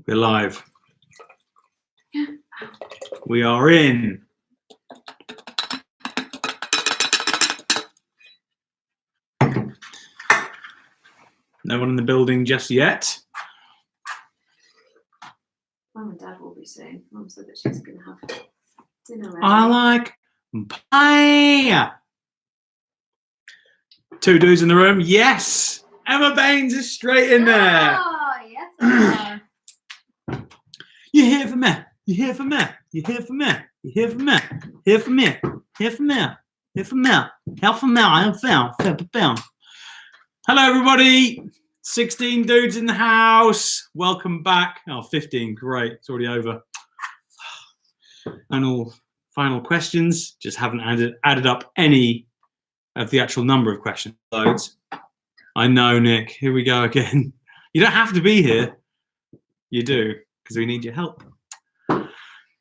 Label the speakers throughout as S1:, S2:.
S1: We're live. We are in. No one in the building just yet.
S2: Mum and Dad will be soon. Mum said that she's going to have dinner ready.
S1: I like pie. Two dudes in the room. Yes. Emma Baines is straight in there.
S2: Oh, yes.
S1: You here for me? You here for me? You here for me? You here for me? Here for me? Here for me? Here for me? Here for me? I am found. Hello, everybody. 16 dudes in the house. Welcome back. Oh, 15. Great. It's already over. And all final questions. Just haven't added up any of the actual number of questions. Loads. I know, Nick. Here we go again. You don't have to be here. You do, because we need your help.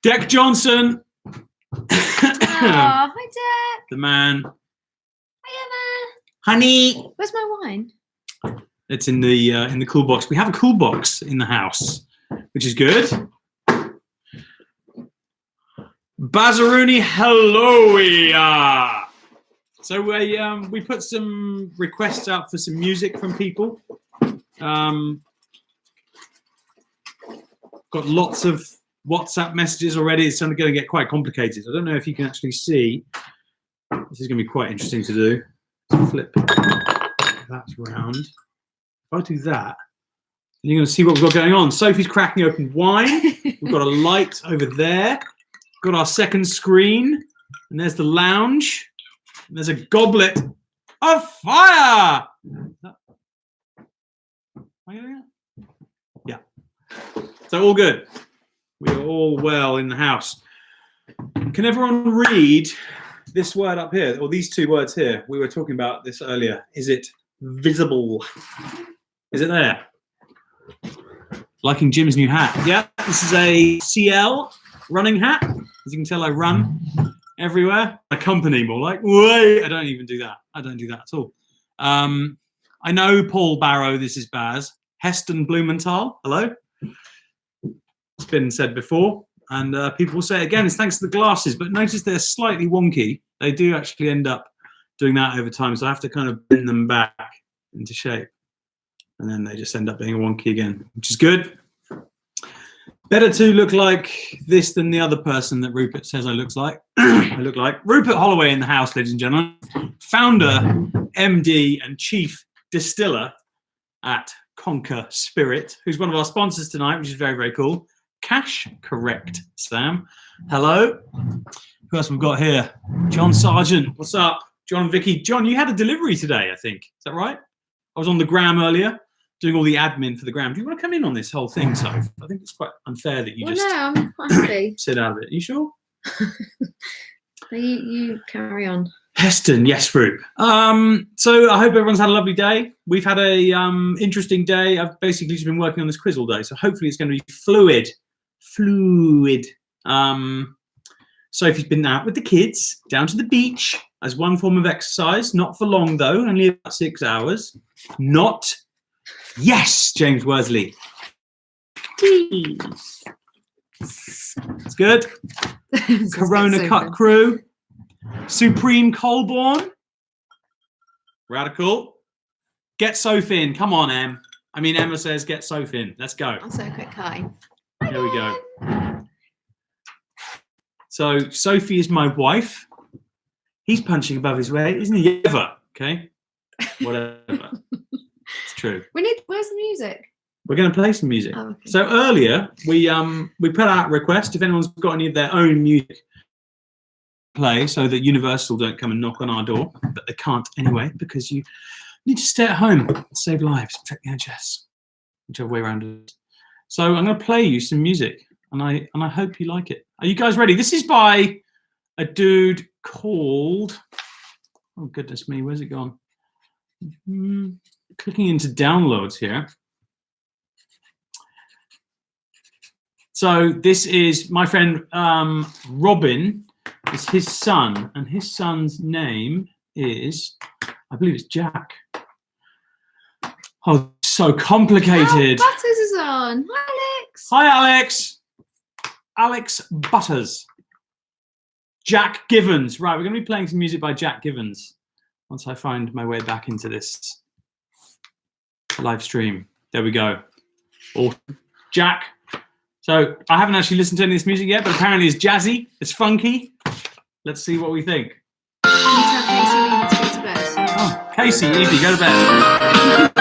S1: Deck Johnson.
S2: Oh, hi, Deck.
S1: The man.
S2: Hi, Emma.
S1: Honey.
S2: Where's my wine?
S1: It's in the cool box. We have a cool box in the house, which is good. Bazaruni, hello. So we put some requests out for some music from people. Got lots of WhatsApp messages already. It's going to get quite complicated. I don't know if you can actually see. This is going to be quite interesting to do. Let's flip that round. If I do that, you're going to see what we've got going on. Sophie's cracking open wine. We've got a light over there. Got our second screen. And there's the lounge. And there's a goblet of fire. Yeah. So all good. We are all well in the house. Can everyone read this word up here, or these two words here? We were talking about this earlier. Is it visible? Is it there? Liking Jim's new hat. Yeah, this is a CL running hat. As you can tell, I run everywhere. A company, more like, wait, I don't even do that. I don't do that at all. I know Paul Barrow, this is Baz. Heston Blumenthal, hello. It's been said before, and people will say it again, it's thanks to the glasses, but notice they're slightly wonky. They do actually end up doing that over time, so I have to kind of bend them back into shape. And then they just end up being wonky again, which is good. Better to look like this than the other person that Rupert says I look like. I look like Rupert Holloway in the house, ladies and gentlemen. Founder, MD, and chief distiller at Conker Spirit, who's one of our sponsors tonight, which is very, very cool. Cash Correct, Sam. Hello. Who else have we got here? John Sargent. What's up? John and Vicky. John, you had a delivery today, I think. Is that right? I was on the gram earlier, doing all the admin for the gram. Do you want to come in on this whole thing, Soph? I think it's quite unfair that you just
S2: no, I'm quite happy.
S1: sit out of it. Are you sure?
S2: You carry on.
S1: Heston, yes, Rupe. So I hope everyone's had a lovely day. We've had a interesting day. I've basically just been working on this quiz all day, so hopefully it's going to be fluid. Sophie's been out with the kids down to the beach as one form of exercise, not for long though, only about 6 hours. Not, yes, James Worsley. It's good. Corona Cut Crew. Supreme Colborne. Radical. Get Soph in. Come on, Em. I mean, Emma says get Soph in. Let's go.
S2: I'll say a quick hi.
S1: Here we go. So Sophie is my wife. He's punching above his weight, isn't he? Ever. Okay. Whatever. It's true.
S2: Where's the music?
S1: We're going to play some music.
S2: Oh, okay.
S1: So earlier we put out a request if anyone's got any of their own music play, so that Universal don't come and knock on our door, but they can't anyway because you need to stay at home, save lives, protect the NHS, whichever way around it is. So I'm going to play you some music, and I hope you like it. Are you guys ready? This is by a dude called, oh goodness me, where's it gone? Clicking into downloads here. So this is my friend Robin. It's his son, and his son's name is, I believe it's Jack. Oh, so complicated.
S2: Oh, Butters is on. Hi, Alex.
S1: Hi, Alex. Alex Butters. Jack Givens. Right, we're going to be playing some music by Jack Givens once I find my way back into this live stream. There we go. Awesome. Jack. So I haven't actually listened to any of this music yet, but apparently it's jazzy, it's funky. Let's see what we think.
S2: Can you tell Casey we need to go to bed?
S1: Oh, Casey, Evie, go to bed.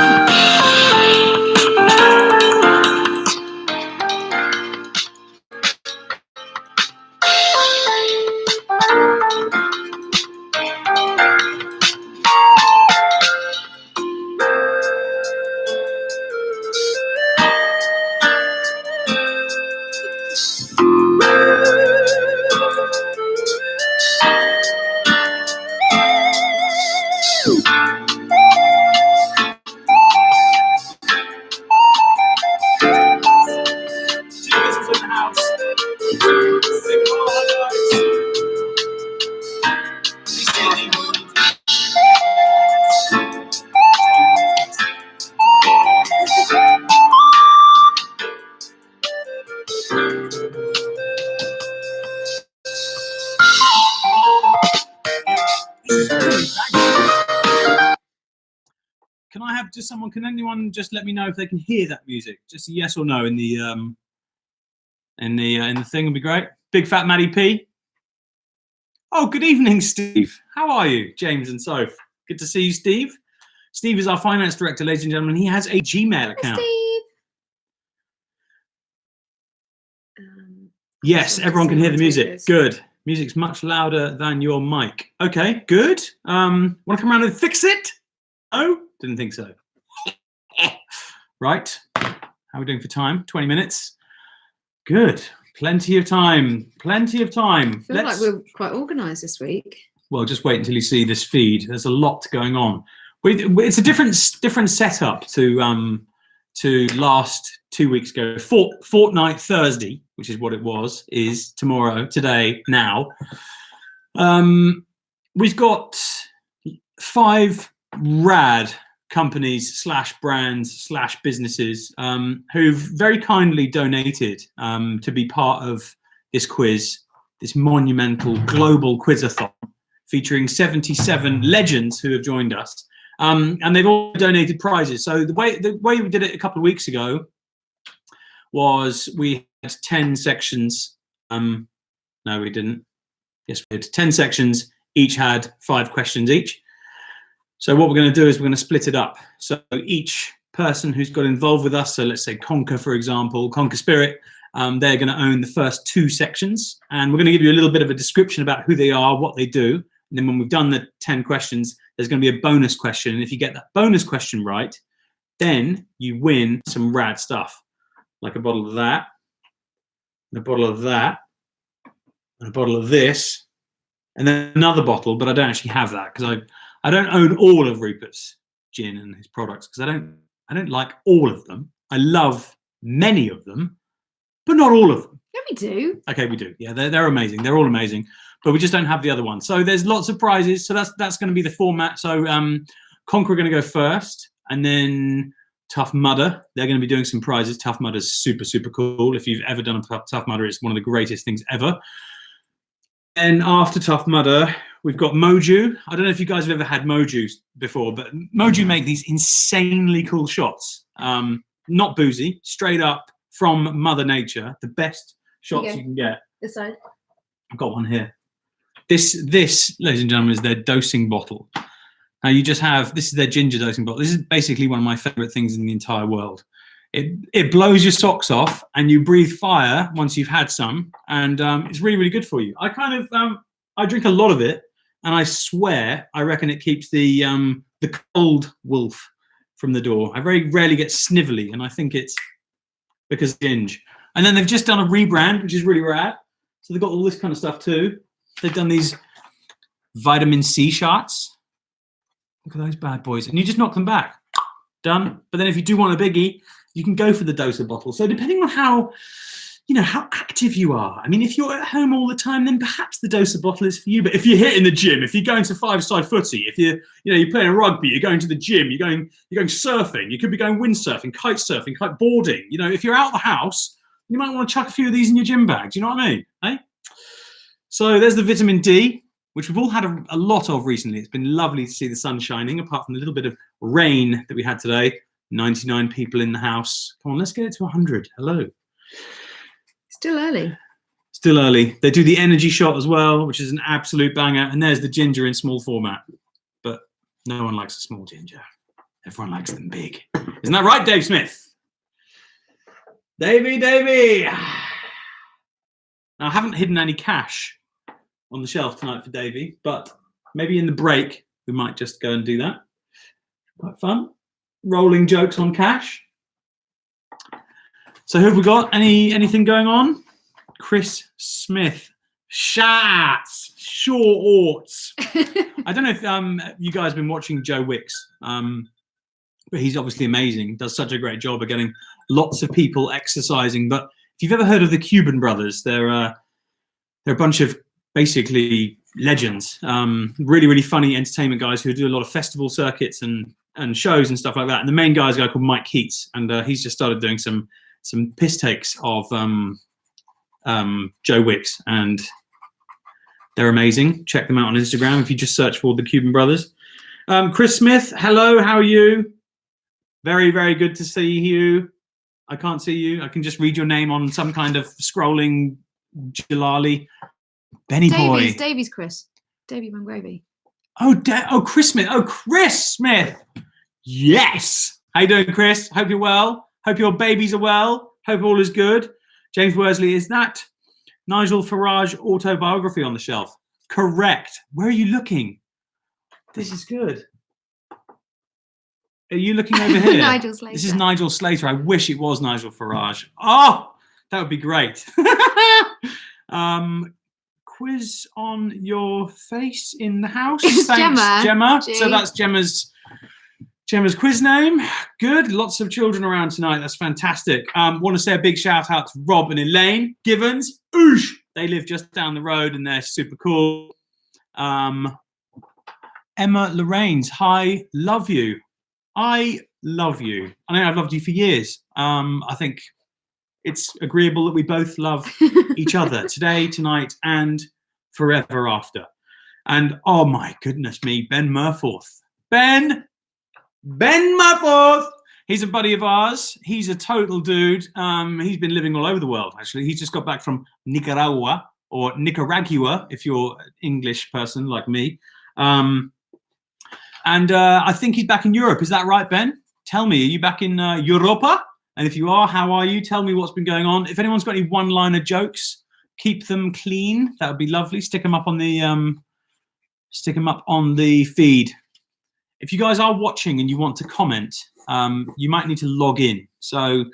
S1: Can anyone just let me know if they can hear that music? Just a yes or no in the thing would be great. Big Fat Maddie P. Oh, good evening, Steve. How are you, James and Soph? Good to see you, Steve. Steve is our finance director, ladies and gentlemen. He has a Gmail account.
S2: Hi, Steve.
S1: Yes, everyone can hear the music. Good. Music's much louder than your mic. Okay, good. Want to come around and fix it? No, didn't think so. Right, how are we doing for time? 20 minutes. Good, plenty of time. Plenty of time.
S2: I feel like we're quite organised this week.
S1: Well, just wait until you see this feed. There's a lot going on. It's a different setup to last 2 weeks ago. Fortnight Thursday, which is what it was, is tomorrow, today, now. We've got 5 rad companies / brands / businesses who've very kindly donated to be part of this quiz, this monumental global quizathon featuring 77 legends who have joined us, and they've all donated prizes. So the way we did it a couple of weeks ago was we had 10 sections. No, we didn't. Yes, we had 10 sections. Each had 5 questions each. So what we're going to do is we're going to split it up. So each person who's got involved with us, so let's say Conker, for example, Conker Spirit, they're going to own the first 2 sections. And we're going to give you a little bit of a description about who they are, what they do. And then when we've done the 10 questions, there's going to be a bonus question. And if you get that bonus question right, then you win some rad stuff, like a bottle of that, and a bottle of that, and a bottle of this, and then another bottle, but I don't actually have that because I don't own all of Rupert's gin and his products because I don't like all of them. I love many of them, but not all of them.
S2: Yeah, we do.
S1: Okay, we do. Yeah, they're amazing. They're all amazing, but we just don't have the other one. So there's lots of prizes. So that's going to be the format. So Conker are going to go first, and then Tough Mudder. They're going to be doing some prizes. Tough Mudder's super, super cool. If you've ever done a Tough Mudder, it's one of the greatest things ever. And after Tough Mudder, we've got Moju. I don't know if you guys have ever had Moju before, but Moju make these insanely cool shots. Not boozy, straight up from Mother Nature. The best shots you can get.
S2: This side.
S1: I've got one here. This, ladies and gentlemen, is their dosing bottle. Now you just have, this is their ginger dosing bottle. This is basically one of my favorite things in the entire world. It blows your socks off and you breathe fire once you've had some, and it's really, really good for you. I drink a lot of it, and I swear I reckon it keeps the cold wolf from the door. I very rarely get snivelly, and I think it's because of ginge. And then they've just done a rebrand, which is really rad. So they've got all this kind of stuff too. They've done these vitamin C shots. Look at those bad boys, and you just knock them back. Done. But then if you do want a biggie, you can go for the doser bottle. So depending on how active you are. I mean, if you're at home all the time, then perhaps the doser bottle is for you. But if you're hitting the gym, if you're going to 5-side footy, if you're playing rugby, you're going to the gym, you're going surfing, you could be going windsurfing, kite boarding. If you're out of the house You might want to chuck a few of these in your gym bag. Do you know what I mean? Eh? So there's the vitamin D, which we've all had a lot of recently. It's been lovely to see the sun shining, apart from the little bit of rain that we had today. 99 people in the house. Come on, let's get it to 100. Hello.
S2: Still early.
S1: Still early. They do the energy shot as well, which is an absolute banger. And there's the ginger in small format. But no one likes a small ginger. Everyone likes them big. Isn't that right, Dave Smith? Davey. Now, I haven't hidden any cash on the shelf tonight for Davey, but maybe in the break, we might just go and do that. Quite fun. Rolling jokes on cash. So who have we got? Anything going on? Chris Smith. Shats. Shorts. I don't know if you guys have been watching Joe Wicks, but he's obviously amazing. Does such a great job of getting lots of people exercising. But if you've ever heard of the Cuban brothers, they're a bunch of basically legends. Really, really funny entertainment guys who do a lot of festival circuits and shows and stuff like that. And the main guy is a guy called Mike Keats, and he's just started doing some piss takes of Joe Wicks, and they're amazing. Check them out on Instagram if you just search for the Cuban brothers. Chris Smith, hello, how are you? Very, very good to see you. I can't see you. I can just read your name on some kind of scrolling Jalali. Benny boy.
S2: Davy's Chris. Davy Van Gravy.
S1: Chris Smith. Oh, Chris Smith. Yes. How you doing, Chris? Hope you're well. Hope your babies are well. Hope all is good. James Worsley, is that Nigel Farage autobiography on the shelf? Correct. Where are you looking? This is good. Are you looking over here?
S2: Nigel Slater.
S1: This is Nigel Slater. I wish it was Nigel Farage. Oh, that would be great. Quiz on your face in the house. Thanks, Gemma. So that's Gemma's quiz name. Good. Lots of children around tonight. That's fantastic. Want to say a big shout out to Rob and Elaine Givens. Oosh! They live just down the road and they're super cool. Emma Lorraines. Hi, love you. I love you. I know I've loved you for years. I think it's agreeable that we both love each other today, tonight, and forever after. And oh my goodness me, Ben Murforth. Ben Murforth. He's a buddy of ours. He's a total dude. He's been living all over the world, actually. He's just got back from Nicaragua, or Nicaragua, if you're an English person like me. And I think he's back in Europe. Is that right, Ben? Tell me, are you back in Europa? And if you are, how are you? Tell me what's been going on. If anyone's got any one-liner jokes, keep them clean. That would be lovely. Stick them up on the feed. If you guys are watching and you want to comment, you might need to log in. So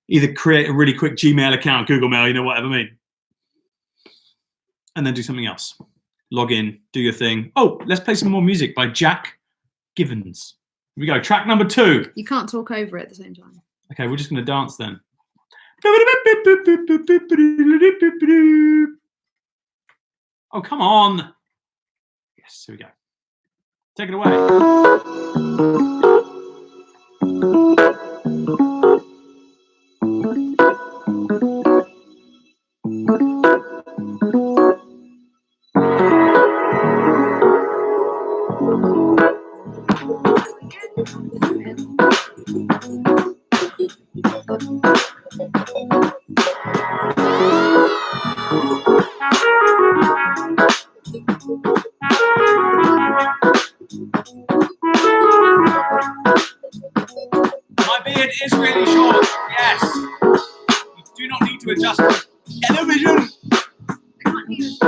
S1: either create a really quick Gmail account, Google Mail, you know, whatever I mean, and then do something else. Log in, do your thing. Oh, let's play some more music by Jack Givens. Here we go. Track number 2.
S2: You can't talk over it at the same time.
S1: Okay, we're just going to dance then. Oh, come on. Yes, here we go. Take it away. My beard is really short, yes. You do not need to adjust the television.
S2: I can't hear it.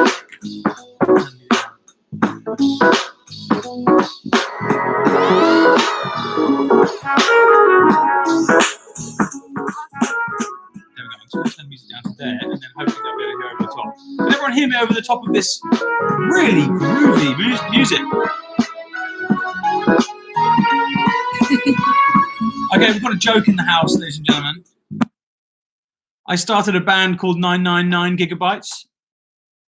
S1: There we go. So let's turn the music down to there, and then hopefully they'll be able to hear over the top. Can everyone hear me over the top of this really groovy music? Okay, we've got a joke in the house, ladies and gentlemen. I started a band called 999 Gigabytes.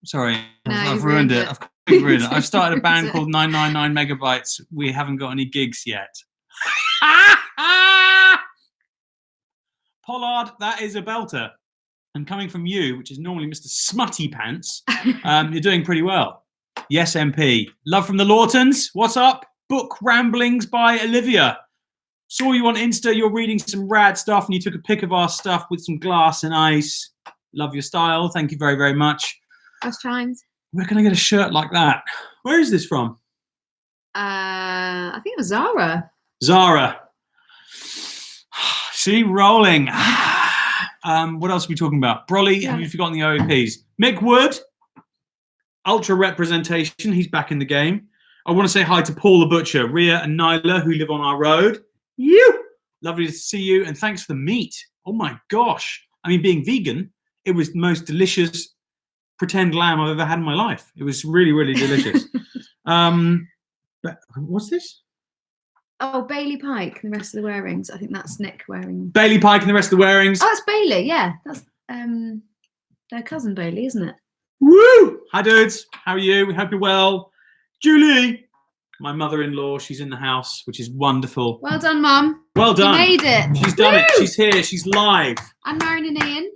S1: Sorry,
S2: No,
S1: I've ruined it. I've started a band called 999 Megabytes. We haven't got any gigs yet. Pollard, that is a belter. And coming from you, which is normally Mr. Smutty Pants, you're doing pretty well. Yes, MP. Love from the Lawtons. What's up? Book Ramblings by Olivia. Saw you on Insta. You're reading some rad stuff, and you took a pic of our stuff with some glass and ice. Love your style. Thank you very, very much.
S2: First chimes.
S1: Where can I get a shirt like that? Where is this from?
S2: I think it was Zara.
S1: Zara. See, rolling. What else are we talking about? Brolly, have you forgotten the OAPs? Mick Wood, ultra representation. He's back in the game. I want to say hi to Paul the Butcher, Rhea and Nyla, who live on our road. You. Lovely to see you, and thanks for the meat. Oh my gosh. I mean, being vegan, it was the most delicious pretend lamb I've ever had in my life. It was really, really delicious. But what's this?
S2: Oh, Bailey Pike and the rest of the Wearings. I think that's Nick wearing.
S1: Bailey Pike and the rest of the Wearings.
S2: Oh, it's Bailey. Yeah, that's their cousin Bailey, isn't it?
S1: Woo! Hi, dudes. How are you? We hope you're well. Julie, my mother-in-law, she's in the house, which is wonderful.
S2: Well done, Mum.
S1: Well done.
S2: You made it.
S1: She's done it. She's here. She's live.
S2: I'm Marion and Ian.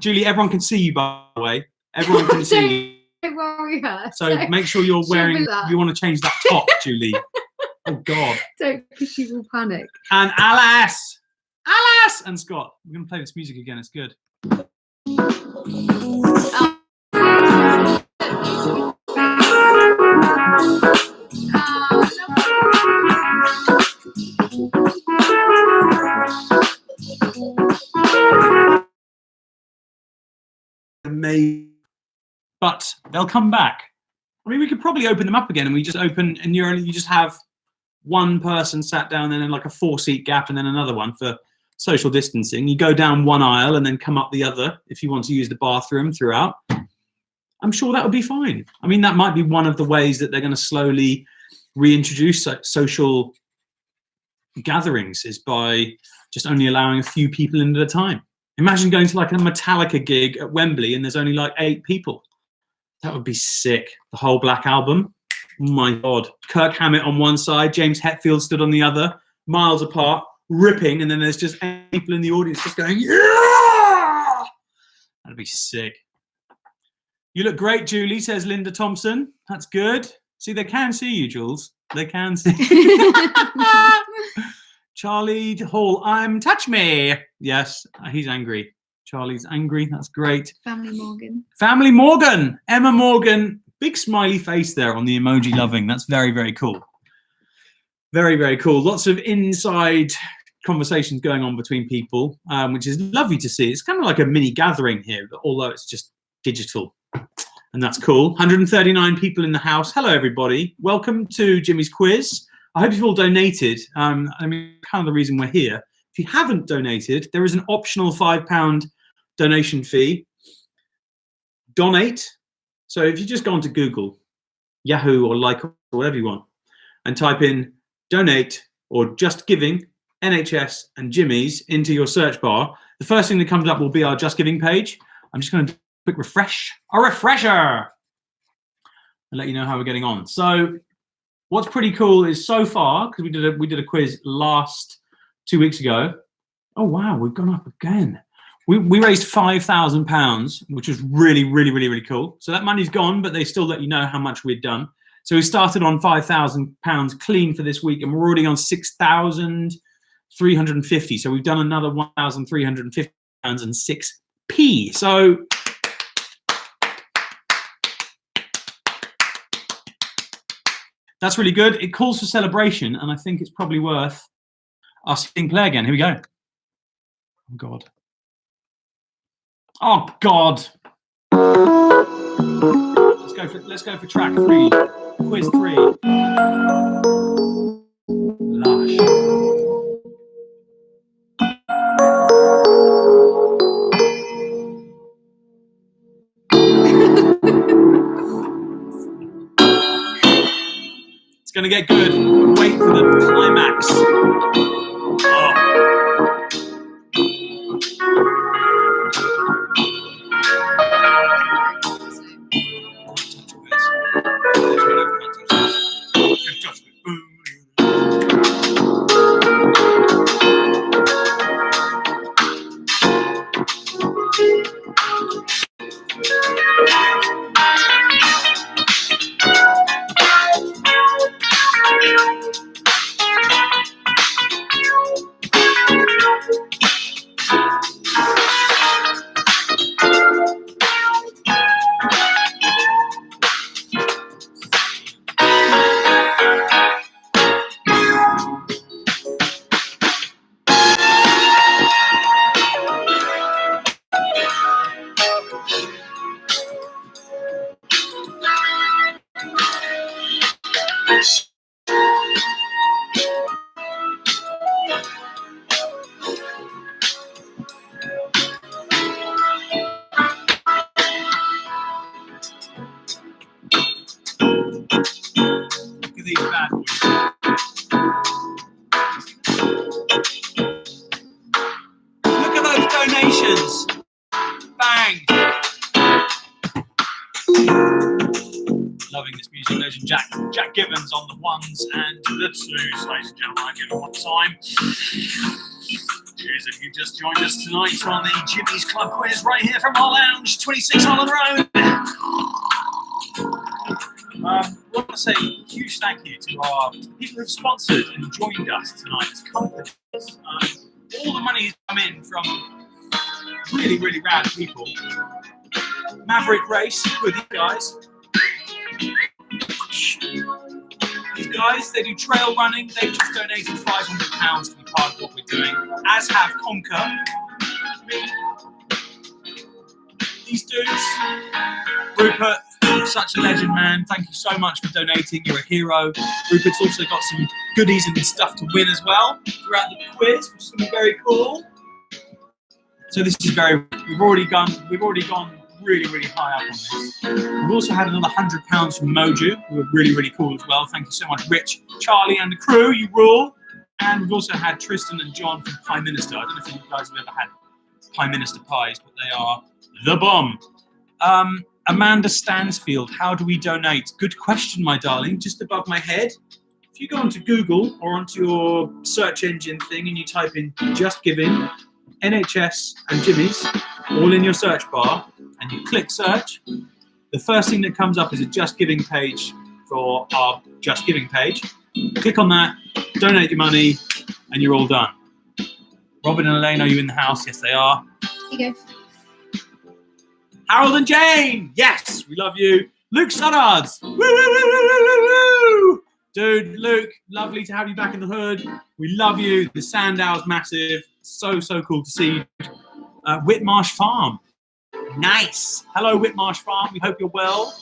S1: Julie, everyone can see you, by the way. Everyone can see you.
S2: Don't worry her.
S1: So make sure you're wearing.
S2: that.
S1: You want to change that top, Julie. Oh God.
S2: Don't, because she will panic.
S1: And Alice, Alice, and Scott. We're gonna play this music again. It's good. Amazing. But they'll come back. I mean, we could probably open them up again, and we just open, and you just have one person sat down, and then like a 4-seat gap, and then another one for social distancing. You go down one aisle and then come up the other if you want to use the bathroom throughout. I'm sure that would be fine. I mean, that might be one of the ways that they're going to slowly reintroduce social gatherings, is by just only allowing a few people in at a time. Imagine going to like a Metallica gig at Wembley and there's only like 8 people. That would be sick. The whole Black Album. Oh my God. Kirk Hammett on one side, James Hetfield stood on the other, miles apart, ripping, and then there's just 8 people in the audience just going, yeah! That'd be sick. You look great, Julie, says Linda Thompson. That's good. See, they can see you, Jules. They can see. Charlie Hall, touch me. Yes, he's angry. Charlie's angry. That's great.
S2: Family Morgan.
S1: Family Morgan. Emma Morgan. Big smiley face there on the emoji loving. That's very, very cool. Very, very cool. Lots of inside conversations going on between people, which is lovely to see. It's kind of like a mini gathering here, although it's just digital. And that's cool. 139 people in the house. Hello, everybody. Welcome to Jimmy's quiz. I hope you've all donated. I mean, kind of the reason we're here. If you haven't donated, there is an optional £5 donation fee. Donate. So if you just go onto Google, Yahoo, or like, or whatever you want, and type in donate or just giving, NHS and Jimmy's into your search bar, the first thing that comes up will be our Just Giving page. I'm just going to do a quick refresh. A refresher! I'll let you know how we're getting on. So what's pretty cool is so far, because we did a quiz 2 weeks ago. Oh wow, we've gone up again. We raised £5,000, which was really, really, really, really cool. So that money's gone, but they still let you know how much we'd done. So we started on £5,000 clean for this week, and we're already on 6,350. So we've done another £1,350 and 6p. So that's really good. It calls for celebration, and I think it's probably worth us hitting play again. Here we go. Oh God. Oh God. Let's go for track 3. Quiz 3. Lush. It's gonna get good. Wait for the climax. Look at these bad boys. Look at those donations. Bang. Loving this music. Legend Jack Gibbons on the ones and the twos, ladies and gentlemen. I give it one time. Cheers if you just joined us tonight on the Jimmy's Club Quiz right here from our lounge, 26 Holland Road. I want to say a huge thank you to our people who've sponsored and joined us tonight as companies. All the money has come in from really, really rad people. Maverick Race, with you guys. These guys, they do trail running. They've just donated £500 to be part of what we're doing, as have Conker. These dudes, Rupert, such a legend, man. Thank you so much for donating. You're a hero. Rupert's also got some goodies and stuff to win as well throughout the quiz, which is going to be very cool. So this is we've already gone really, really high up on this. We've also had another £100 from Moju, who are really, really cool as well. Thank you so much, Rich, Charlie, and the crew. You rule. And we've also had Tristan and John from Prime Minister. I don't know if you guys have ever had Prime Minister pies, but they are the bomb. Amanda Stansfield, how do we donate? Good question, my darling. Just above my head. If you go onto Google or onto your search engine thing and you type in Just Giving, NHS and Jimmy's, all in your search bar, and you click search, the first thing that comes up is a Just Giving page for our Just Giving page. Click on that, donate your money, and you're all done. Robin and Elaine, are you in the house? Yes, they are.
S2: Here you go.
S1: Harold and Jane, yes, we love you. Luke Suddards, woo, woo, woo, woo, woo, woo. Dude, Luke, lovely to have you back in the hood. We love you. The Sandow's massive. So cool to see you. Whitmarsh Farm, nice. Hello, Whitmarsh Farm. We hope you're well.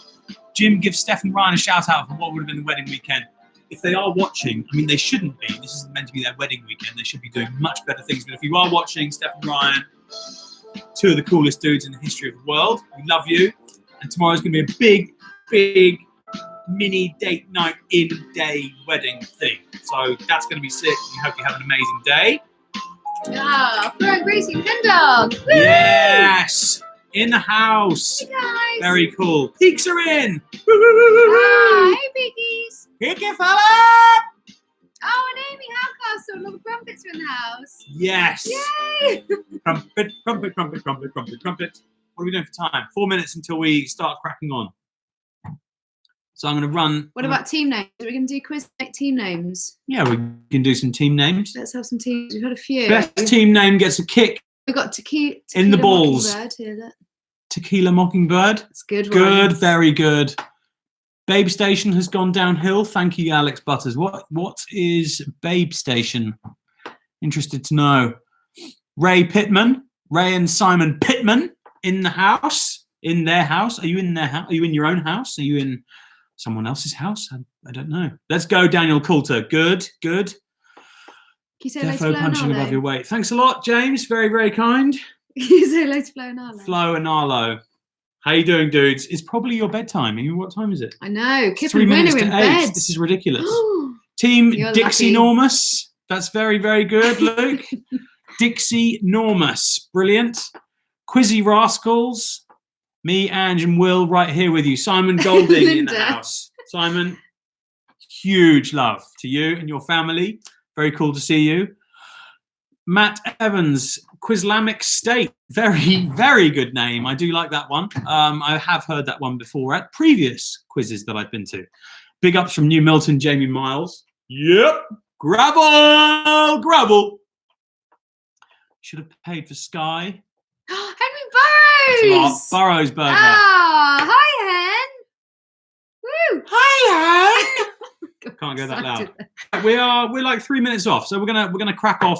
S1: Jim, give Steph and Ryan a shout out for what would have been the wedding weekend. If they are watching, I mean, they shouldn't be. This is meant to be their wedding weekend. They should be doing much better things. But if you are watching, Steph and Ryan, two of the coolest dudes in the history of the world. We love you. And tomorrow's going to be a big mini date night in-day wedding thing. So that's going to be sick. We hope you have an amazing day.
S2: Ah, Flora Gracie Pendog.
S1: Yes! In the house.
S2: Hey guys.
S1: Very cool. Peaks are in.
S2: Ah, hey piggies.
S1: Picky fella!
S2: Oh, and Amy Howcastle and all the Crumpets are in the house.
S1: Yes.
S2: Yay!
S1: Crumpet. What are we doing for time? 4 minutes until we start cracking on. So I'm going to run.
S2: What about team names? Are we going to do quiz like team names?
S1: Yeah, we can do some team names.
S2: Let's have some teams. We've had a few.
S1: Best team name gets a kick
S2: We've got Tequila
S1: in the balls.
S2: Here, look.
S1: Tequila Mockingbird.
S2: That's good.
S1: Good, very good. Babe Station has gone downhill. Thank you, Alex Butters. What is Babe Station? Interested to know. Ray and Simon Pittman in the house. In their house. Are you in their house? Are you in your own house? Are you in someone else's house? I don't know. Let's go, Daniel Coulter. Good.
S2: Can you say hello to
S1: Defo
S2: Flo
S1: punching
S2: and
S1: above your
S2: Arlo?
S1: weight. Thanks a lot, James. Very, very kind.
S2: Can you say hello to Flo and Arlo?
S1: Flo and Arlo. How you doing, dudes? It's probably your bedtime. I mean, what time is it?
S2: I know. Kip
S1: 3
S2: and Win
S1: minutes
S2: are
S1: to
S2: in
S1: 8.
S2: bed.
S1: This is ridiculous. Team
S2: You're
S1: Dixie
S2: lucky.
S1: Normus. That's very, very good, Luke. Dixie Normus. Brilliant. Quizzy Rascals. Me, Ange, and Will right here with you. Simon Golding in the
S2: Linda.
S1: house. Simon, huge love to you and your family. Very cool to see you. Matt Evans, Quizlamic State. Very, very good name. I do like that one. I have heard that one before at previous quizzes that I've been to. Big ups from New Milton, Jamie Miles. Yep. Gravel. Should have paid for Sky.
S2: Henry Burrows.
S1: Burrows burger.
S2: Ah, hi, Hen. Woo.
S1: Hi, Can't go that loud. We're like 3 minutes off, so we're gonna crack on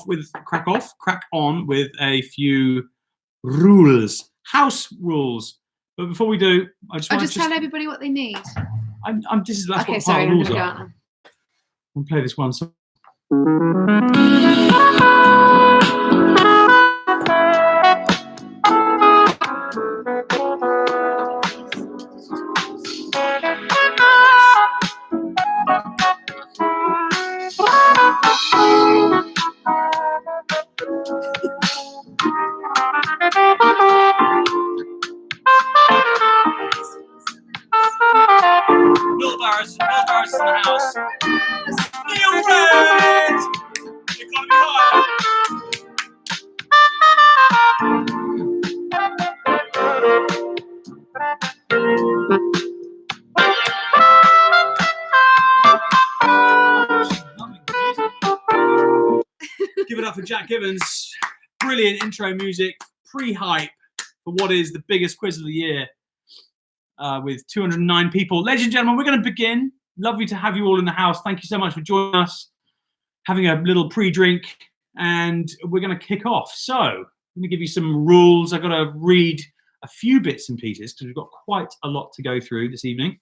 S1: with a few rules, house rules. But before we do, I just want to
S2: tell everybody what they need.
S1: That's
S2: Okay,
S1: what
S2: sorry,
S1: part
S2: I'm
S1: of the
S2: gonna
S1: rules
S2: go
S1: are.
S2: out
S1: We'll play this one. So Will Barris is in the house. Neil Red! You're gonna be higher. Give it up for Jack Gibbons. Brilliant intro music, pre-hype for what is the biggest quiz of the year with 209 people. Ladies and gentlemen, we're going to begin. Lovely to have you all in the house. Thank you so much for joining us, having a little pre-drink, and we're going to kick off. So, let me give you some rules. I've got to read a few bits and pieces because we've got quite a lot to go through this evening.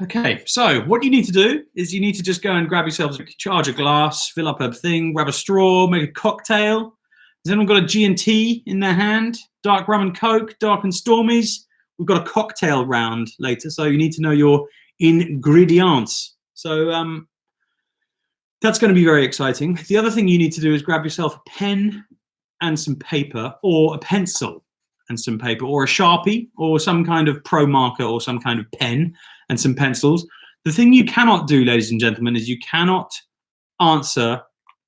S1: Okay, so what you need to do is you need to just go and grab yourselves, charge a glass, fill up a thing, grab a straw, make a cocktail. Has anyone got a G&T in their hand? Dark rum and coke, dark and stormies. We've got a cocktail round later, so you need to know your ingredients. So that's going to be very exciting. The other thing you need to do is grab yourself a pen and some paper, or a pencil and some paper, or a Sharpie, or some kind of pro marker, or some kind of pen and some pencils. The thing you cannot do, ladies and gentlemen, is you cannot answer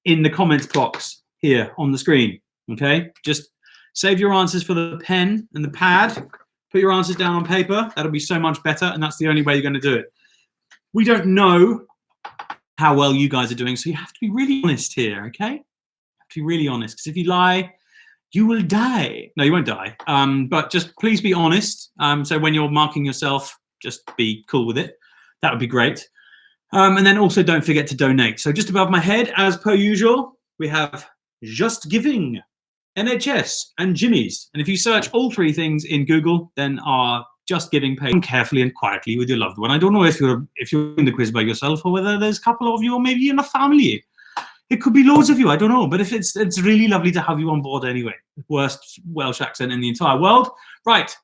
S1: in the comments box here on the screen, okay? Just save your answers for the pen and the pad. Put your answers down on paper. That'll be so much better, and that's the only way you're going to do it. We don't know how well you guys are doing, so you have to be really honest here, okay? You have to be really honest, because if you lie, you will die. No, you won't die, but just please be honest. So when you're marking yourself, just be cool with it. That would be great. And then also don't forget to donate. So just above my head, as per usual, we have Just Giving, NHS, and Jimmy's. And if you search all three things in Google, then our Just Giving page, carefully and quietly with your loved one. I don't know if you're in the quiz by yourself or whether there's a couple of you or maybe in a family. It could be loads of you, I don't know. But if it's really lovely to have you on board anyway. Worst Welsh accent in the entire world. Right.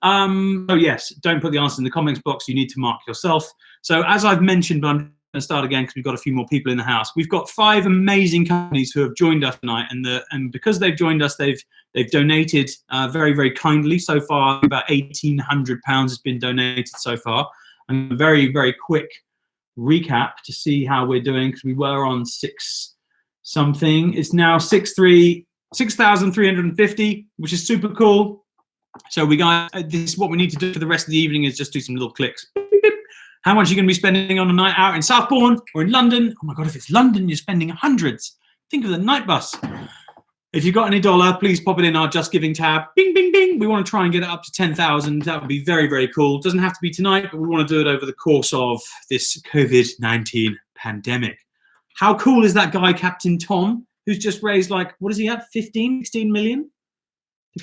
S1: Oh yes, don't put the answer in the comments box. You need to mark yourself. So as I've mentioned, but I'm going to start again because we've got a few more people in the house. We've got 5 amazing companies who have joined us tonight, and because they've joined us, they've donated very, very kindly so far. About £1,800 has been donated so far. And a very, very quick recap to see how we're doing, because we were on 6 something. It's now 6,350, which is super cool. So we got this is what we need to do for the rest of the evening is just do some little clicks. How much are you going to be spending on a night out in Southbourne or in London? Oh my God, if it's London, you're spending hundreds. Think of the night bus. If you've got any dollar, please pop it in our Just Giving tab. Bing, bing, bing. We want to try and get it up to 10,000. That would be very, very cool. Doesn't have to be tonight, but we want to do it over the course of this COVID-19 pandemic. How cool is that guy, Captain Tom, who's just raised like, what is he at, 15, 16 million?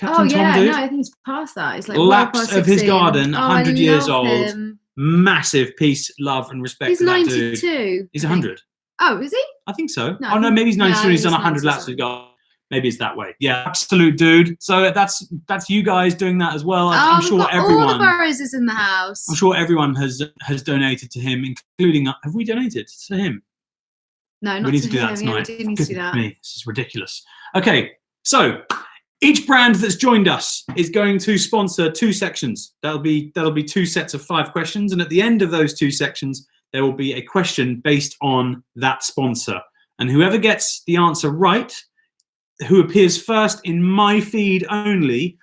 S2: Oh yeah, no, I think he's past that. It's like
S1: Lapse of his garden, 100 years old.
S2: Him.
S1: Massive peace, love, and respect.
S2: He's
S1: for that
S2: 92.
S1: Dude. He's 100.
S2: Oh, is he?
S1: I think so.
S2: No,
S1: oh no, maybe he's 92.
S2: No,
S1: he's done 100 laps of his garden. Maybe it's that way. Yeah, absolute dude. So that's you guys doing that as well. I'm sure everyone.
S2: All the Burrows is in the house.
S1: I'm sure everyone has donated to him, including. Have we donated to him?
S2: No, not
S1: we need
S2: to
S1: to do
S2: him.
S1: that tonight.
S2: Yeah, we do need to do that.
S1: This is ridiculous. Okay, so each brand that's joined us is going to sponsor 2 sections. That'll be 2 sets of 5 questions, and at the end of those 2 sections, there will be a question based on that sponsor. And whoever gets the answer right, who appears first in my feed only,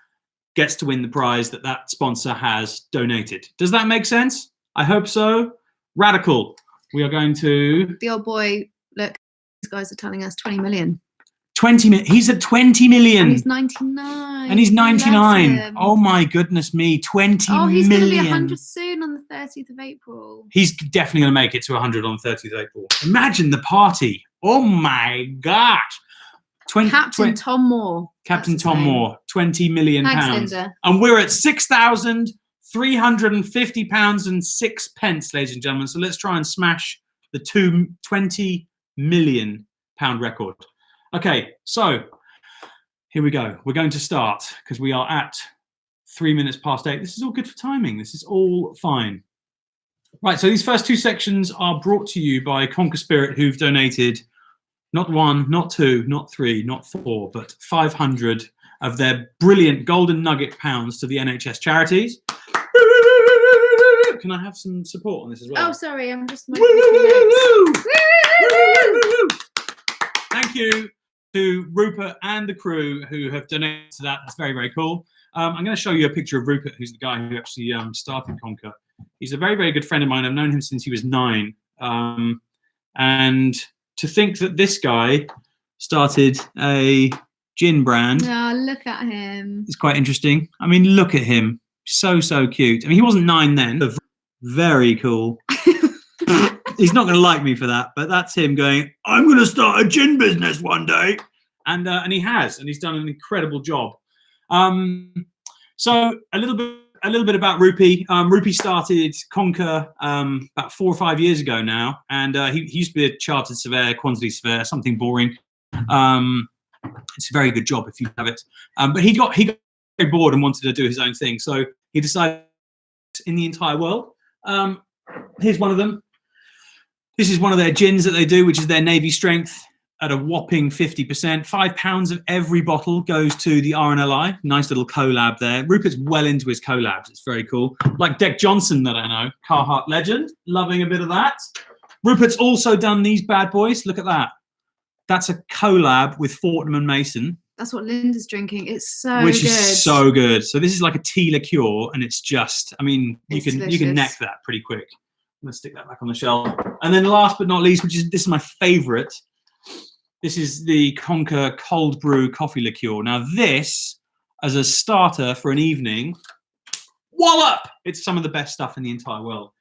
S1: gets to win the prize that sponsor has donated. Does that make sense? I hope so. Radical. We are going to...
S2: The old boy, look, these guys are telling us 20 million.
S1: 20 million. He's at 20 million.
S2: And he's 99.
S1: And he's 99. Oh my goodness me. 20 million.
S2: Oh, he's going to be 100 soon on the
S3: the 30th of April.
S1: He's definitely going to make it to 100 on 30th of April. Imagine the party. Oh my gosh.
S3: Captain Tom Moore.
S1: Captain Tom Moore, £20 million.
S3: Thanks, Linda.
S1: And we're at £6,350 and 6 pence, ladies and gentlemen. So let's try and smash the £20 million record. Okay, so here we go. We're going to start because we are at 3 minutes past 8. This is all good for timing. This is all fine. Right, so these first 2 sections are brought to you by Conker Spirit, who've donated not 1, not 2, not 3, not 4, but 500 of their brilliant golden nugget pounds to the NHS charities. Can I have some support on this as well?
S3: Oh, sorry, I'm just
S1: Thank you to Rupert and the crew who have donated to that. That's very, very cool. I'm going to show you a picture of Rupert, who's the guy who actually started Conker. He's a very, very good friend of mine. I've known him since he was 9. And to think that this guy started a gin brand.
S3: Oh, look at him.
S1: It's quite interesting. I mean, look at him. So, so cute. I mean, he wasn't 9 then. Very cool. He's not going to like me for that, but that's him going, I'm going to start a gin business one day. And he has, and he's done an incredible job. So a little bit about Rupy. Rupy started Conker about 4 or 5 years ago now, and he used to be a chartered surveyor, quantity surveyor, something boring. It's a very good job if you have it. But he got very bored and wanted to do his own thing, so he decided in the entire world. Here's one of them. This is one of their gins that they do, which is their Navy Strength at a whopping 50%. £5 of every bottle goes to the RNLI. Nice little collab there. Rupert's well into his collabs. It's very cool. Like Deck Johnson that I know, Carhartt legend. Loving a bit of that. Rupert's also done these bad boys. Look at that. That's a collab with Fortnum & Mason.
S3: That's what Linda's drinking. It's so
S1: which
S3: good.
S1: Is so good. So this is like a tea liqueur, and it's just, I mean, you can neck that pretty quick. I'm going to stick that back on the shelf. And then last but not least, this is my favorite. This is the Conker Cold Brew Coffee Liqueur. Now this, as a starter for an evening, wallop! It's some of the best stuff in the entire world.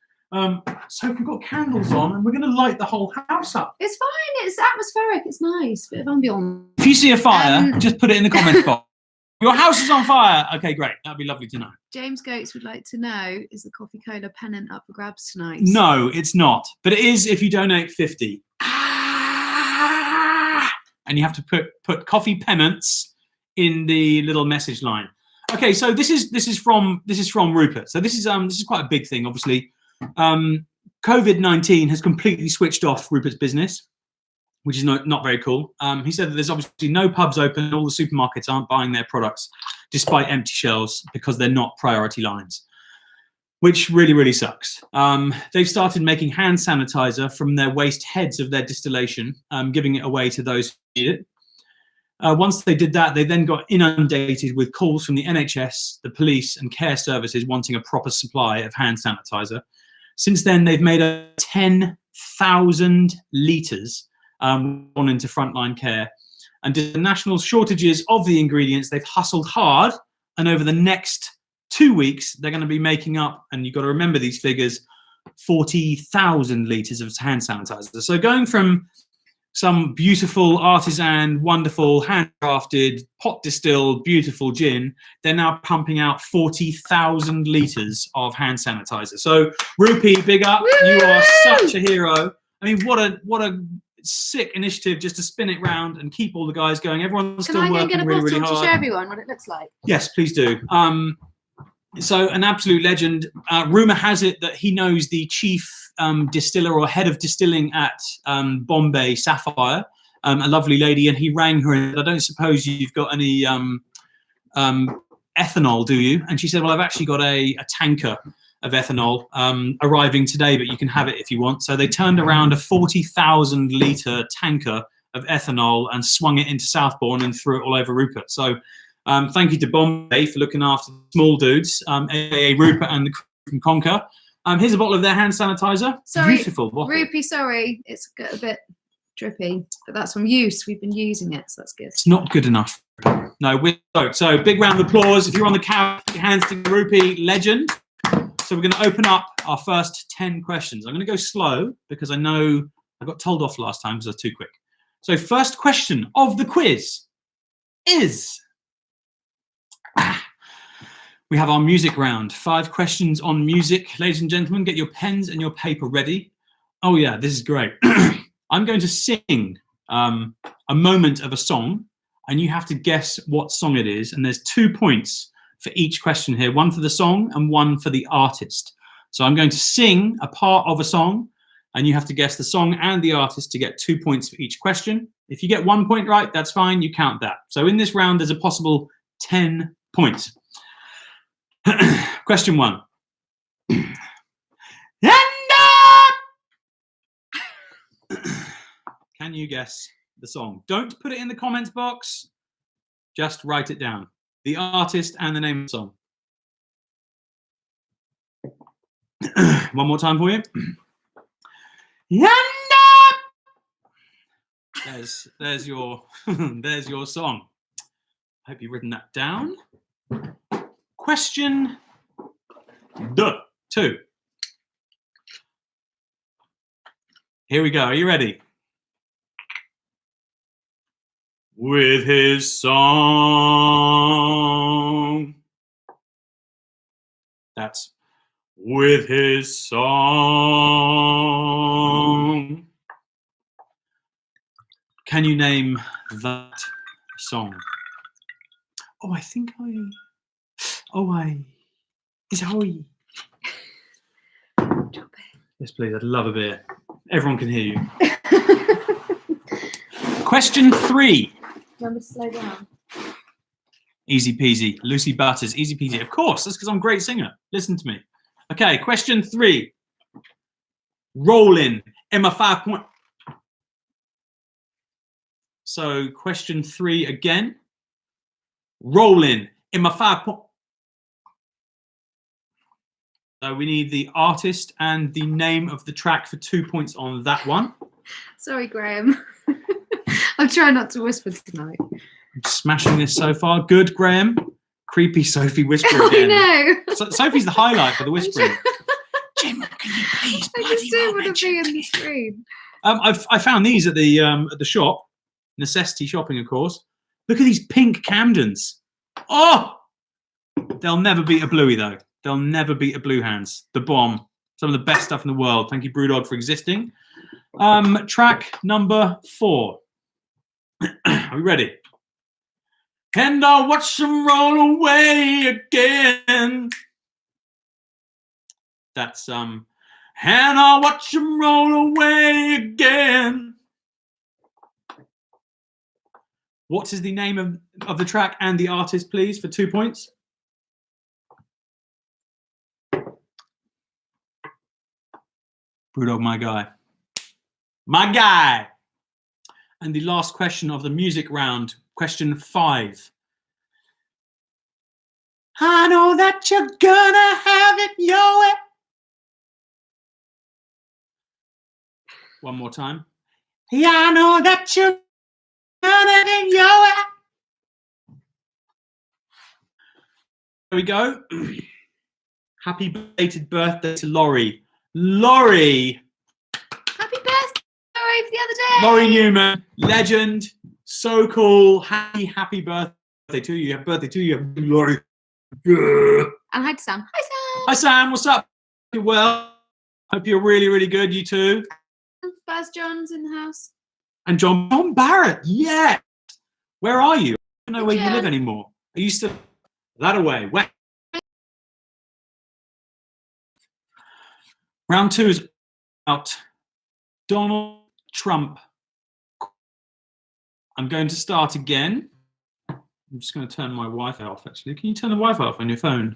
S1: So we've got candles on, and we're going to light the whole house up.
S3: It's fine. It's atmospheric. It's nice. Bit of ambience.
S1: If you see a fire, just put it in the comments box. Your house is on fire. Okay, great. That'd be lovely to know.
S3: James Goats would like to know, is the Coffee Cola pennant up for grabs tonight?
S1: No, it's not. But it is if you donate 50. And you have to put coffee pennants in the little message line. Okay, so this is from Rupert. So this is quite a big thing, obviously. COVID-19 has completely switched off Rupert's business, which is not very cool. He said that there's obviously no pubs open, all the supermarkets aren't buying their products despite empty shelves because they're not priority lines, which really, really sucks. They've started making hand sanitizer from their waste heads of their distillation, giving it away to those who need it. Once they did that, they then got inundated with calls from the NHS, the police and care services wanting a proper supply of hand sanitizer. Since then, they've made 10,000 litres gone into frontline care. And due to the national shortages of the ingredients, they've hustled hard. And over the next 2 weeks, they're going to be making up, and you've got to remember these figures, 40,000 litres of hand sanitizer. So going from some beautiful, artisan, wonderful, handcrafted, pot distilled, beautiful gin, they're now pumping out 40,000 litres of hand sanitizer. So Rupy, big up. Woo! You are such a hero. I mean, what a sick initiative just to spin it round and keep all the guys going. Everyone's still working really, really hard.
S3: To show everyone what it looks like?
S1: Yes, please do. So an absolute legend. Rumour has it that he knows the chief distiller or head of distilling at Bombay Sapphire, a lovely lady, and he rang her and said, I don't suppose you've got any ethanol, do you? And she said, well, I've actually got a tanker of ethanol arriving today, but you can have it if you want. So they turned around a 40,000 litre tanker of ethanol and swung it into Southbourne and threw it all over Rupert. So thank you to Bombay for looking after the small dudes, aka Rupert and the crew from Conker. Here's a bottle of their hand sanitizer.
S3: Sorry,
S1: beautiful bottle.
S3: Rupy, sorry, it's a bit drippy, but that's from use. We've been using it, so that's good.
S1: It's not good enough. No, we're so big round of applause. If you're on the couch, put your hands to Rupy, legend. So we're going to open up our first 10 questions. I'm going to go slow because I know I got told off last time because I was too quick. So first question of the quiz is, we have our music round. 5 questions on music. Ladies and gentlemen, get your pens and your paper ready. Oh yeah, this is great. I'm going to sing a moment of a song, and you have to guess what song it is. And there's 2 points for each question here, 1 for the song and 1 for the artist. So I'm going to sing a part of a song, and you have to guess the song and the artist to get 2 points for each question. If you get 1 point right, that's fine, you count that. So in this round, there's a possible 10 points. Question 1. Can you guess the song? Don't put it in the comments box, just write it down. The artist and the name of the song. One more time for you. There's your there's your song. I hope you've written that down. Question 2. Here we go. Are you ready? With his song. That's with his song. Can you name that song? Oh, I think Is Howie? Yes, please. I'd love a beer. Everyone can hear you. Question 3.
S2: Remember to slow down.
S1: Easy peasy. Lucy Butters. Easy peasy. Of course. That's because I'm a great singer. Listen to me. Okay. Question 3. Rolling in my 5 point. So question 3 again. Rolling in my 5 point. So we need the artist and the name of the track for 2 points on that one.
S3: Sorry, Graham. I'm trying not to whisper tonight.
S1: I'm smashing this so far. Good, Graham. Creepy Sophie whispering again.
S3: I know.
S1: Sophie's the highlight for the whispering. Jim, can you please
S3: I just don't want to be in the screen.
S1: I found these at the shop. Necessity shopping, of course. Look at these pink Camdens. Oh! They'll never beat a Bluey, though. They'll never beat a Blue Hands. The bomb. Some of the best stuff in the world. Thank you, Brewdog, for existing. Track number 4. Are we ready? And I'll watch them roll away again. That's and I'll watch them roll away again. What is the name of the track and the artist, please, for 2 points? Brewdog, my guy. My guy. And the last question of the music round, question 5. I know that you're gonna have it your way. One more time. Yeah, I know that you're gonna have it your way. There we go. Happy belated birthday to Laurie. Laurie.
S3: Happy birthday for the other day.
S1: Laurie Newman, legend, so cool. Happy birthday to you. Happy birthday to you, Laurie.
S3: And hi to Sam. Hi, Sam.
S1: Hi, Sam. What's up? You well? Hope you're really, really good. You too.
S3: Baz John's in the house.
S1: And John Barrett. Yeah. Where are you? I don't know where you live anymore. Are you still that away? Where? Round 2 is about Donald Trump. I'm going to start again. I'm just going to turn my Wi-Fi off, actually. Can you turn the Wi-Fi off on your phone?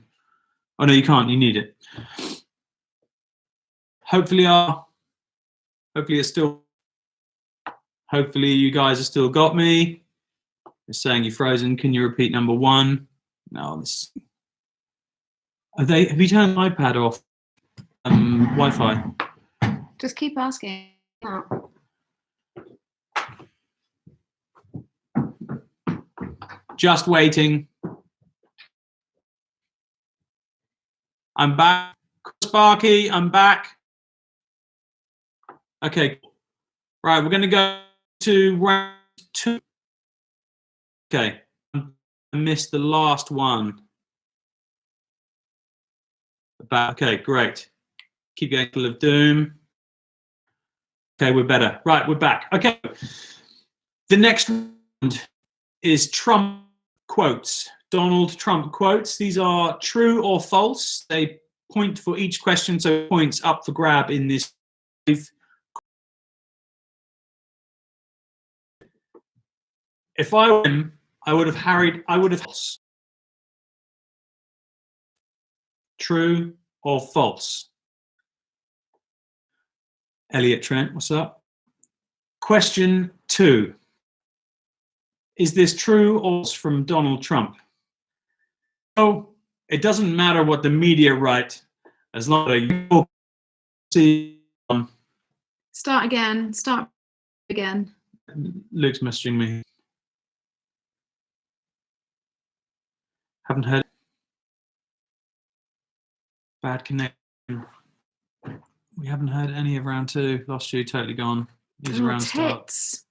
S1: Oh, no, you can't. You need it. Hopefully you guys have still got me. It's saying you're frozen. Can you repeat number 1? No, this. Have you turned the iPad off? Wi-Fi.
S3: Just keep asking.
S1: Just waiting. I'm back. Sparky, I'm back. Okay. Right, we're going to go to round 2. Okay. I missed the last one. Okay, great. Keep going, Full of Doom. Okay, we're better. Right, we're back. Okay. The next round is Trump quotes. Donald Trump quotes. These are true or false. They point for each question, so points up for grab in this. If I were him, I would have true or false. Elliot Trent, what's up? Question 2. Is this true or false from Donald Trump? Oh, it doesn't matter what the media write, as long as you see.
S3: Start again. Start again.
S1: Luke's messaging me. Haven't heard. Bad connection. We haven't heard any of round 2. Lost you. Totally gone. These are round
S3: tits.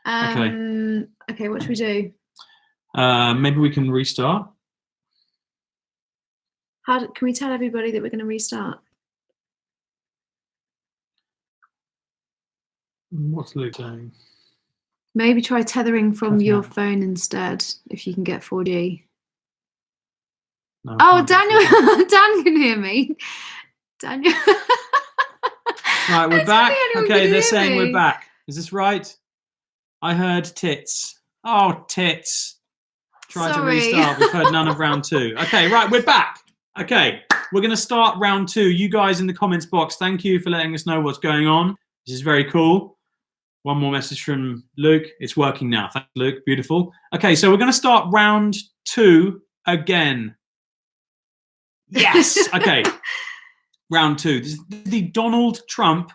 S1: Okay.
S3: Okay, what should we do?
S1: Maybe we can restart.
S3: Can we tell everybody that we're going to restart?
S1: What's Luke saying?
S3: Maybe try tethering from your phone instead, if you can get 4G.
S1: No,
S3: oh, Daniel! Dan can hear me. Daniel.
S1: Right, we're back. Okay, they're saying we're back. Is this right? I heard tits. Oh, tits. Try to restart. We've heard none of round 2. Okay, right, we're back. Okay, we're going to start round 2. You guys in the comments box, thank you for letting us know what's going on. This is very cool. One more message from Luke. It's working now. Thanks, Luke. Beautiful. Okay, so we're going to start round 2 again. Yes. Okay. Round 2. This is the Donald Trump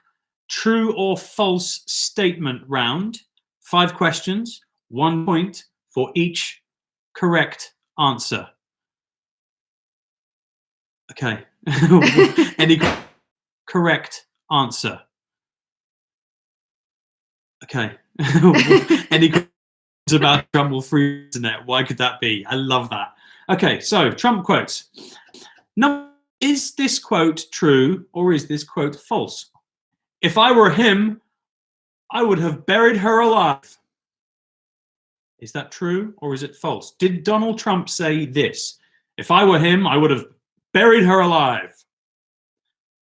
S1: true or false statement round. 5 questions, 1 point for each correct answer. Okay. Any correct answer? Okay. Any questions about Trump will free internet? Why could that be? I love that. Okay, so Trump quotes. Now, is this quote true or is this quote false? If I were him, I would have buried her alive. Is that true or is it false? Did Donald Trump say this? If I were him, I would have buried her alive.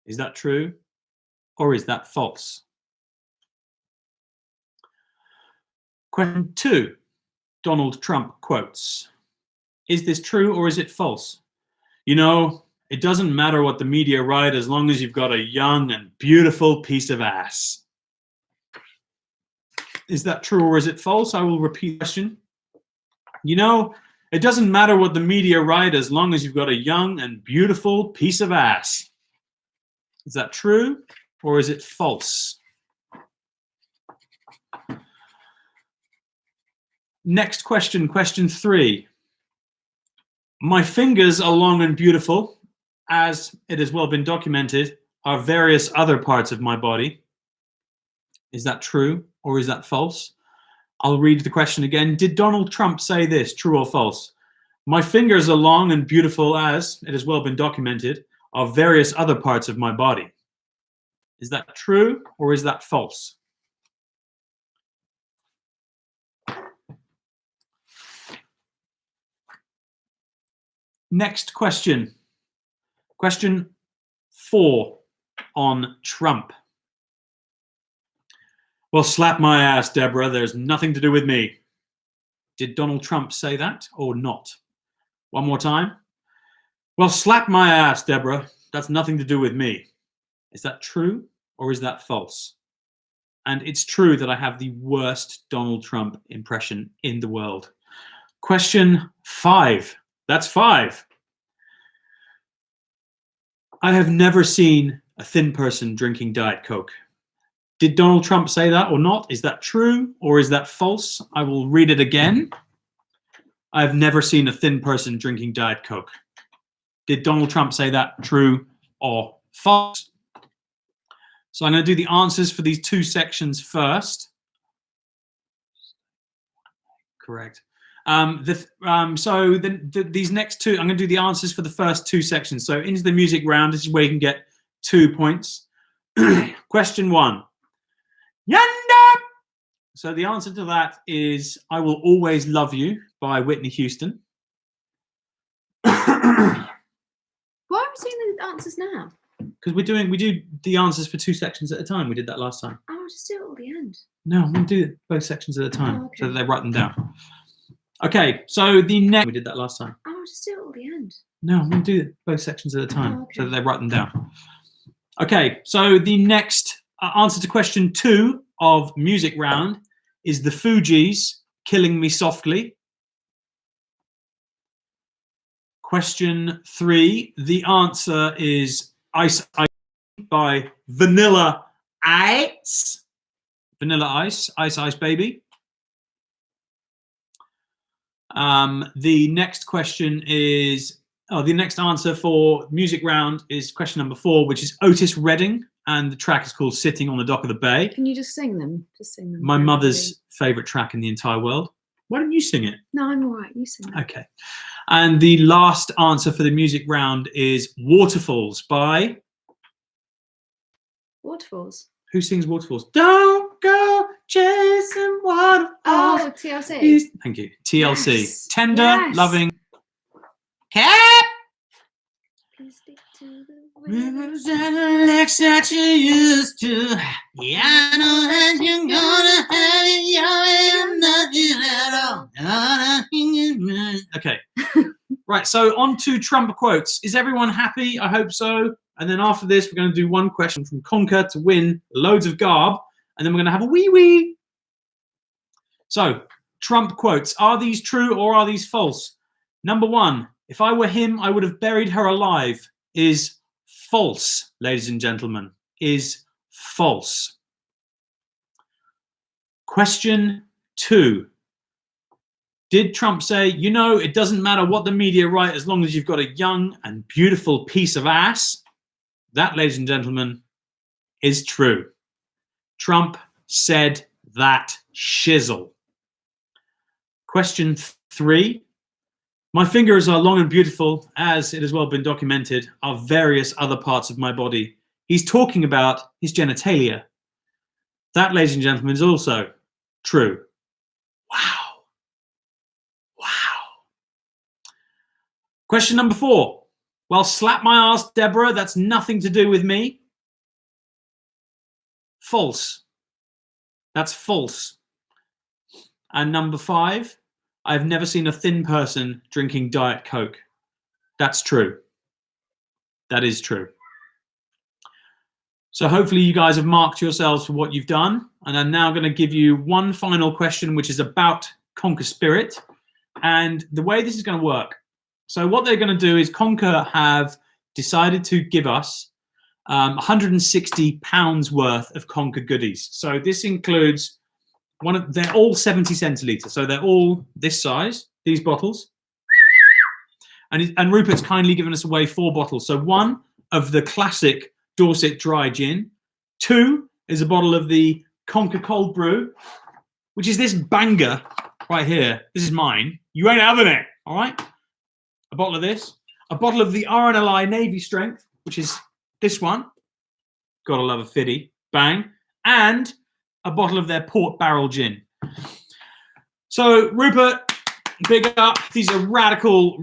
S1: Is that true or is that false? Question 2. Donald Trump quotes. Is this true or is it false? You know, it doesn't matter what the media write as long as you've got a young and beautiful piece of ass. Is that true or is it false? I will repeat the question. You know, it doesn't matter what the media write as long as you've got a young and beautiful piece of ass. Is that true or is it false? Next question, question 3. My fingers are long and beautiful, as it has well been documented, are various other parts of my body. Is that true or is that false? I'll read the question again. Did Donald Trump say this, true or false? My fingers are long and beautiful, as it has well been documented, are various other parts of my body. Is that true or is that false? Next question. Question 4 on Trump. Well, slap my ass, Deborah. There's nothing to do with me. Did Donald Trump say that or not? One more time. Well, slap my ass, Deborah. That's nothing to do with me. Is that true or is that false? And it's true that I have the worst Donald Trump impression in the world. Question 5. That's 5. I have never seen a thin person drinking Diet Coke. Did Donald Trump say that or not? Is that true or is that false? I will read it again. I have never seen a thin person drinking Diet Coke. Did Donald Trump say that, true or false. So I'm going to do the answers for these two sections first. Correct. These next two, I'm going to do the answers for the first two sections. So into the music round, this is where you can get 2 points. Question 1. Yanda! So the answer to that is I Will Always Love You by Whitney Houston.
S3: Why are we doing the answers now?
S1: Because we do the answers for 2 sections at a time. We did that last time.
S3: Oh, just do it all the end.
S1: No, I'm going to do both sections at a time,
S3: Oh, okay.
S1: so that they write them down. Okay, so the next... We did that last time.
S3: Oh, just do it all the end.
S1: No, I'm going to do both sections at a time,
S3: Oh, okay.
S1: so that they write them down. Okay, so the next answer to question 2 of music round is the Fugees, Killing Me Softly. Question 3, the answer is Ice Ice by Vanilla Ice. Vanilla Ice, Ice Ice Baby. The next question is, the next answer for music round is question number 4, which is Otis Redding, and the track is called Sitting on the Dock of the Bay.
S3: Can you just sing them? Just sing them.
S1: My mother's favourite track in the entire world. Why don't you sing it?
S3: No, I'm all right. You sing it.
S1: Okay. And the last answer for the music round is Waterfalls by...
S3: Waterfalls.
S1: Who sings Waterfalls? Don't go chasing waterfalls.
S3: Oh, TLC.
S1: Thank you. TLC.
S3: Yes.
S1: Tender,
S3: Yes.
S1: loving. Cat.
S3: Please stick to the
S1: Rivers and the lakes that you used to. Yeah, I know that you're gonna have it your way and nothing at all. Okay. Right, so on to Trump quotes. Is everyone happy? I hope so. And then after this, we're going to do one question from Conker to win loads of garb. And then we're going to have a wee-wee. So, Trump quotes. Are these true or are these false? Number 1, if I were him, I would have buried her alive. Is false, ladies and gentlemen. Is false. Question 2. Did Trump say, you know, it doesn't matter what the media write as long as you've got a young and beautiful piece of ass? That, ladies and gentlemen, is true. Trump said that shizzle. Question 3. My fingers are long and beautiful, as it has well been documented, are various other parts of my body. He's talking about his genitalia. That, ladies and gentlemen, is also true. Wow. Wow. Question number 4. Well, slap my ass, Deborah, that's nothing to do with me. False. That's false. And number 5, I've never seen a thin person drinking Diet Coke. That's true. That is true. So hopefully you guys have marked yourselves for what you've done. And I'm now going to give you one final question, which is about Conker Spirit. And the way this is going to work. So what they're going to do is Conker have decided to give us £160 worth of Conker goodies. So this includes they're all 70 centilitres. So they're all this size, these bottles. And Rupert's kindly given us away 4 bottles. So 1 of the classic Dorset dry gin. 2 is a bottle of the Conker cold brew, which is this banger right here. This is mine. You ain't having it, all right? A bottle of this, a bottle of the RNLI Navy Strength, which is this one. Gotta love a fiddy, bang, and a bottle of their port barrel gin. So Rupert, big up. These are radical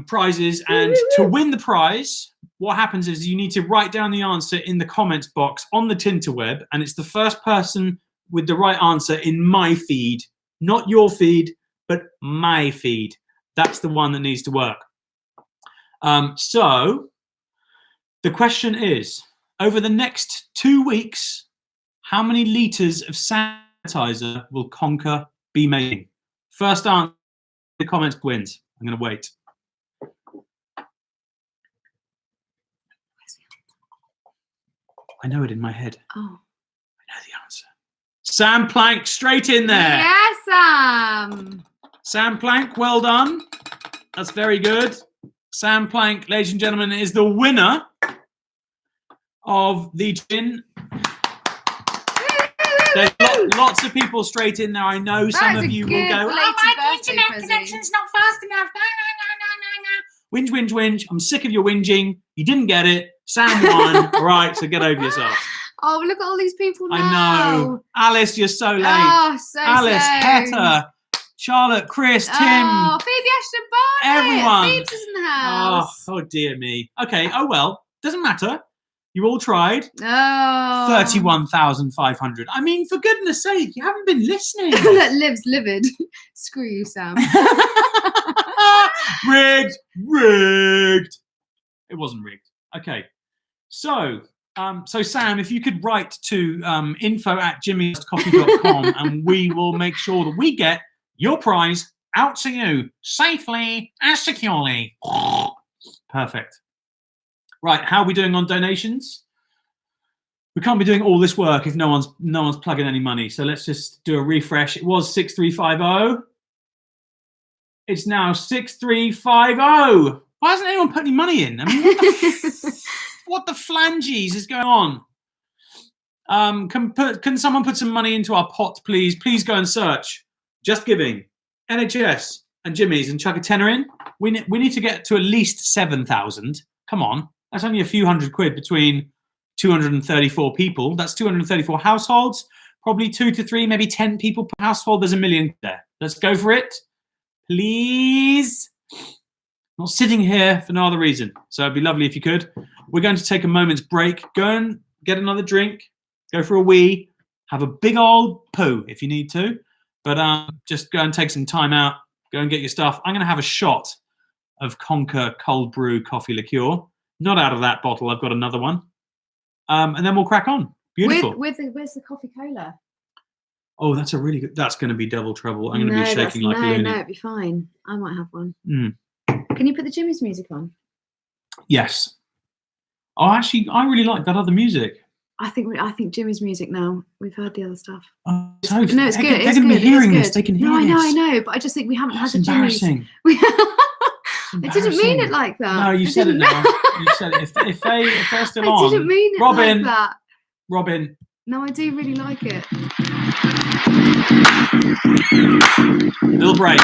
S1: prizes, and to win the prize, what happens is you need to write down the answer in the comments box on the Tinterweb, and it's the first person with the right answer in my feed, not your feed, but my feed. That's the one that needs to work. So the question is, over the next 2 weeks, how many litres of sanitizer will Conker be making? First answer in the comments wins. I'm going to wait. I know it in my head.
S3: Oh.
S1: I know the answer. Sam Plank, straight in there.
S3: Yes, Sam.
S1: Sam Plank, well done. That's very good. Sam Plank, ladies and gentlemen, is the winner of the gin. There's lots of people straight in there. I know some of you will go, oh, my internet connection's not fast enough. No. Whinge, whinge, whinge. I'm sick of your whinging. You didn't get it. Sam won. All right, so get over yourself.
S3: Oh, look at all these people now.
S1: I know. Alice, you're so late.
S3: Oh, so
S1: Alice,
S3: soon.
S1: Heta, Charlotte, Chris, Tim.
S3: Oh, Phoebe Ashton Barnett.
S1: Everyone.
S3: Phoebe's in the house.
S1: Oh, dear me. Okay, oh well. Doesn't matter. You all tried.
S3: Oh.
S1: 31,500. I mean, for goodness sake, you haven't been listening.
S3: That lives livid. Screw you, Sam.
S1: Rigged. Rigged. It wasn't rigged. Okay. So Sam, if you could write to info@jimmyscoffee.com and we will make sure that we get your prize out to you safely and securely. Perfect. Right, how are we doing on donations? We can't be doing all this work if no one's plugging any money. So let's just do a refresh. It was 6350. It's now 6350. Why hasn't anyone put any money in? I mean, what the flanges is going on? Can someone put some money into our pot, please? Please go and search Just Giving, NHS, and Jimmy's and chuck a tenner in. We need to get to at least 7,000. Come on. That's only a few hundred quid between 234 people. That's 234 households. Probably 2 to 3, maybe 10 people per household. There's $1 million there. Let's go for it. Please. Not sitting here for no other reason. So it'd be lovely if you could. We're going to take a moment's break. Go and get another drink. Go for a wee. Have a big old poo if you need to. But just go and take some time out. Go and get your stuff. I'm going to have a shot of Conker cold brew coffee liqueur. Not out of that bottle. I've got another one. And then we'll crack on. Beautiful.
S3: Where's the coffee cola?
S1: Oh, that's a really good. That's going to be double trouble. I'm going to be shaking like a loony.
S3: No, it'd be fine. I might have one.
S1: Mm.
S3: Can you put the Jimmy's music on?
S1: Yes. Oh, actually, I really like that other music.
S3: I think Jimmy's music now. We've heard the other stuff.
S1: Oh, so
S3: no, it's good.
S1: They're going to be hearing this. They can hear this.
S3: I know, but I just think we haven't had the Jimmy's. I didn't mean it like that.
S1: No, you said it now. You said it. If they're still on.
S3: I didn't mean it like that.
S1: Robin.
S3: No, I do really like it.
S1: Little break.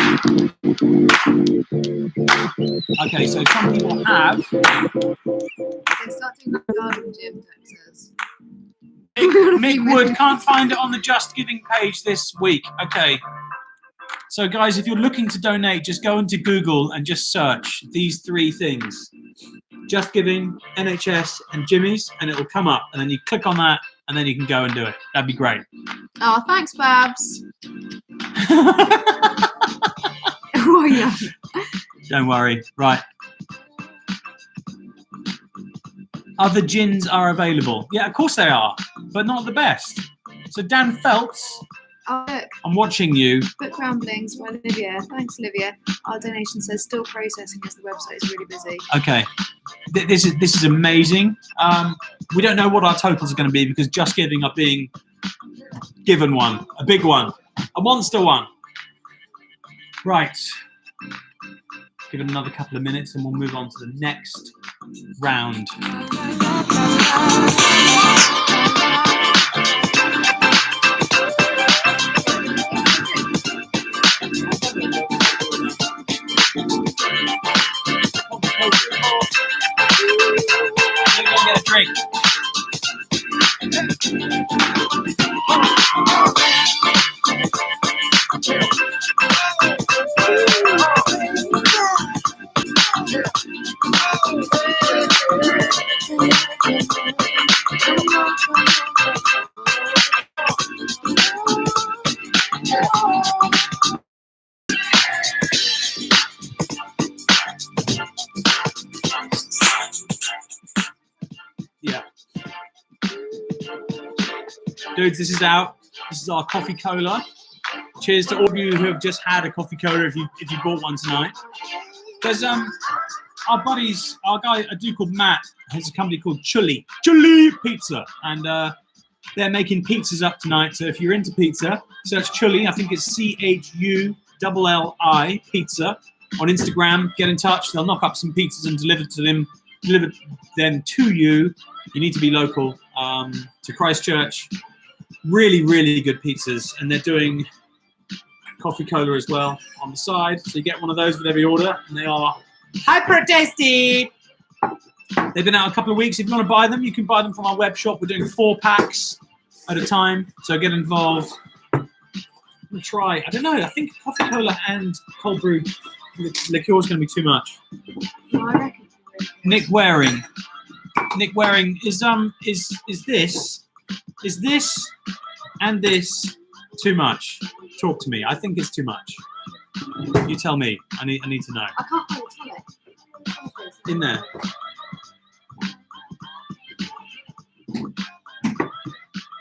S1: Okay, so some people have.
S3: They start doing that garden gym texters.
S1: Mick Wood can't find it on the Just Giving page this week. Okay. So guys, if you're looking to donate, just go into Google and just search these 3 things. Just Giving, NHS, and Jimmy's, and it'll come up. And then you click on that, and then you can go and do it. That'd be great.
S3: Oh, thanks, Babs. Oh, yeah.
S1: Don't worry. Right. Other gins are available. Yeah, of course they are, but not the best. So Dan Phelps,
S3: oh, look.
S1: I'm watching you.
S3: Book Ramblings by Olivia. Thanks, Olivia. Our donation says still processing as the website is really busy. Okay.
S1: This is amazing. We don't know what our totals are going to be because Just Giving are being given one, a big one, a monster one. Right. Give it another couple of minutes and we'll move on to the next round. We're going to get a drink. Yeah. Dudes, this is out. This is our coffee cola. Cheers to all of you who have just had a coffee cola if you bought one tonight. There's our buddies, our guy, a dude called Matt, has a company called Chulli Pizza, and they're making pizzas up tonight. So if you're into pizza, search Chulli. I think it's CHULLI Pizza on Instagram. Get in touch. They'll knock up some pizzas and deliver them to you You need to be local to Christchurch. Really, really good pizzas, and they're doing coffee cola as well on the side. So you get one of those with every order, and they are hyper tasty. They've been out a couple of weeks. If you want to buy them, you can buy them from our web shop. We're doing 4 packs at a time, so get involved. I'm gonna try. I don't know. I think coffee cola and cold brew liqueur is going to be too much.
S2: Well, I reckon.
S1: Nick Waring is this and this too much? Talk to me. I think it's too much. You tell me. I need to know.
S2: I can't find the tonic.
S1: In there.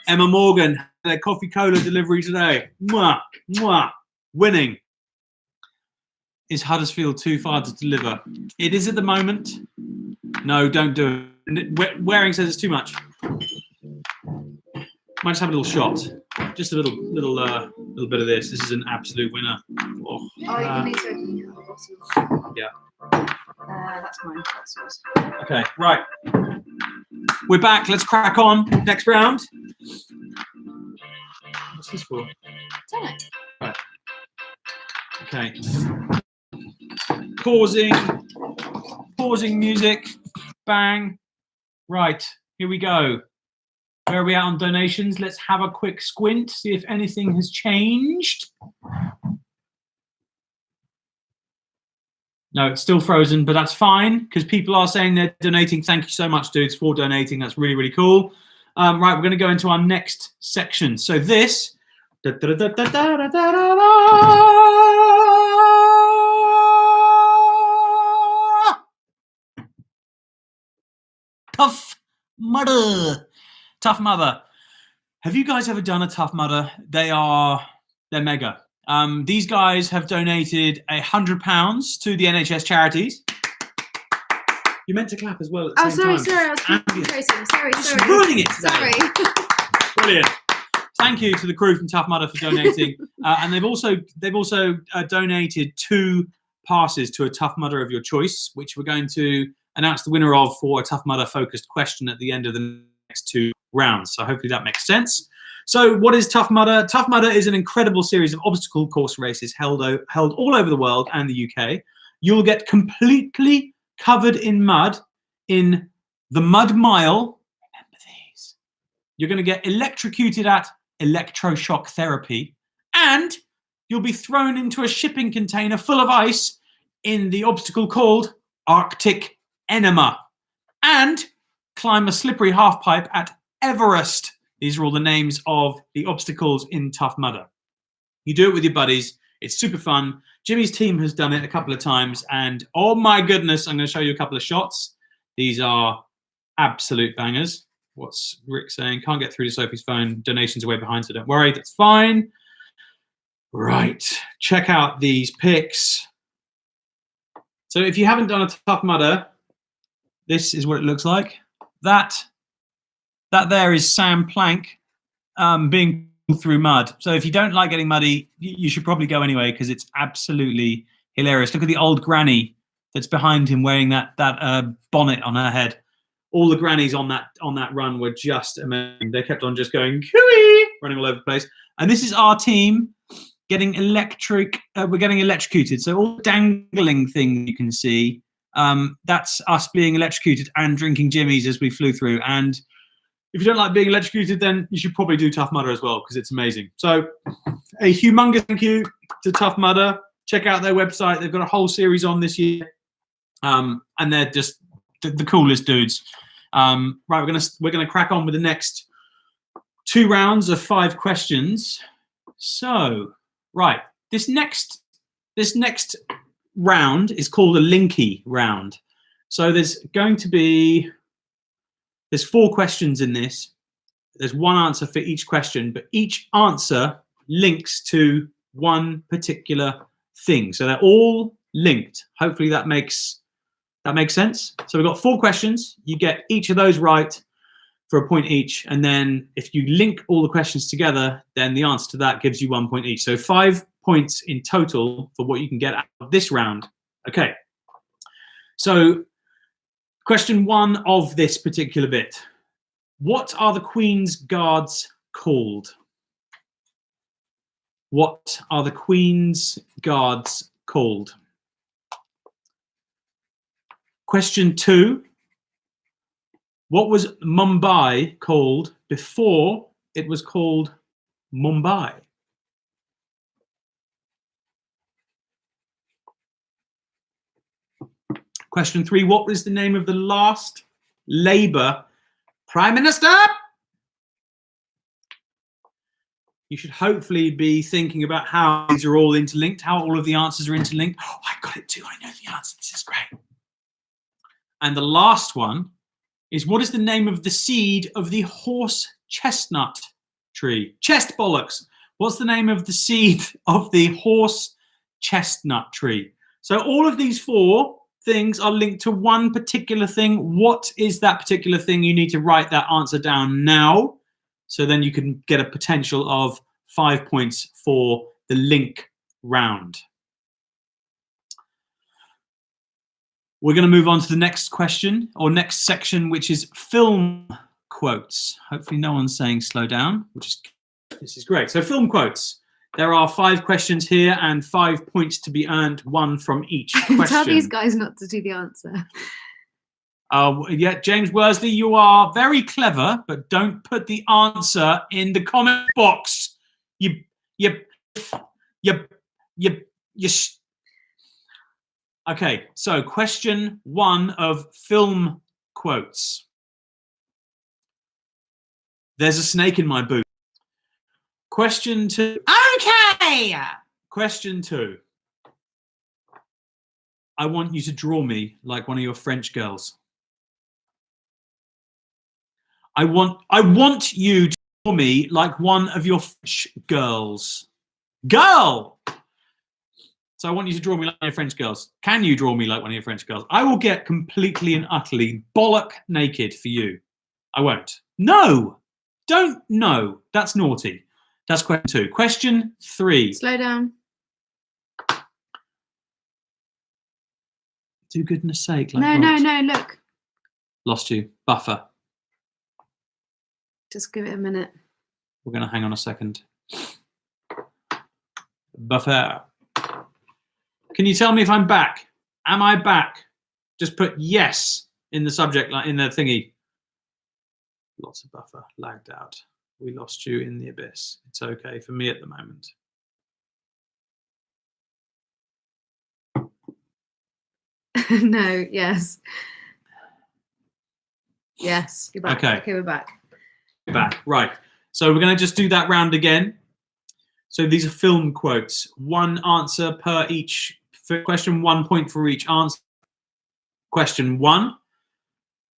S1: Emma Morgan, their coffee cola delivery today. Mwah, mwah, winning. Is Huddersfield too far to deliver? It is at the moment. No, don't do it. Waring says it's too much. Might just have a little shot. Just a little bit of this. This is an absolute winner. Oh,
S2: You need to open the bottle.
S1: yeah.
S2: That's mine. That's yours.
S1: Okay, right. We're back. Let's crack on. Next round. What's this for?
S2: Tonic.
S1: Right. Okay. Pausing music. Bang. Right. Here we go. Where are we at on donations? Let's have a quick squint, see if anything has changed. No, it's still frozen, but that's fine because people are saying they're donating. Thank you so much, dudes, for donating. That's really, really cool. Right, we're going to go into our next section. So this. Tough Mudder. Tough Mudder. Have you guys ever done a Tough Mudder? They're mega. These guys have donated £100 to the NHS charities. You meant to clap as well at the same time.
S2: Sorry. I was concentrating. Sorry.
S1: Just ruining it today.
S2: Sorry.
S1: Brilliant. Thank you to the crew from Tough Mudder for donating. And they've also donated 2 passes to a Tough Mudder of your choice, which we're going to announce the winner of for a Tough Mudder focused question at the end of the next 2 rounds. So hopefully that makes sense. So what is Tough Mudder? Tough Mudder is an incredible series of obstacle course races held all over the world and the UK. You'll get completely covered in mud in the Mud Mile. Remember these. You're going to get electrocuted at electroshock therapy, and you'll be thrown into a shipping container full of ice in the obstacle called Arctic Enema, and climb a slippery half pipe at Everest. These are all the names of the obstacles in Tough Mudder. You do it with your buddies. It's super fun. Jimmy's team has done it a couple of times, and oh my goodness, I'm going to show you a couple of shots. These are absolute bangers. What's Rick saying? Can't get through to Sophie's phone. Donations are way behind, so don't worry. That's fine. Right. Check out these pics. So if you haven't done a Tough Mudder, this is what it looks like. That there is Sam Plank being pulled through mud. So if you don't like getting muddy, you should probably go anyway because it's absolutely hilarious. Look at the old granny that's behind him wearing that bonnet on her head. All the grannies on that run were just amazing. They kept on just going cooey, running all over the place. And this is our team getting we're getting electrocuted. So all the dangling thing you can see, that's us being electrocuted and drinking Jimmy's as we flew through. And if you don't like being electrocuted, then you should probably do Tough Mudder as well because it's amazing. So a humongous thank you to Tough Mudder. Check out their website. They've got a whole series on this year. And they're just the coolest dudes. Right, we're gonna crack on with the next 2 rounds of 5 questions. So, right, this next round is called a Linky round. So there's 4 questions in this. There's 1 answer for each question, but each answer links to one particular thing. So they're all linked. Hopefully that makes sense. So we've got 4 questions. You get each of those right for a point each. And then if you link all the questions together, then the answer to that gives you 1 point each. So 5 points in total for what you can get out of this round. Okay. So question 1 of this particular bit. What are the Queen's Guards called? What are the Queen's Guards called? Question 2. What was Mumbai called before it was called Mumbai? Question 3. What was the name of the last Labour Prime Minister? You should hopefully be thinking about how these are all interlinked, how all of the answers are interlinked. Oh, I got it too. I know the answer. This is great. And the last one is, what is the name of the seed of the horse chestnut tree? Chest bollocks. What's the name of the seed of the horse chestnut tree? So all of these 4 things are linked to one particular thing. What is that particular thing? You need to write that answer down now. So then you can get a potential of 5 points for the link round. We're going to move on to the next question, or next section, which is film quotes. Hopefully no one's saying slow down, this is great. So film quotes. There are 5 questions here and 5 points to be earned, 1 from each question.
S3: Tell these guys not to do the answer.
S1: Yeah, James Worsley, you are very clever, but don't put the answer in the comment box. Okay, so question 1 of film quotes. There's a snake in my boot. Question 2. Okay! Question 2. I want you to draw me like one of your French girls. I want you to draw me like one of your French girls. Girl! So I want you to draw me like one of your French girls. Can you draw me like one of your French girls? I will get completely and utterly bollock naked for you. I won't. No! Don't no. That's naughty. That's question 2. Question 3.
S3: Slow down.
S1: Do goodness sake. Like
S3: No, look.
S1: Lost you. Buffer.
S3: Just give it a minute.
S1: We're going to hang on a second. Buffer. Can you tell me if I'm back? Am I back? Just put yes in the subject line, in the thingy. Lots of buffer. Lagged out. We lost you in the abyss. It's okay for me at the moment.
S3: No, yes. Yes, you're back.
S1: Okay.
S3: Okay, we're back.
S1: Back. Right. So we're going to just do that round again. So these are film quotes. 1 answer per each question, 1 point for each answer. Question 1.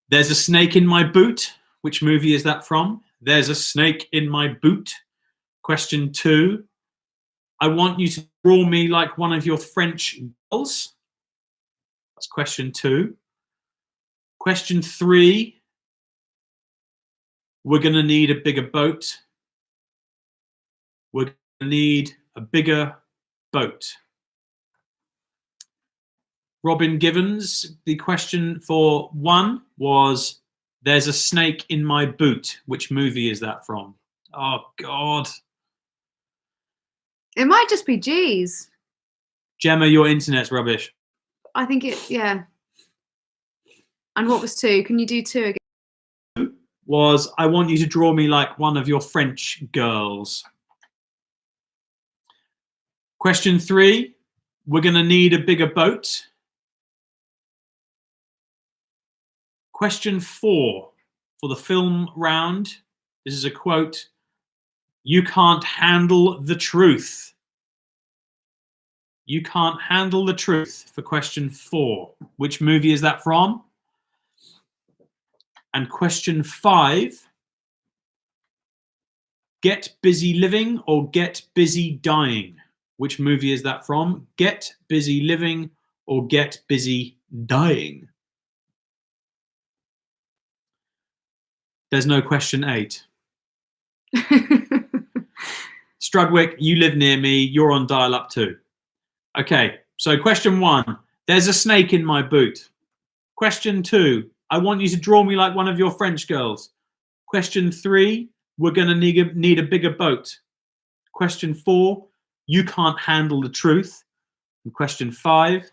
S1: There's a snake in my boot. Which movie is that from? There's a snake in my boot. Question 2. I want you to draw me like one of your French girls. That's question 2. Question 3. We're going to need a bigger boat. We're going to need a bigger boat. Robin Givens, the question for 1 was, there's a snake in my boot. Which movie is that from? Oh, God.
S3: It might just be G's.
S1: Gemma, your internet's rubbish.
S3: I think it, yeah. And what was 2? Can you do 2 again?
S1: Was, I want you to draw me like one of your French girls. Question 3, we're going to need a bigger boat. Question 4 for the film round. This is a quote. You can't handle the truth. You can't handle the truth for question 4. Which movie is that from? And question 5. Get busy living or get busy dying. Which movie is that from? Get busy living or get busy dying. There's no question 8. Strudwick, you live near me. You're on dial-up too. Okay, so question 1. There's a snake in my boot. Question 2. I want you to draw me like one of your French girls. Question 3, we're going to need a bigger boat. Question 4, you can't handle the truth. And question 5,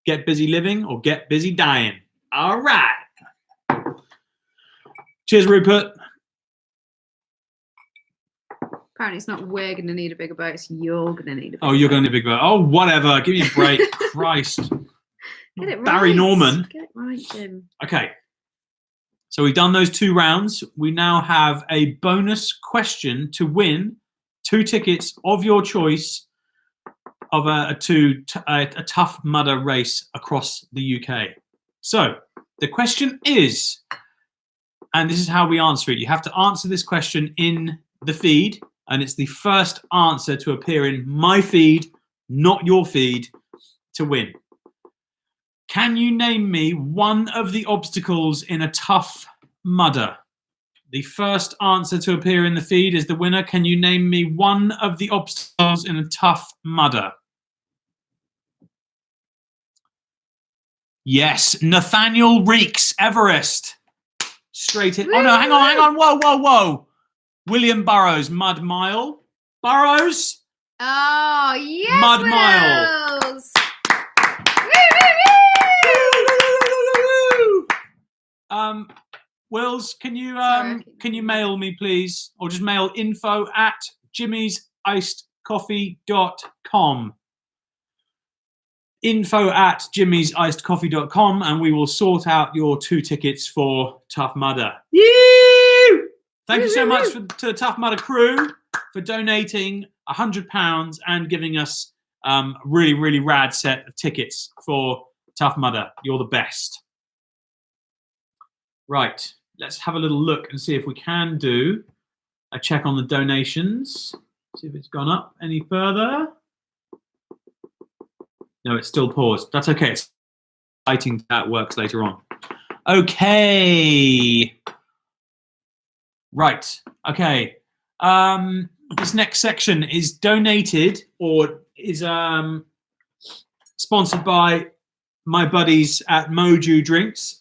S1: get busy living or get busy dying. All right. Cheers, Rupert.
S3: Apparently, it's not we're going to need a bigger boat. It's you're going to need a bigger boat.
S1: Oh, you're going to need a big boat. Oh, whatever. Give me a break. Christ.
S3: Get it right.
S1: Barry Norman.
S3: Get it right, Jim.
S1: Okay. So we've done those 2 rounds. We now have a bonus question to win 2 tickets of your choice of a Tough Mudder race across the UK. So the question is, and this is how we answer it. You have to answer this question in the feed, and it's the first answer to appear in my feed, not your feed, to win. Can you name me one of the obstacles in a Tough Mudder? The first answer to appear in the feed is the winner. Can you name me one of the obstacles in a Tough Mudder? Yes, Nathaniel Reeks, Everest. Straight in. Oh no, hang on. Whoa. William Burrows, Mud Mile. Burrows?
S3: Oh, yes,
S1: Mud
S3: Wills.
S1: Mile. Wills, can you mail me, please? Or just mail info@jimmysicedcoffee.com. info@jimmysicedcoffee.com, and we will sort out your 2 tickets for Tough Mudder. Thank you so much to the Tough Mudder crew for donating £100 and giving us a really, really rad set of tickets for Tough Mudder. You're the best. Right, let's have a little look and see if we can do a check on the donations. See if it's gone up any further. No, it's still paused. That's okay. It's exciting that works later on. Okay. Right. Okay. This next section is donated or is sponsored by my buddies at Moju Drinks.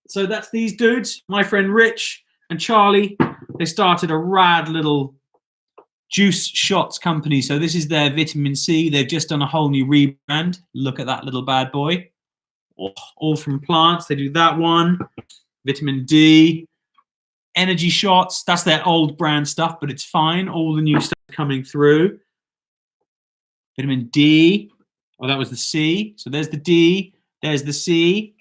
S1: So that's these dudes, my friend Rich and Charlie. They started a rad little juice shots company. So this is their vitamin C. They've just done a whole new rebrand. Look at that little bad boy. All from plants. They do that one. Vitamin D. Energy shots. That's their old brand stuff, but it's fine. All the new stuff coming through. Vitamin D. Oh, that was the C. So there's the D. There's the C.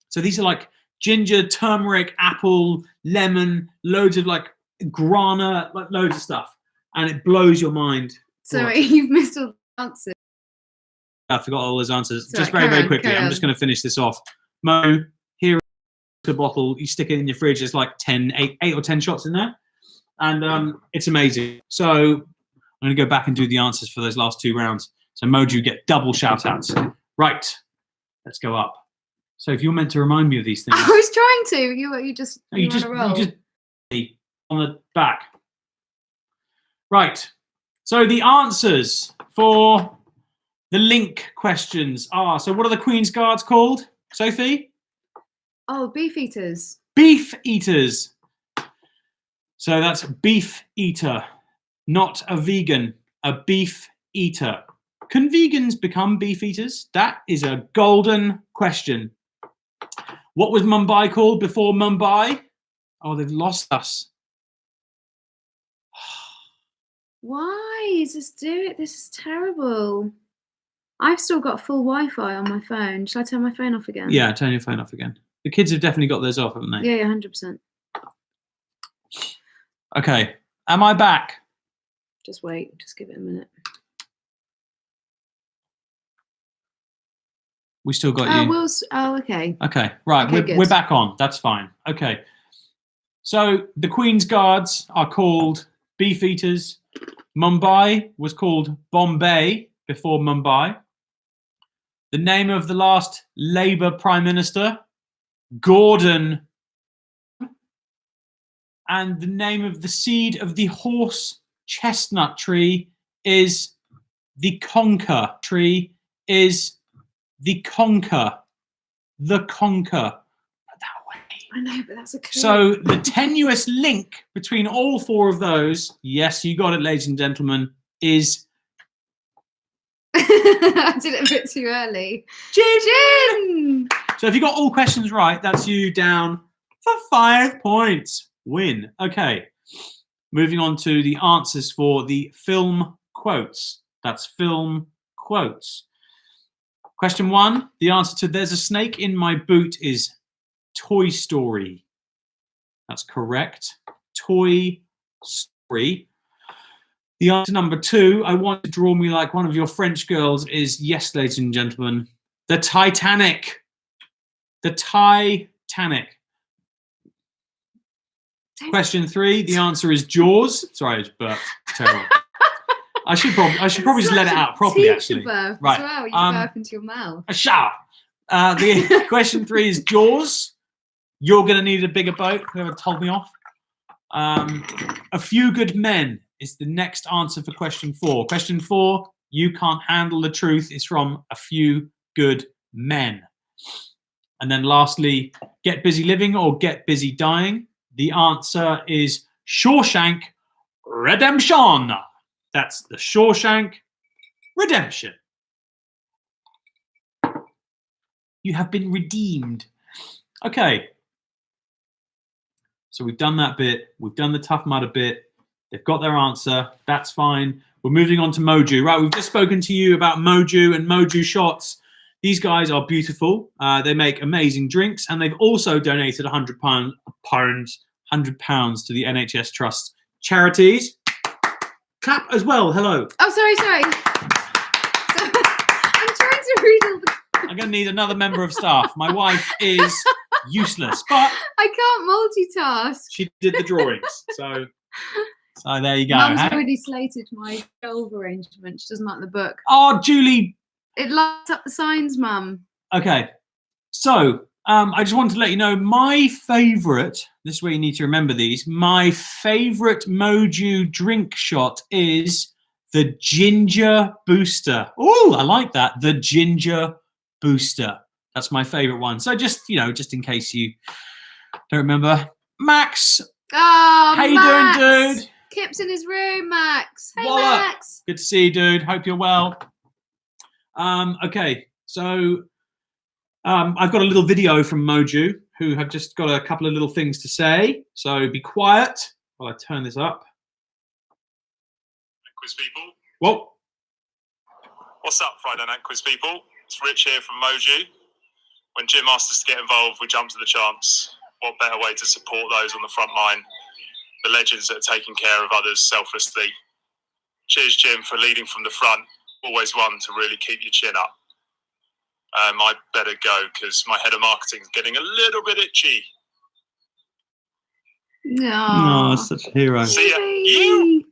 S1: So these are like ginger, turmeric, apple, lemon, loads of like guarana, like loads of stuff. And it blows your mind.
S3: Sorry, you've missed all the answers.
S1: I forgot all those answers.
S3: Sorry,
S1: just very quickly. I'm just going to finish this off. Mo, here is a bottle. You stick it in your fridge. There's like 8 or 10 shots in there. And it's amazing. So I'm going to go back and do the answers for those last 2 rounds. So Moju get double shout outs. Right. Let's go up. So if you're meant to remind me of these things.
S3: I was trying to. You just
S1: you just on the back. Right. So the answers for the link questions are, so what are the Queen's Guards called, Sophie?
S3: Oh, beef eaters.
S1: Beef eaters. So that's beef eater, not a vegan, a beef eater. Can vegans become beef eaters? That is a golden question. What was Mumbai called before Mumbai? Oh, they've lost us.
S3: Why is this doing it? This is terrible. I've still got full Wi-Fi on my phone. Shall I turn my phone off again?
S1: Yeah, turn your phone off again. The kids have definitely got theirs off, haven't they?
S3: Yeah, 100%.
S1: Okay. Am I back?
S3: Just wait. Just give it a minute.
S1: We still got you.
S3: Okay.
S1: Okay, right.
S3: Okay,
S1: we're back on. That's fine. Okay. So the Queen's Guards are called beef eaters. Mumbai was called Bombay before Mumbai. The name of the last Labour Prime Minister, Gordon. And the name of the seed of the horse chestnut tree is the Conker tree is the Conker. The Conker. Put that away.
S3: I know, but that's a clue.
S1: So the tenuous link between all four of those, yes, you got it, ladies and gentlemen, is
S3: I did it a bit too early. Gin!
S1: So if you got all questions right, that's you down for 5 points. Win. Okay. Moving on to the answers for the film quotes. That's film quotes. Question 1. The answer to "There's a snake in my boot" is Toy Story. That's correct. Toy Story. The answer number 2, "I want to draw me like one of your French girls" is, yes, ladies and gentlemen, the Titanic. The Titanic. Question 3, the answer is Jaws. Sorry, it's burped. Terrible. I should probably just let it out properly, actually.
S3: Burp
S1: Right.
S3: as well. You burp into your mouth.
S1: A shout. The question 3 is Jaws. You're going to need a bigger boat. Whoever told me off. A Few Good Men is the next answer for question 4. Question 4, "You Can't Handle the Truth" is from A Few Good Men. And then lastly, "Get Busy Living" or "Get Busy Dying." The answer is Shawshank Redemption. That's the Shawshank Redemption. You have been redeemed. Okay. So we've done that bit. We've done the Tough Mudder bit. They've got their answer. That's fine. We're moving on to Moju. Right, we've just spoken to you about Moju and Moju shots. These guys are beautiful. They make amazing drinks, and they've also donated £100 to the NHS Trust charities. Clap as well. Hello.
S3: Oh, sorry. I'm trying to read all the...
S1: I'm going to need another member of staff. My wife is useless, but
S3: I can't multitask.
S1: she did the drawings. So there you go.
S3: Mum's
S1: Hey?
S3: already slated my shelf arrangement. She doesn't like the book.
S1: Oh, Julie.
S3: It lights up the signs, Mum.
S1: Okay. So I just wanted to let you know my favourite, this is where you need to remember these, my favourite Moju drink shot is the Ginger Booster. Oh, I like that. The Ginger Booster. That's my favourite one. So just, just in case you don't remember. Max.
S3: Oh,
S1: how you
S3: Max.
S1: doing, dude?
S3: Kip's in his room, Max. Hey,
S1: Wallop.
S3: Max.
S1: Good to see you, dude. Hope you're well. Okay, so I've got a little video from Moju, who have just got a couple of little things to say. So be quiet while I turn this up.
S4: Quiz people.
S1: Whoa.
S4: What's up, Friday Night Quiz people? It's Rich here from Moju. When Jim asked us to get involved, we jumped to the chance. What better way to support those on the front line, the legends that are taking care of others selflessly. Cheers, Jim, for leading from the front. Always one to really keep your chin up. I better go because my head of marketing is getting a little bit itchy.
S3: No.
S1: Oh, such a hero.
S4: See ya. You.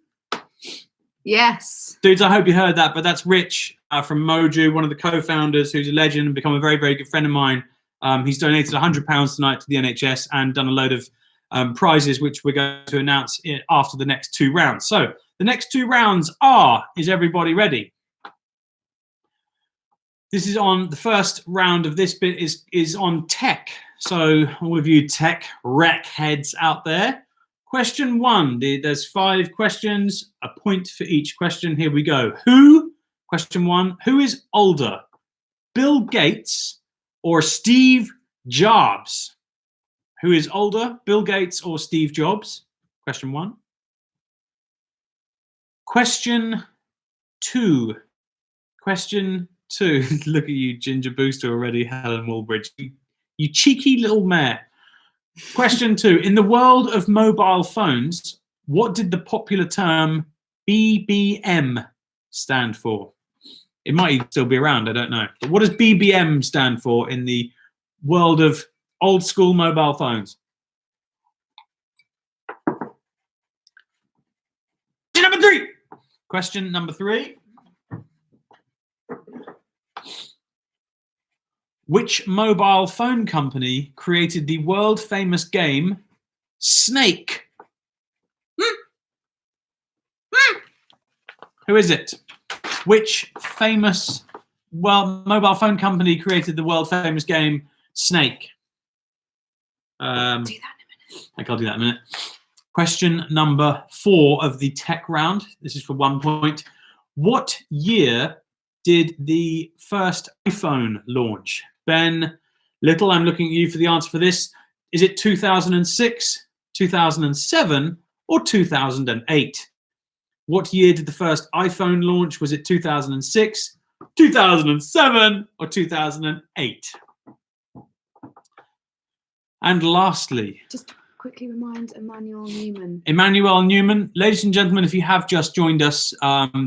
S3: Yes.
S1: Dudes, I hope you heard that, but that's Rich from Moju, one of the co-founders, who's a legend and become a very, very good friend of mine. He's donated £100 tonight to the NHS and done a load of prizes, which we're going to announce after the next 2 rounds. So the next 2 rounds are, is everybody ready? This is on, the first round of this bit is on tech. So all of you tech rec heads out there. Question 1, there's 5 questions, a point for each question. Here we go. Question 1, who is older, Bill Gates or Steve Jobs? Who is older, Bill Gates or Steve Jobs? Question 1. Question 2. Look at you, Ginger Booster already, Helen Wallbridge. You cheeky little mare. Question 2. In the world of mobile phones, what did the popular term BBM stand for? It might even still be around, I don't know. But what does BBM stand for in the world of old school mobile phones? Number 3. Question number 3. Which mobile phone company created the world famous game Snake? Who is it? Which famous mobile phone company created the world famous game Snake?
S3: Do that in a minute.
S1: I'll do that in a minute. Question number 4 of the tech round. This is for 1 point. What year did the first iPhone launch? Ben Little, I'm looking at you for the answer for this. Is it 2006, 2007, or 2008? What year did the first iPhone launch? Was it 2006, 2007, or 2008? And lastly,
S3: Just quickly remind Emmanuel Newman.
S1: Emmanuel Newman. Ladies and gentlemen, if you have just joined us,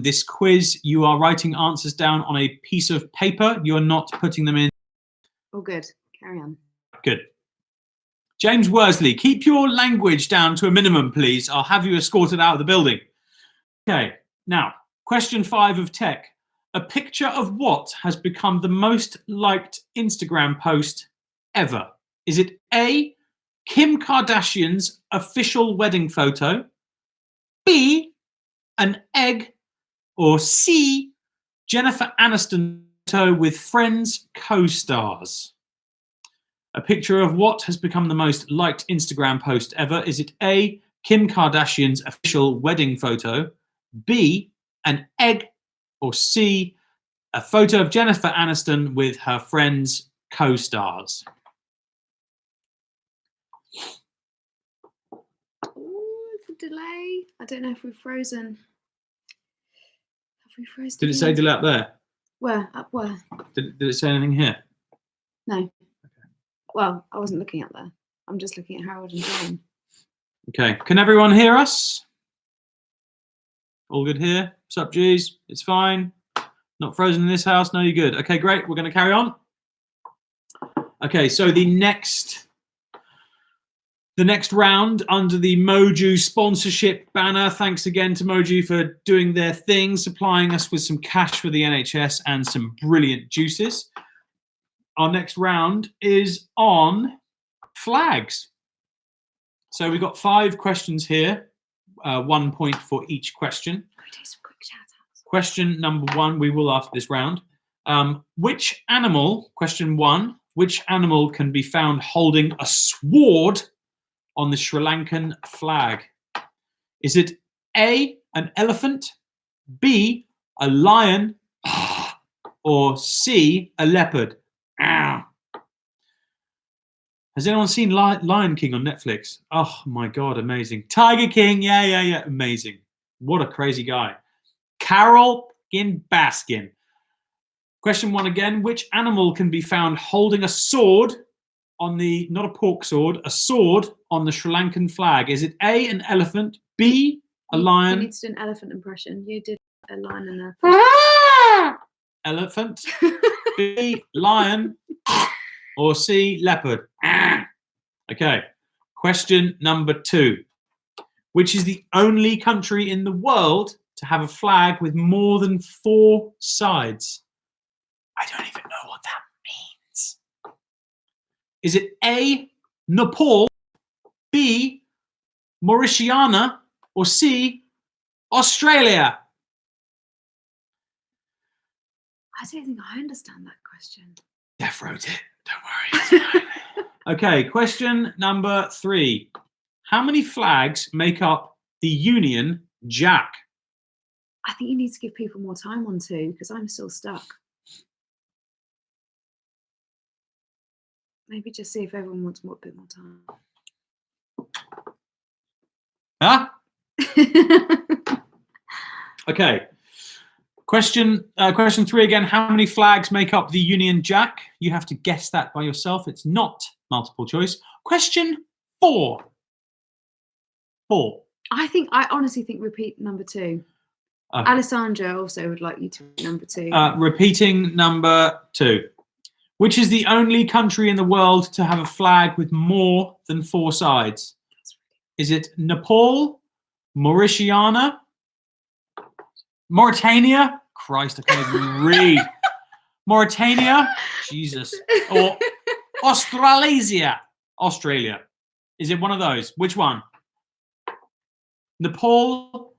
S1: this quiz, you are writing answers down on a piece of paper. You are not putting them in.
S3: Oh, good. Carry on.
S1: Good. James Worsley, keep your language down to a minimum, please. I'll have you escorted out of the building. Okay, now, question 5 of tech. A picture of what has become the most liked Instagram post ever? Is it A, Kim Kardashian's official wedding photo, B, an egg, or C, Jennifer Aniston photo with Friends co-stars? A picture of what has become the most liked Instagram post ever? Is it A, Kim Kardashian's official wedding photo, B, an egg, or C, a photo of Jennifer Aniston with her Friends co-stars?
S3: Oh, it's a delay. I don't know if we've frozen. Have we frozen?
S1: Did it say delay up there?
S3: Where? Up where?
S1: Did it say anything here?
S3: No. Well, I wasn't looking up there. I'm just looking at Harold and John.
S1: Okay, can everyone hear us? All good here? What's up, G's? It's fine. Not frozen in this house? No, you're good. Okay, great. We're going to carry on. Okay, so the next round under the Moju sponsorship banner. Thanks again to Moju for doing their thing, supplying us with some cash for the NHS and some brilliant juices. Our next round is on flags. So we've got 5 questions here, 1 point for each question.
S3: Can we do some quick shout-outs?
S1: Question number 1, we will after this round. Which animal, question 1, which animal can be found holding a sword on the Sri Lankan flag? Is it A, an elephant, B, a lion, or C, a leopard? Ow. Has anyone seen Lion King on Netflix? Oh my God, amazing. Tiger King, yeah, amazing. What a crazy guy. Carol Baskin. Question 1 again. Which animal can be found holding a sword on the, not a pork sword, a sword on the Sri Lankan flag? Is it A, an elephant, B, a lion?
S3: You need to do an elephant impression. You did a lion and a...
S1: Elephant, B, lion, or C, leopard? Okay, question number 2. Which is the only country in the world to have a flag with more than 4 sides? I don't even know what that means. Is it A, Nepal, B, Mauritiana, or C, Australia?
S3: I don't think I understand that question.
S1: Jeff wrote it. Don't worry. It's fine. Okay, question number 3. How many flags make up the Union Jack?
S3: I think you need to give people more time on 2 because I'm still stuck. Maybe just see if everyone wants a bit more time.
S1: Huh? Okay. Question 3 again. How many flags make up the Union Jack? You have to guess that by yourself. It's not multiple choice. Question 4.
S3: I honestly think repeat number 2.
S1: Okay.
S3: Alessandra also would like you to repeat number 2.
S1: Repeating number 2. Which is the only country in the world to have a flag with more than 4 sides? Is it Nepal, Mauritania, Christ, I can't even read. Mauritania, Jesus, or Australasia, Australia. Is it one of those? Which one? Nepal,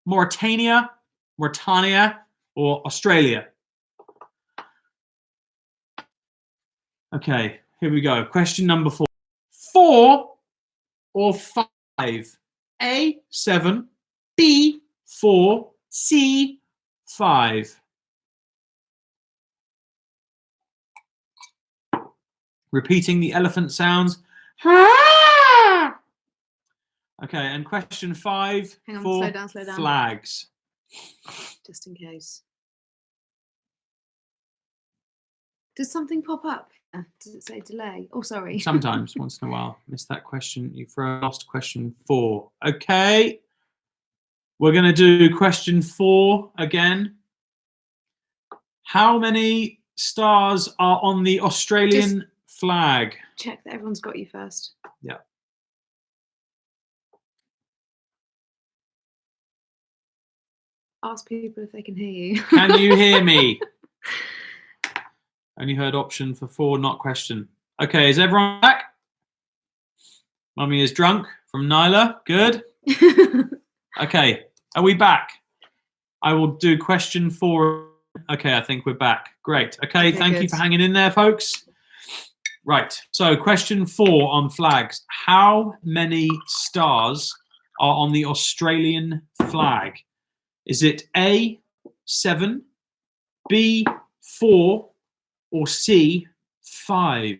S1: Mauritania, or Australia? Okay, here we go. Question number 4. 4 or 5? A, 7, B, 4, C, 5. Repeating the elephant sounds. Okay, and question 5
S3: Hang on,
S1: for
S3: slow down.
S1: flags.
S3: Just in case. Does something pop up? Does it say delay? Oh, sorry.
S1: Sometimes, once in a while. Missed that question. You lost question 4. Okay. We're going to do question 4 again. How many stars are on the Australian flag?
S3: Check that everyone's got you first.
S1: Yeah.
S3: Ask people if they can hear you.
S1: Can you hear me? Only heard option for 4, not question. Okay, is everyone back? Mummy is drunk from Nyla. Good. Okay, are we back? I will do question 4. Okay, I think we're back. Great. Okay, thank you for hanging in there, folks. Right, so question 4 on flags. How many stars are on the Australian flag? Is it A, 7, B, 4, or C, 5?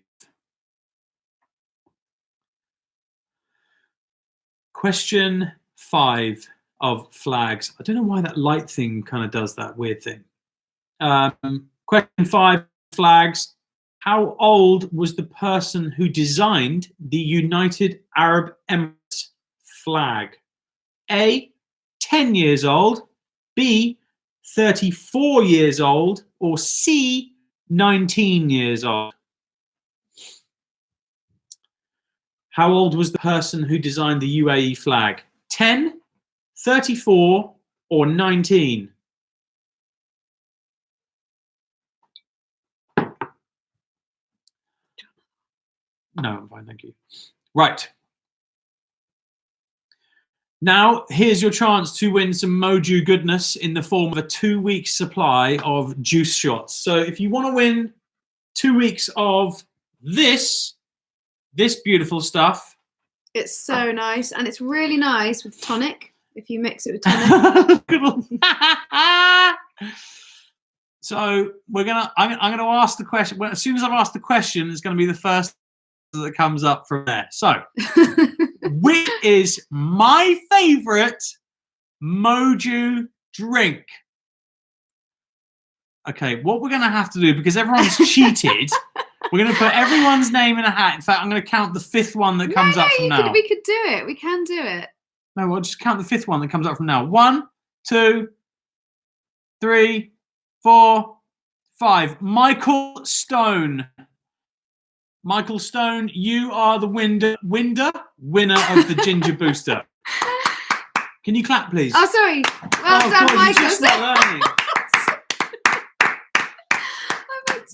S1: Question 5 of flags. I don't know why that light thing kind of does that weird thing. Question 5 flags. How old was the person who designed the United Arab Emirates flag? A, 10 years old, B, 34 years old, or C, 19 years old? How old was the person who designed the UAE flag? 10, 34, or 19? No, I'm fine, thank you. Right. Now, here's your chance to win some Moju goodness in the form of a 2-week supply of juice shots. So if you want to win 2 weeks of this beautiful stuff.
S3: It's so nice, and it's really nice with tonic, if you mix it with tonic.
S1: So I'm gonna ask the question. Well, as soon as I've asked the question, it's gonna be the first that comes up from there. So which is my favorite Moju drink? Okay, what we're gonna have to do, because everyone's cheated, we're gonna put everyone's name in a hat. In fact, I'm gonna count the 5th one that comes up from now.
S3: We could do it. We can do it.
S1: No, we'll just count the 5th one that comes up from now. 1, 2, 3, 4, 5. Michael Stone. Michael Stone, you are the winner of the Ginger Booster. Can you clap, please?
S3: Oh, sorry. Well done,
S1: God,
S3: Michael.
S1: you just not learning.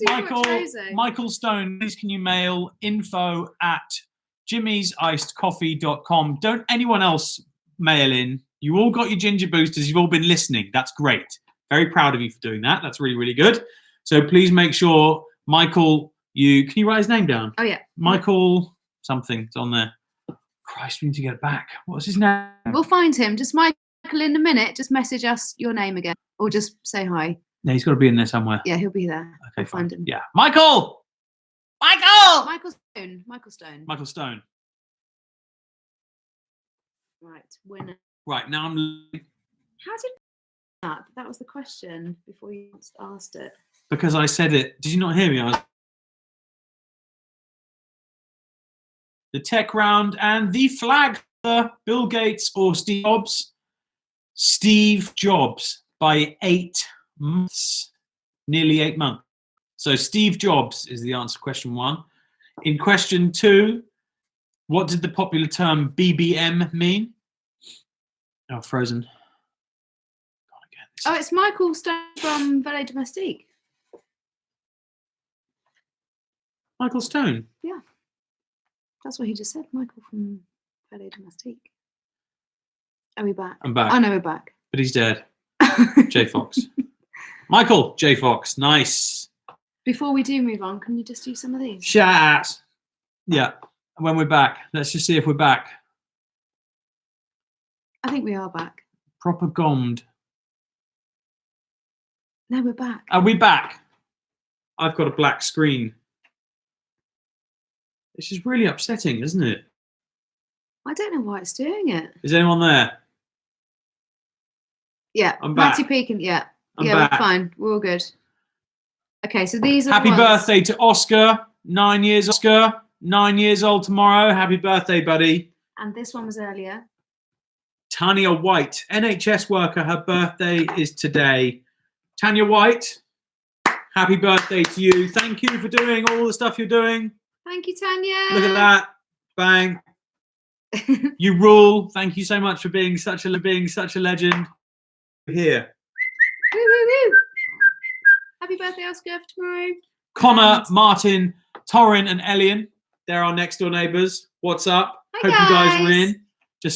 S3: Michael,
S1: Michael Stone, please can you mail info@jimmysicedcoffee.com. Don't anyone else mail in. You all got your Ginger Boosters. You've all been listening. That's great. Very proud of you for doing that. That's really, really good. So please make sure, Michael, can you write his name down?
S3: Oh, yeah.
S1: Michael something. It's on there. Christ, we need to get it back. What's his name?
S3: We'll find him. Just Michael in a minute. Just message us your name again, or just say hi.
S1: No, he's got to be in there somewhere.
S3: Yeah, he'll be there.
S1: Okay,
S3: We'll
S1: fine.
S3: find him.
S1: Yeah. Michael Stone.
S3: Michael Stone. Right, winner.
S1: Right, now I'm...
S3: How did that was the question before you asked it.
S1: Because I said it. Did you not hear me? The tech round and the flag. Bill Gates or Steve Jobs? Steve Jobs by 8 months. Nearly 8 months. So Steve Jobs is the answer to question 1. In question 2, what did the popular term BBM mean? Oh, frozen.
S3: Oh, it's Michael Stone from Valet Domestique.
S1: Michael Stone?
S3: Yeah. That's what he just said. Michael from Valet Domestique. Are we back?
S1: I'm back.
S3: Oh, no, we're back.
S1: But he's dead. J. Fox. Michael J. Fox. Nice.
S3: Before we do move on, can you just do some of these?
S1: Chat. Yeah. when we're back. Let's just see if we're back.
S3: I think we are back.
S1: Proper gommed.
S3: No, we're back.
S1: Are we back? I've got a black screen. This is really upsetting, isn't it?
S3: I don't know why it's doing it.
S1: Is anyone there?
S3: Yeah,
S1: I'm back.
S3: Matty Pekin. Yeah,
S1: I'm
S3: yeah,
S1: back.
S3: we're fine. We're all good. Okay, so these are
S1: Happy
S3: the ones.
S1: birthday to Oscar. 9 years, Oscar. 9 years old tomorrow. Happy birthday, buddy.
S3: And this one was earlier.
S1: Tanya White, NHS worker. Her birthday is today. Tanya White, happy birthday to you. Thank you for doing all the stuff you're doing.
S3: Thank you, Tanya.
S1: Look at that. Bang. You rule. Thank you so much for being such a legend. Here.
S3: Woo, woo, woo. Happy birthday, Oscar, for tomorrow.
S1: Connor, Martin, Torrin, and Elian. They're our next door neighbours. What's up?
S3: Hi,
S1: Hope you guys
S3: guys.
S1: were in.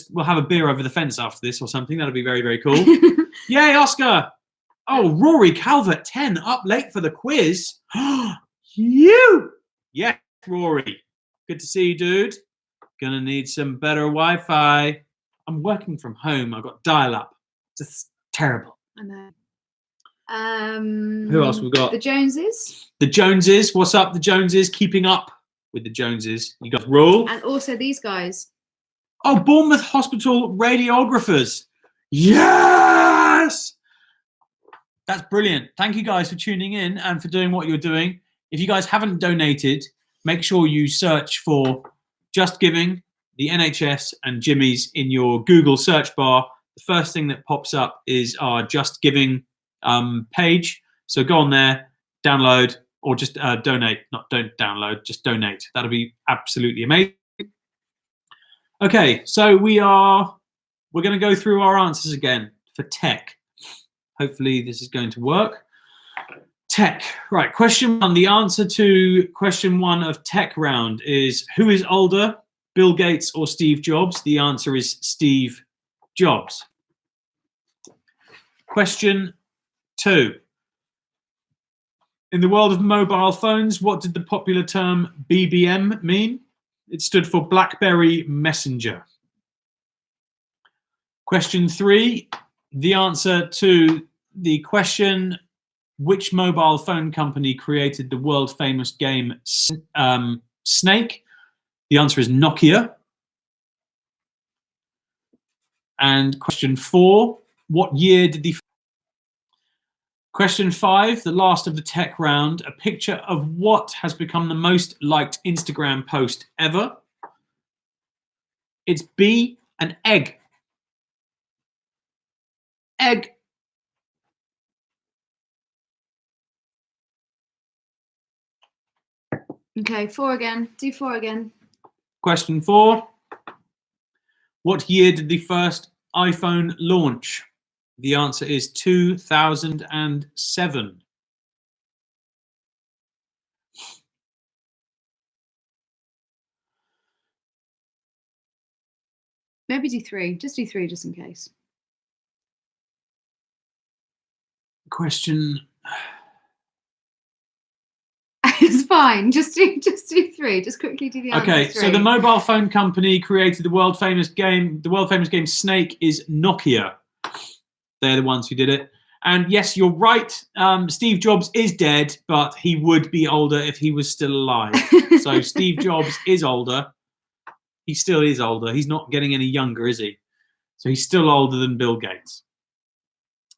S1: We'll have a beer over the fence after this or something. That'll be very, very cool. Yay, Oscar. Oh, Rory Calvert, 10, up late for the quiz. You. Yes, Rory. Good to see you, dude. Gonna need some better Wi-Fi. I'm working from home. I've got dial-up. Just terrible.
S3: I know.
S1: Who else we got?
S3: The Joneses.
S1: The Joneses. What's up, the Joneses? Keeping up with the Joneses. You got rule.
S3: And also these guys.
S1: Oh, Bournemouth Hospital radiographers. Yes! That's brilliant. Thank you guys for tuning in and for doing what you're doing. If you guys haven't donated, make sure you search for Just Giving, the NHS, and Jimmy's in your Google search bar. The first thing that pops up is our Just Giving page. So go on there, download, or just donate. Don't download, just donate. That'll be absolutely amazing. Okay, so we're going to go through our answers again for tech. Hopefully this is going to work. Tech. Right, question one. The answer to question one of tech round is, who is older, Bill Gates or Steve Jobs? The answer is Steve Jobs. Question two. In the world of mobile phones, what did the popular term BBM mean? It stood for BlackBerry Messenger. Question three. The answer to the question, which mobile phone company created the world famous game Snake? The answer is Nokia. And question four, what year did the... Question five, the last of the tech round, a picture of what has become the most liked Instagram post ever? It's B, an egg. Egg.
S3: Okay, four again. Do four again.
S1: Question four. What year did the first iPhone launch? The answer is 2007.
S3: Maybe do three. Just do three, just in case.
S1: Question.
S3: It's fine. Just do three. Just quickly do the answer.
S1: Okay, so the mobile phone company created the world famous game Snake is Nokia. They're the ones who did it. And yes, you're right. Steve Jobs is dead, but he would be older if he was still alive. So Steve Jobs is older. He still is older. He's not getting any younger, is he? So he's still older than Bill Gates.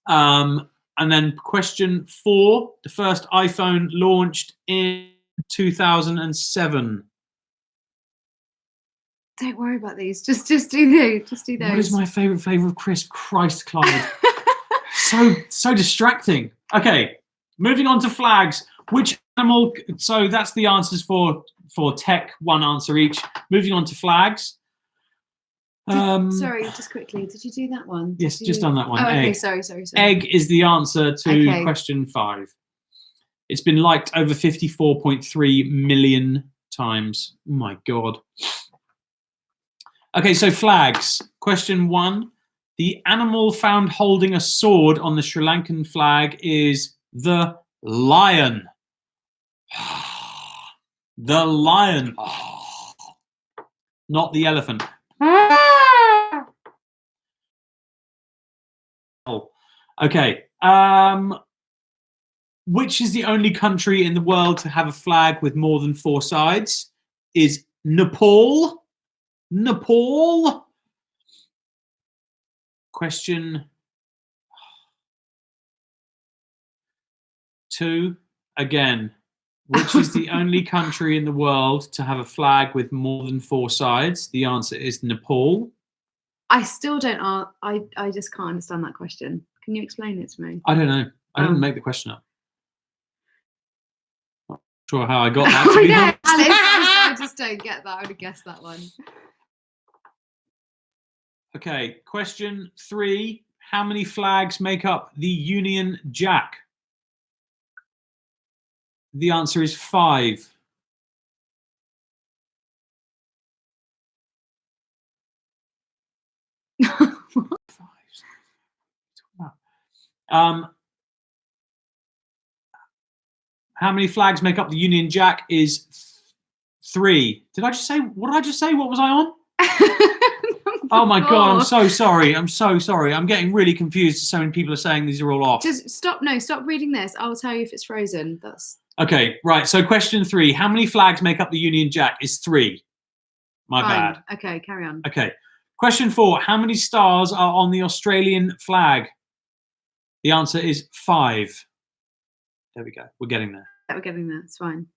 S1: And then question four, the first iPhone launched in 2007.
S3: Don't worry about these. Just do those. Just do those.
S1: What is my favourite flavour of crisp? Christ, Clyde. so distracting. Okay, moving on to flags. Which animal? So that's the answers for tech. One answer each. Moving on to flags.
S3: Sorry, just quickly. Did you do that one?
S1: Yes, just done that one.
S3: Oh, okay.
S1: Egg.
S3: Sorry.
S1: Egg is the answer to
S3: Okay.
S1: question 5. It's been liked over 54.3 million times. Oh my God. Okay, so flags. Question 1. The animal found holding a sword on the Sri Lankan flag is the lion. The lion. Not the elephant. Oh, okay. Which is the only country in the world to have a flag with more than 4 sides? Is Nepal? Nepal? Question 2 again. Which is the only country in the world to have a flag with more than 4 sides? The answer is Nepal.
S3: I still don't. I just can't understand that question. Can you explain it to me?
S1: I don't know. I didn't make the question up. Not sure how I got that. To be honest.
S3: I just don't get that. I would have guessed that one.
S1: Okay, question 3. How many flags make up the Union Jack? The answer is 5. How many flags make up the Union Jack is 3. Did I just say, what did I just say? What was I on? Oh my God, I'm so sorry. I'm so sorry. I'm getting really confused. So many people are saying these are all off.
S3: Just stop. No, stop reading this. I'll tell you if it's frozen. That's
S1: okay. Right. So question 3, how many flags make up the Union Jack is 3. My
S3: fine.
S1: bad.
S3: Okay, carry on.
S1: Okay. Question 4, how many stars are on the Australian flag? The answer is 5. There we go. We're getting there.
S3: Yeah, we're getting there. It's fine.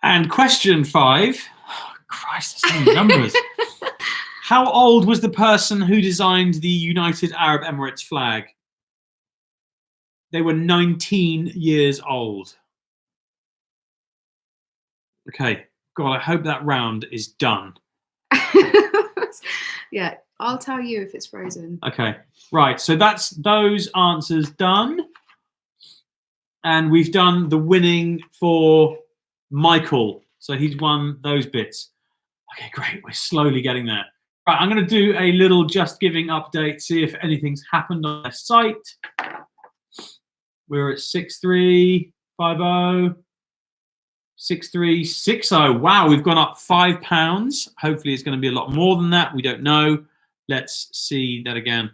S1: And question 5, oh, Christ, there's so many numbers. How old was the person who designed the United Arab Emirates flag? They were 19 years old. Okay. God, I hope that round is done.
S3: Yeah, I'll tell you if it's frozen.
S1: Okay. Right. So that's those answers done. And we've done the winning for Michael. So he's won those bits. Okay, great. We're slowly getting there. Right, I'm going to do a little Just Giving update, see if anything's happened on their site. We're at 6350, 6360. Wow, we've gone up £5. Hopefully it's going to be a lot more than that. We don't know. Let's see that again.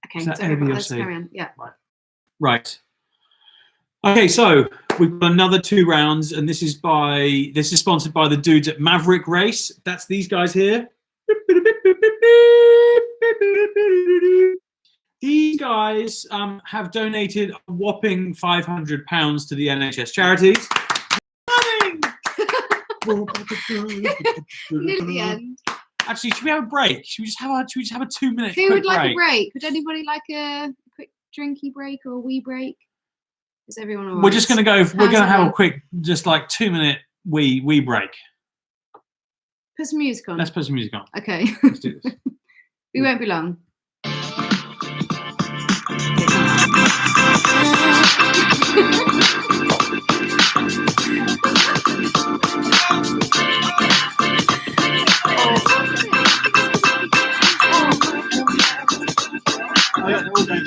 S3: Okay, let's carry on. Yeah.
S1: Right. Okay, so we've got another 2 rounds, and this is sponsored by the dudes at Maverick Race. That's these guys here. These guys have donated a whopping £500 to the NHS charities.
S3: Near the end.
S1: Actually, should we have a break? Should we just have a 2-minute?
S3: Who would like
S1: break?
S3: a break? Would anybody like a quick drinky break or a wee break? Is everyone all right?
S1: We're just going to go. We're going to have a quick, just like 2-minute wee break.
S3: Put some music on.
S1: Let's put some music on.
S3: Okay.
S1: Let's do this.
S3: We won't be long.
S1: Oh, yeah, they're all going.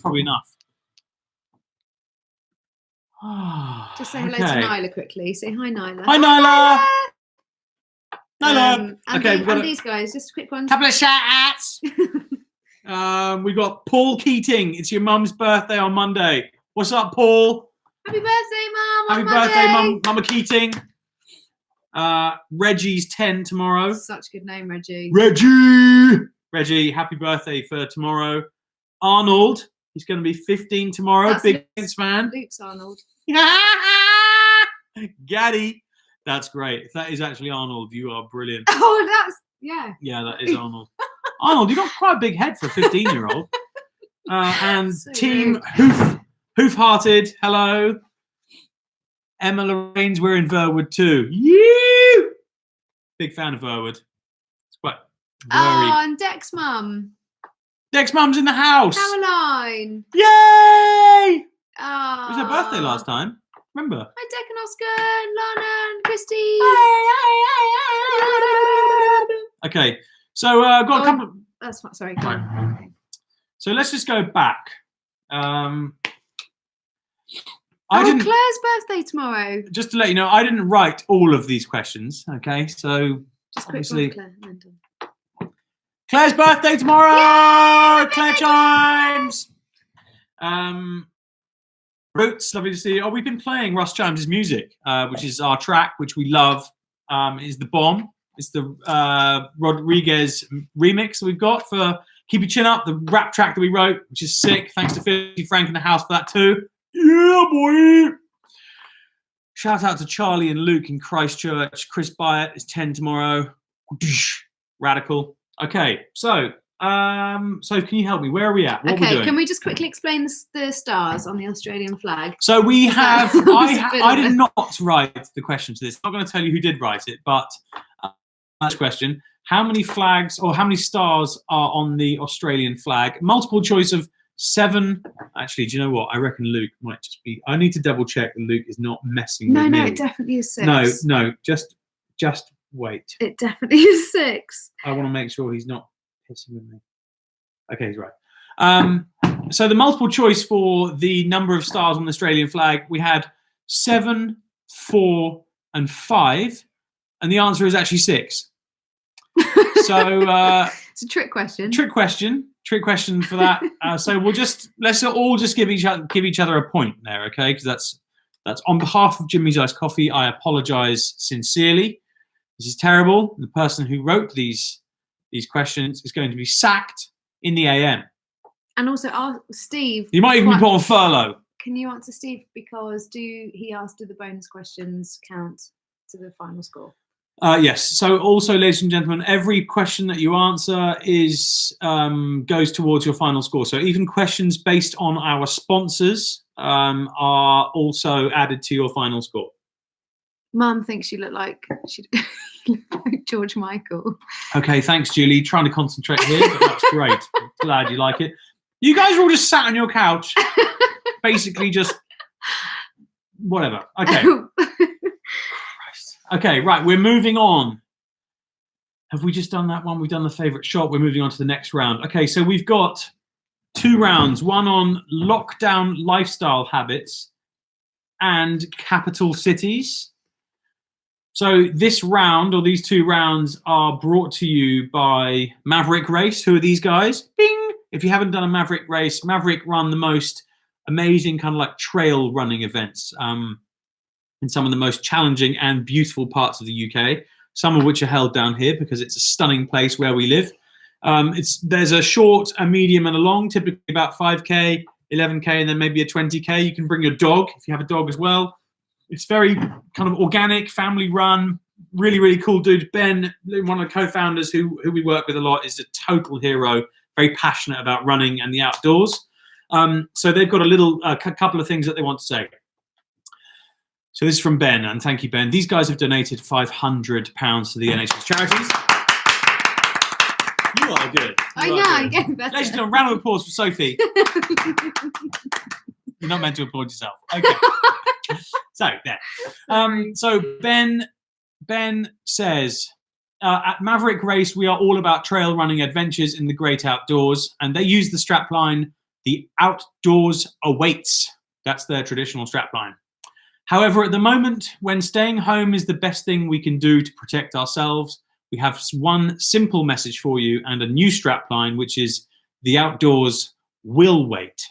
S1: probably enough.
S3: Just say hello to Nyla quickly. Say hi, Nyla.
S1: Hi, Nyla. Nyla.
S3: And
S1: Okay, we've got
S3: these guys, just a quick one.
S1: couple of shout-outs. We got Paul Keating. It's your mum's birthday on Monday. What's up, Paul?
S3: Happy birthday, Mum.
S1: Happy birthday, Mama Keating. Reggie's 10 tomorrow.
S3: Such a good name, Reggie.
S1: Reggie, happy birthday for tomorrow. Arnold, he's going to be 15 tomorrow.
S3: That's
S1: Big Saints fan.
S3: Luke's Arnold.
S1: Gaddy. That's great. If that is actually Arnold, you are brilliant.
S3: Oh, that's, yeah.
S1: Yeah, that is Arnold. Arnold, you've got quite a big head for a 15-year-old. And
S3: So
S1: Team
S3: rude.
S1: Hoof-Hearted, hello. Emma Lorraine's, we're in Verwood too. You! Big fan of Verwood. It's quite
S3: Oh,
S1: very...
S3: and Dex Mum.
S1: Dex Mum's in the house!
S3: Caroline.
S1: Yay!
S3: Oh.
S1: It was her birthday last time. Remember?
S3: Hi, Deck and Oscar, and Lana, and Christy.
S1: Okay, so I've got a couple of...
S3: That's fine. Sorry. Go
S1: Right.
S3: on.
S1: So let's just go back. I
S3: Oh,
S1: didn't...
S3: Claire's birthday tomorrow.
S1: Just to let you know, I didn't write all of these questions, okay? So
S3: Just quick
S1: obviously...
S3: one, Claire. and then done.
S1: Claire's birthday tomorrow! Claire Chimes! Roots, lovely to see you. Oh, we've been playing Russ Chimes' music, which is our track, which we love. Is The Bomb. It's the Rodriguez remix that we've got for Keep Your Chin Up, the rap track that we wrote, which is sick. Thanks to 50 Frank in the house for that too. Yeah, boy! Shout out to Charlie and Luke in Christchurch. Chris Byatt is 10 tomorrow. Radical. Okay, so can you help me? Where are we at? What are we
S3: Okay,
S1: doing?
S3: can we just quickly explain the stars on the Australian flag?
S1: So we have.
S3: that was a bit
S1: I
S3: of
S1: did
S3: a-
S1: not write the question to this. I'm not going to tell you who did write it, but next question: how many flags or how many stars are on the Australian flag? Multiple choice of 7. Actually, do you know what? I reckon Luke might just be. I need to double check that Luke is not messing with me.
S3: No, it definitely is 6.
S1: No, just wait.
S3: It definitely is 6.
S1: I want to make sure he's not pissing with me. Okay, he's right. So the multiple choice for the number of stars on the Australian flag, we had 7, 4, and 5, and the answer is actually 6. So
S3: It's a trick question.
S1: trick question for that. So let's all just give each other a point there, okay? Because that's on behalf of Jimmy's Iced Coffee. I apologise sincerely. This is terrible. The person who wrote these questions is going to be sacked in the AM.
S3: And also, Steve.
S1: You might even be put on furlough.
S3: Can you answer Steve? Because he asked, do the bonus questions count to the final score?
S1: Yes. So also, ladies and gentlemen, every question that you answer goes towards your final score. So even questions based on our sponsors are also added to your final score.
S3: Mum thinks you look like George Michael.
S1: Okay, thanks, Julie. Trying to concentrate here, but that's great. Glad you like it. You guys are all just sat on your couch, basically just whatever. Okay. Okay, right. We're moving on. Have we just done that one? We've done the favourite shop. We're moving on to the next round. Okay, so we've got 2 rounds. One on lockdown lifestyle habits and capital cities. So this round, or these 2 rounds, are brought to you by Maverick Race. Who are these guys? Bing! If you haven't done a Maverick Race, Maverick run the most amazing kind of like trail running events in some of the most challenging and beautiful parts of the UK, some of which are held down here because it's a stunning place where we live. There's a short, a medium, and a long, typically about 5K, 11K, and then maybe a 20K. You can bring your dog if you have a dog as well. It's very kind of organic, family run, really, really cool dude. Ben, one of the co-founders who we work with a lot, is a total hero, very passionate about running and the outdoors. So they've got a couple of things that they want to say. So this is from Ben, and thank you, Ben. These guys have donated £500 to the NHS charities. You are good.
S3: I know, I'm getting better.
S1: Ladies and gentlemen, round of applause for Sophie. You're not meant to applaud yourself. Okay. So there. So Ben says, at Maverick Race, we are all about trail running adventures in the great outdoors, and they use the strapline, The outdoors awaits. That's their traditional strapline. However, at the moment, when staying home is the best thing we can do to protect ourselves, we have one simple message for you and a new strapline, which is the outdoors will wait.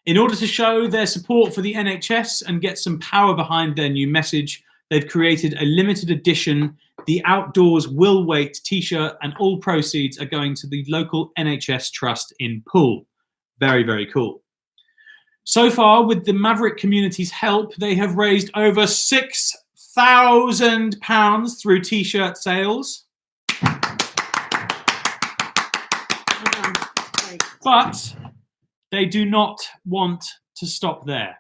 S1: In order to show their support for the NHS and get some power behind their new message, they've created a limited edition The Outdoors Will Wait t-shirt, and all proceeds are going to the local NHS trust in Poole. Very, very cool. So far, with the Maverick community's help, they have raised over £6,000 through t-shirt sales. But they do not want to stop there.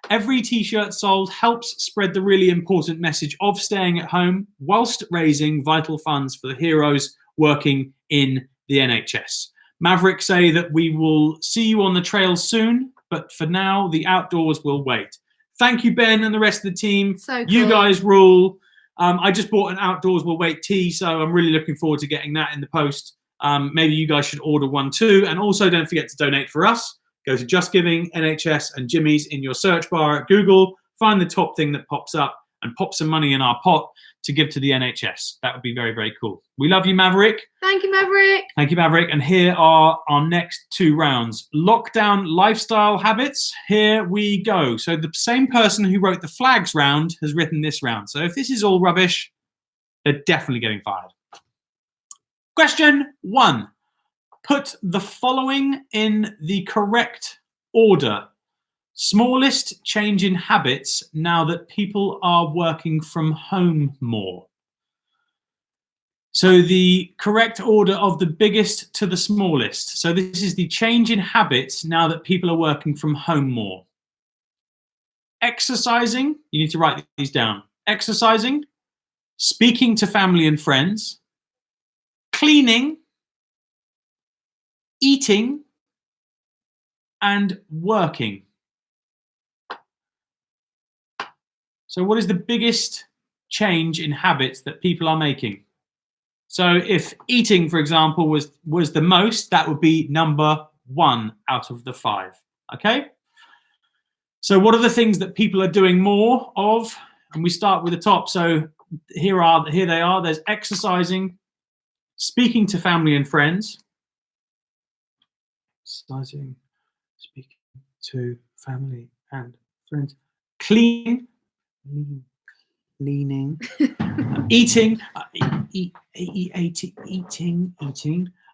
S1: Every t-shirt sold helps spread the really important message of staying at home whilst raising vital funds for the heroes working in the NHS. Maverick say that we will see you on the trail soon, but for now, the outdoors will wait. Thank you, Ben, and the rest of the team.
S3: So cool.
S1: You guys rule. I just bought an outdoors will wait tee, so I'm really looking forward to getting that in the post. Maybe you guys should order one too. And also don't forget to donate for us. Go to Just Giving, NHS and Jimmy's in your search bar at Google. Find the top thing that pops up and pop some money in our pot to give to the NHS. That would be very, very cool. We love you, Maverick.
S3: Thank you, Maverick.
S1: Thank you, Maverick. And here are our next two rounds. Lockdown lifestyle habits. Here we go. So the same person who wrote the flags round has written this round. So if this is all rubbish, they're definitely getting fired. Question 1. Put the following in the correct order. Smallest change in habits now that people are working from home more. So the correct order of the biggest to the smallest. So this is the change in habits now that people are working from home more. Exercising, you need to write these down. Exercising, speaking to family and friends, cleaning, eating, and working. So what is the biggest change in habits that people are making? So if eating, for example, was the most, that would be number 1 out of the 5. Okay? So what are the things that people are doing more of? And we start with the top. So here they are. There's exercising, speaking to family and friends. Exercising, speaking to family and friends. Cleaning, eating, eating,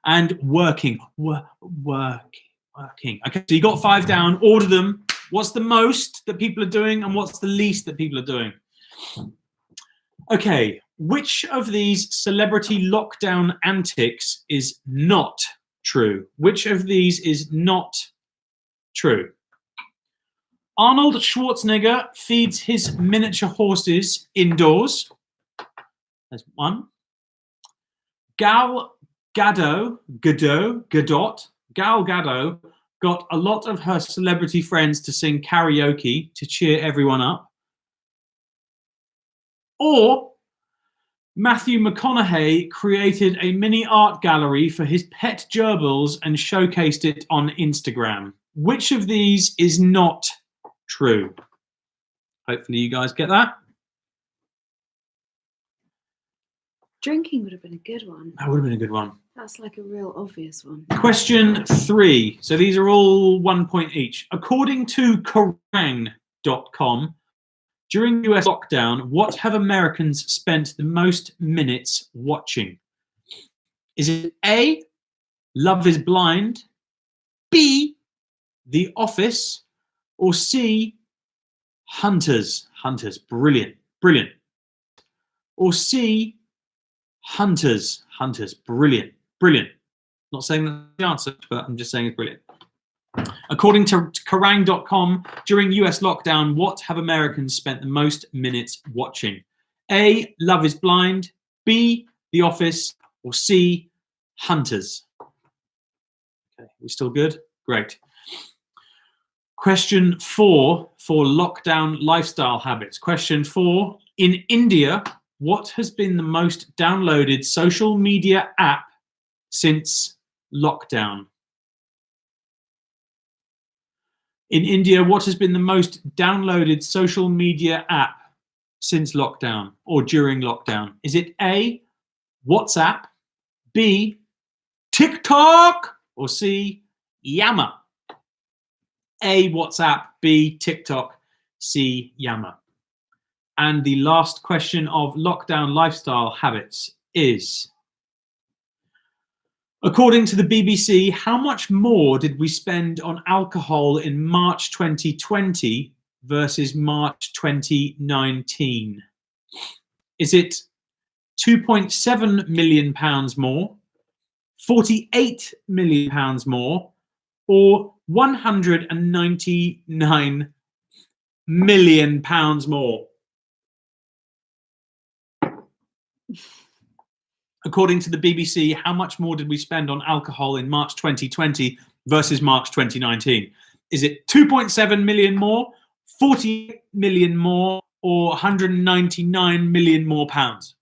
S1: and working. Working. Okay, so you got 5 down. Order them. What's the most that people are doing, and what's the least that people are doing? Okay, which of these celebrity lockdown antics is not true? Which of these is not true? Arnold Schwarzenegger feeds his miniature horses indoors. There's 1. Gal Gadot got a lot of her celebrity friends to sing karaoke to cheer everyone up. Or Matthew McConaughey created a mini art gallery for his pet gerbils and showcased it on Instagram. Which of these is not true? Hopefully you guys get that.
S3: Drinking would have been a good one.
S1: That would have been a good one.
S3: That's like a real obvious one.
S1: Question 3. So these are all 1 point each. According to Kerrang.com, during US lockdown, what have Americans spent the most minutes watching? Is it A, Love is Blind, B, The Office, or C, Hunters? Hunters, brilliant, brilliant. Or C, Hunters, Hunters, brilliant, brilliant. Not saying that's the answer, but I'm just saying it's brilliant. According to Kerrang.com, during US lockdown, what have Americans spent the most minutes watching? A, Love is Blind, B, The Office, or C, Hunters? Okay, we still good? Great. Question 4 for lockdown lifestyle habits. Question 4, in India, what has been the most downloaded social media app since lockdown? In India, what has been the most downloaded social media app since lockdown or during lockdown? Is it A, WhatsApp, B, TikTok, or C, Yammer? A, WhatsApp, B, TikTok, C, Yammer. And the last question of lockdown lifestyle habits is, according to the BBC, how much more did we spend on alcohol in March 2020 versus March 2019? Is it £2.7 million more, £48 million more, or £199 million more? According to the BBC, how much more did we spend on alcohol in March 2020 versus March 2019? Is it 2.7 million more, 40 million more, or 199 million more pounds?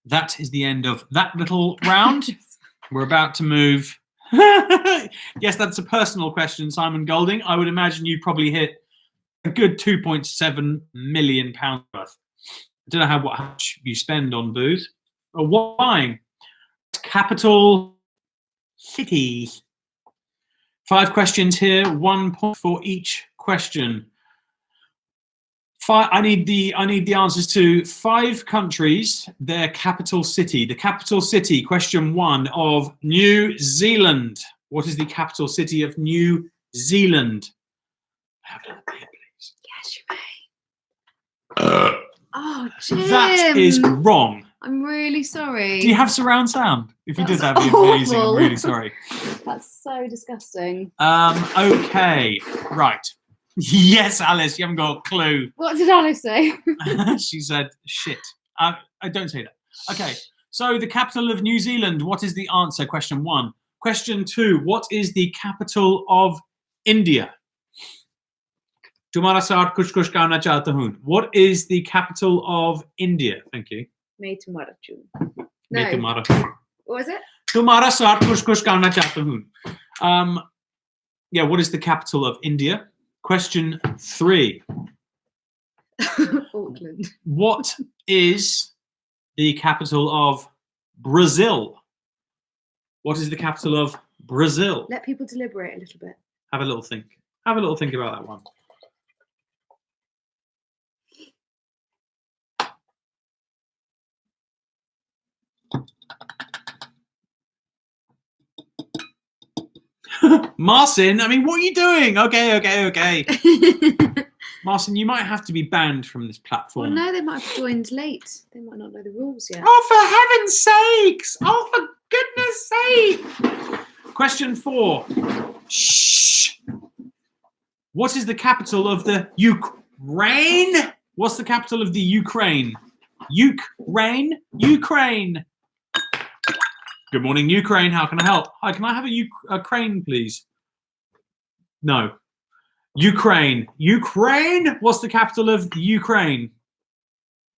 S1: That is the end of that little round. We're about to move. Yes, that's a personal question, Simon Golding. I would imagine you probably hit a good 2.7 million pounds worth. I don't know how much you spend on booze or wine. Capital cities. 5 questions here, 1 point for each question. I need the answers to 5 countries, their capital city. The capital city, question 1 of New Zealand. What is the capital city of New Zealand? Have a look here, please.
S3: Yes, you may. Oh, Jim.
S1: That is wrong.
S3: I'm really sorry.
S1: Do you have surround sound? If you did,
S3: That's
S1: that'd be amazing. I'm
S3: awful.
S1: really sorry.
S3: That's so disgusting.
S1: Okay, right. Yes, Alice, you haven't got a clue.
S3: What did Alice say?
S1: She said, shit. I don't say that. Okay, so the capital of New Zealand, what is the answer? Question 1. Question 2, what is the capital of India? What is the capital of India? Thank you.
S3: No.
S1: What
S3: What was it?
S1: Yeah, what is the capital of India? Question 3.
S3: Auckland.
S1: What is the capital of Brazil? What is the capital of Brazil?
S3: Let people deliberate a little bit.
S1: Have a little think. Have a little think about that one. Marcin, I mean, what are you doing? Okay. Marcin, you might have to be banned from this platform.
S3: Well, no, they might have joined late. They might not know the rules yet.
S1: Oh, for heaven's sakes! Oh, for goodness sake! Question 4. Shh. What is the capital of the Ukraine? What's the capital of the Ukraine? Ukraine. Good morning, Ukraine. How can I help? Hi, can I have a crane, please? No. Ukraine. What's the capital of Ukraine?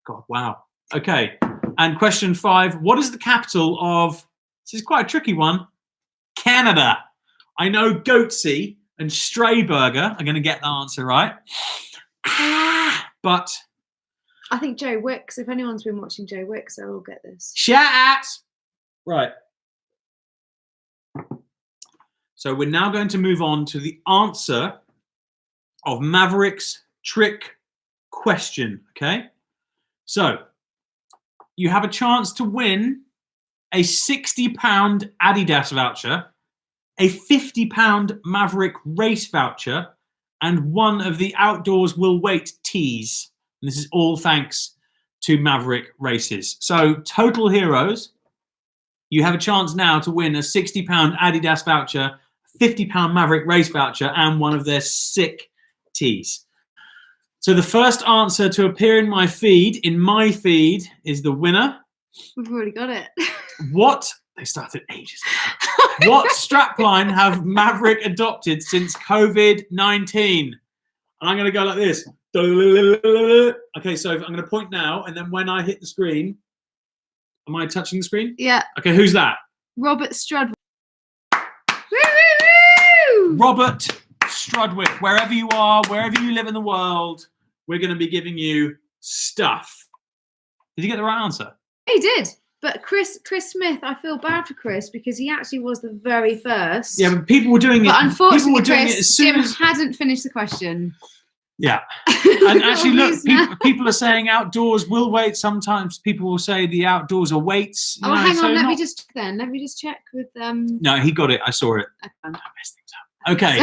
S1: God, wow. Okay. And question 5. What is the capital of, this is quite a tricky one, Canada? I know Goatsy and Strayburger are going to get the answer right. But
S3: I think Joe Wicks, if anyone's been watching Joe Wicks, they'll all get this.
S1: Chat! Right. So we're now going to move on to the answer of Maverick's trick question, okay? So you have a chance to win a £60 Adidas voucher, a £50 Maverick race voucher, and one of the Outdoors Will Wait tees. And this is all thanks to Maverick Races. So Total Heroes, you have a chance now to win a £60 Adidas voucher, £50 Maverick race voucher, and one of their sick tees. So the first answer to appear in my feed, is the winner.
S3: We've already got it.
S1: What? They started ages ago. What strapline have Maverick adopted since COVID-19? And I'm going to go like this. Okay, so I'm going to point now, and then when I hit the screen, am I touching the screen?
S3: Yeah.
S1: Okay, who's that?
S3: Robert Strud.
S1: Robert Strudwick, wherever you are, wherever you live in the world, we're going to be giving you stuff. Did you get the right answer?
S3: He did. But Chris Smith, I feel bad for Chris because he actually was the very first.
S1: Yeah, but people were doing it.
S3: But unfortunately,
S1: people were doing
S3: Chris,
S1: it as soon
S3: Jim
S1: as.
S3: hadn't finished the question.
S1: Yeah. And actually, look, people are saying outdoors will wait. Sometimes people will say the outdoors are waits.
S3: Oh, hang on. Let me just check with
S1: No, he got it. I saw it.
S3: Okay.
S1: Don't mess things up. Okay.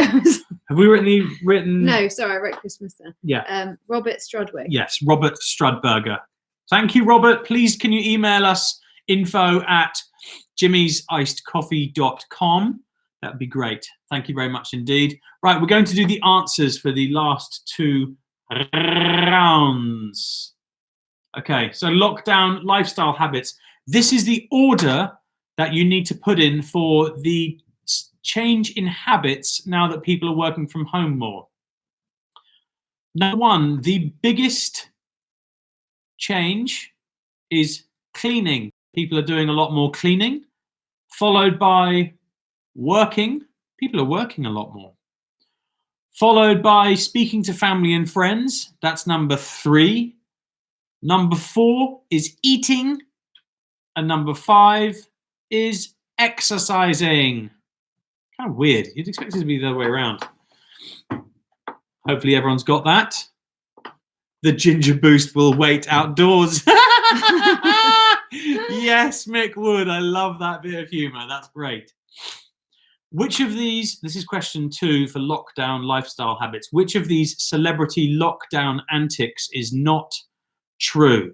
S1: Have we written?
S3: No, sorry, I wrote Chris Smith there.
S1: Yeah.
S3: Robert Strudwick.
S1: Yes, Robert Strudberger. Thank you, Robert. Please, can you email us info@jimmysicedcoffee.com? That would be great. Thank you very much indeed. Right, we're going to do the answers for the last 2 rounds. Okay, so lockdown lifestyle habits. This is the order that you need to put in for the change in habits now that people are working from home more. Number 1, the biggest change is cleaning. People are doing a lot more cleaning, followed by working. People are working a lot more. Followed by speaking to family and friends. That's number 3. Number 4 is eating. And number 5 is exercising. Kind of weird. You'd expect it to be the other way around. Hopefully everyone's got that. The ginger boost will wait outdoors. Yes, Mick Wood. I love that bit of humour. That's great. Which of these, this is question 2 for lockdown lifestyle habits, which of these celebrity lockdown antics is not true?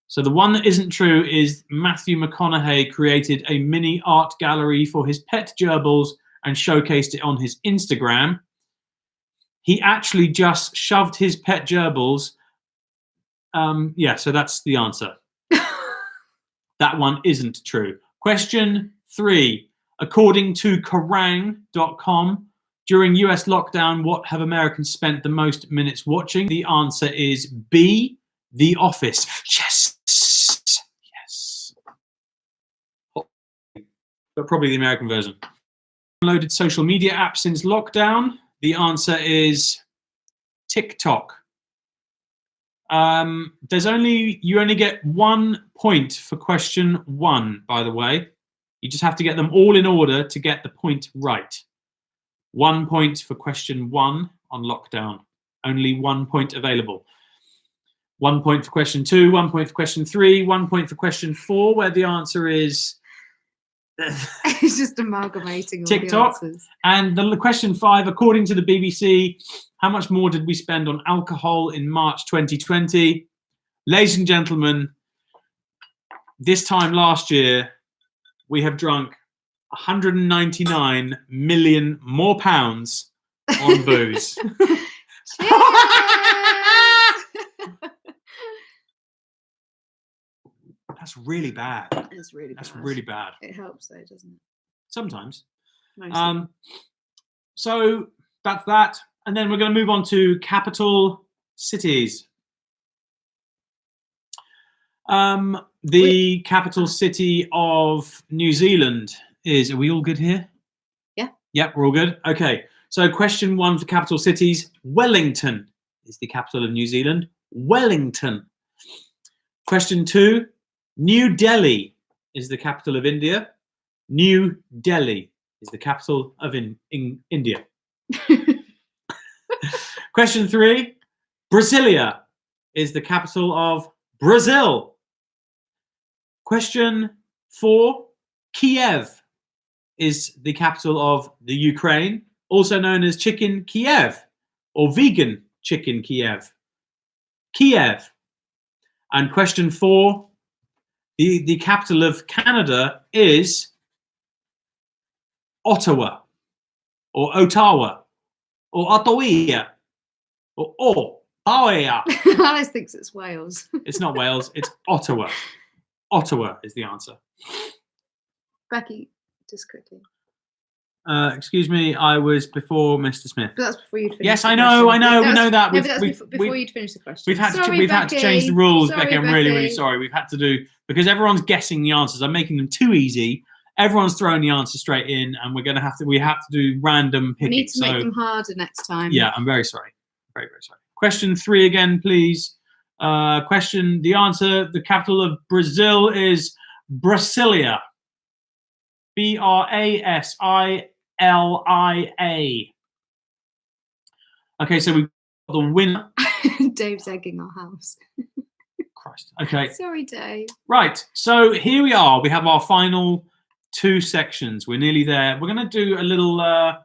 S1: So the one that isn't true is Matthew McConaughey created a mini art gallery for his pet gerbils and showcased it on his Instagram. He actually just shoved his pet gerbils. Yeah, so that's the answer. That one isn't true. Question 3. According to Kerrang.com, during US lockdown, what have Americans spent the most minutes watching? The answer is B, The Office. Yes. Yes. But probably the American version. Downloaded social media apps since lockdown. The answer is TikTok. You only get 1 point for question 1, by the way. You just have to get them all in order to get the point right. 1 point for question 1 on lockdown. Only 1 point available. 1 point for question 2, 1 point for question 3, 1 point for question 4, where the answer is
S3: It's just amalgamating all
S1: TikTok.
S3: the answers.
S1: And the question 5, according to the BBC, how much more did we spend on alcohol in March 2020? Ladies and gentlemen, this time last year, we have drunk 199 million more pounds on booze. That's really bad.
S3: It's really bad.
S1: That's really bad.
S3: It helps though, doesn't it?
S1: Sometimes.
S3: Mostly.
S1: So that's that. And then we're going to move on to capital cities. The capital city of New Zealand is, are we all good here?
S3: Yeah.
S1: Yep, we're all good. Okay. So question 1 for capital cities. Wellington is the capital of New Zealand. Wellington. Question 2. New Delhi is the capital of India. New Delhi is the capital of India. Question 3. Brasilia is the capital of Brazil. Question 4. Kiev is the capital of the Ukraine, also known as Chicken Kiev or Vegan Chicken Kiev. Kiev. And question 4. The capital of Canada is Ottawa or Ottawa or Ottawa or Ottawa.
S3: Alice thinks it's Wales.
S1: It's not Wales, it's Ottawa. Ottawa is the answer.
S3: Becky, just quickly.
S1: Excuse me, I was before Mr. Smith.
S3: But that's before you'd finish.
S1: Yes,
S3: the
S1: I know,
S3: question.
S1: we know that.
S3: No, but that's before you'd finish the question.
S1: We've had to change the rules, Becky. I'm really, really sorry. We've had to do, because everyone's guessing the answers. I'm making them too easy, everyone's throwing the answer straight in, and we have to do random
S3: We
S1: picking.
S3: need to make them harder next time.
S1: Yeah, I'm very sorry. Very, very sorry. Question 3 again, please. The answer, the capital of Brazil is Brasilia. Brasilia. Okay, so we've got the winner.
S3: Dave's egging our house.
S1: Christ. Okay.
S3: Sorry, Dave.
S1: Right. So here we are. We have our final 2 sections. We're nearly there. We're going to do a little. We're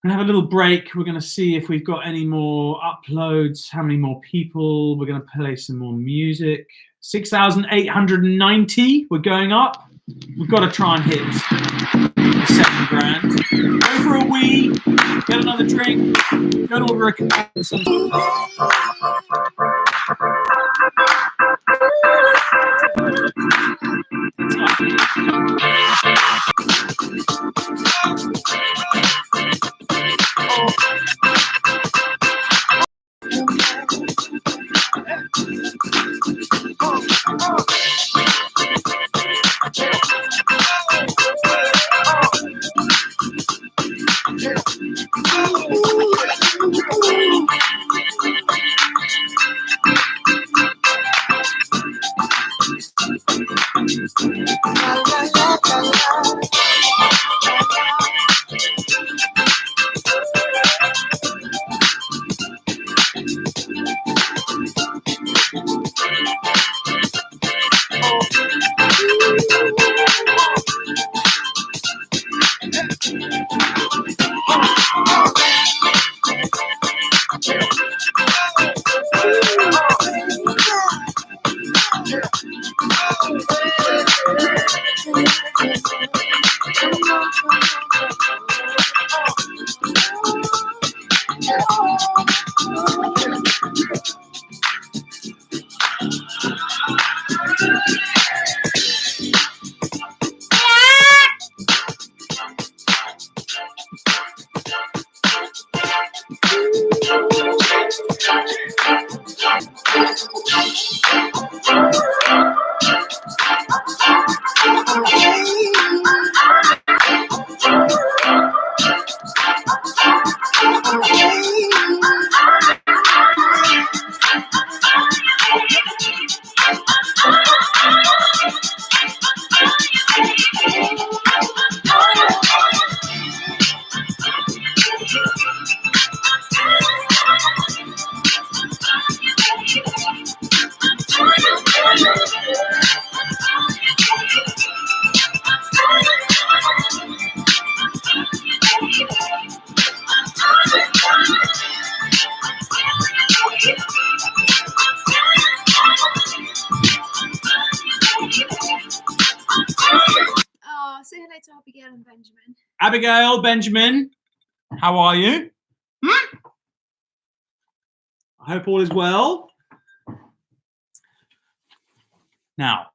S1: going to have a little break. We're going to see if we've got any more uploads. How many more people? We're going to play some more music. 6,890. We're going up. We've got to try and hit the 7 grand. Go for a wee. Get another drink. Go and order a
S3: Say hello to Abigail and Benjamin.
S1: Abigail, Benjamin, how are you? I hope all is well. Now,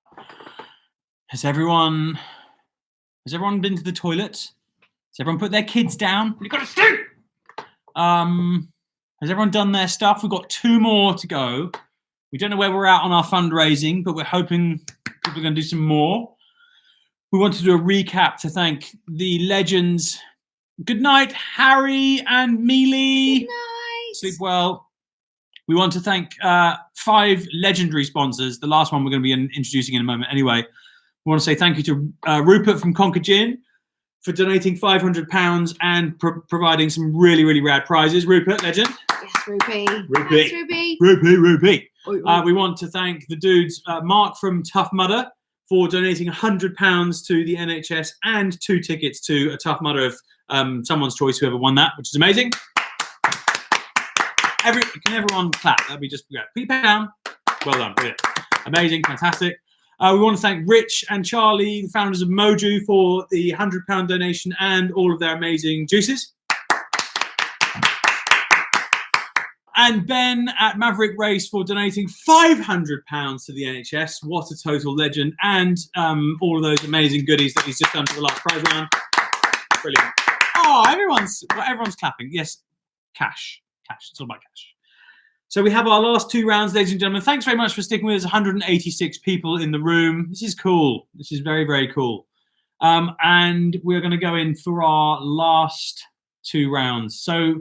S1: has everyone been to the toilet? Has everyone put their kids down? You've got to sleep. Has everyone done their stuff? We've got 2 more to go. We don't know where we're at on our fundraising, but we're hoping people are going to do some more. We want to do a recap to thank the legends. Good night, Harry and Mealy.
S3: Good night.
S1: Sleep well. We want to thank 5 legendary sponsors. The last one we're going to be introducing in a moment. Anyway, we want to say thank you to Rupert from Conker Gin for donating £500 and providing some really, really rad prizes. Rupert, legend.
S3: Yes, Ruby.
S1: Ruby.
S3: Yes, Ruby.
S1: Ruby. We want to thank the dudes, Mark from Tough Mudder, for donating £100 to the NHS and 2 tickets to a Tough Mudder of someone's choice, whoever won that, which is amazing. Can everyone clap? That'd be just great. Put your pen down. Well done. Brilliant. Amazing. Fantastic. We want to thank Rich and Charlie, the founders of Moju, for the £100 donation and all of their amazing juices. And Ben at Maverick Race for donating £500 to the NHS. What a total legend. And all of those amazing goodies that he's just done for the last prize round. Brilliant. Oh, everyone's clapping. Yes, cash. It's all about cash. So we have our last 2 rounds, ladies and gentlemen. Thanks very much for sticking with us. 186 people in the room. This is cool. This is very, very cool. And we're going to go in for our last 2 rounds. So,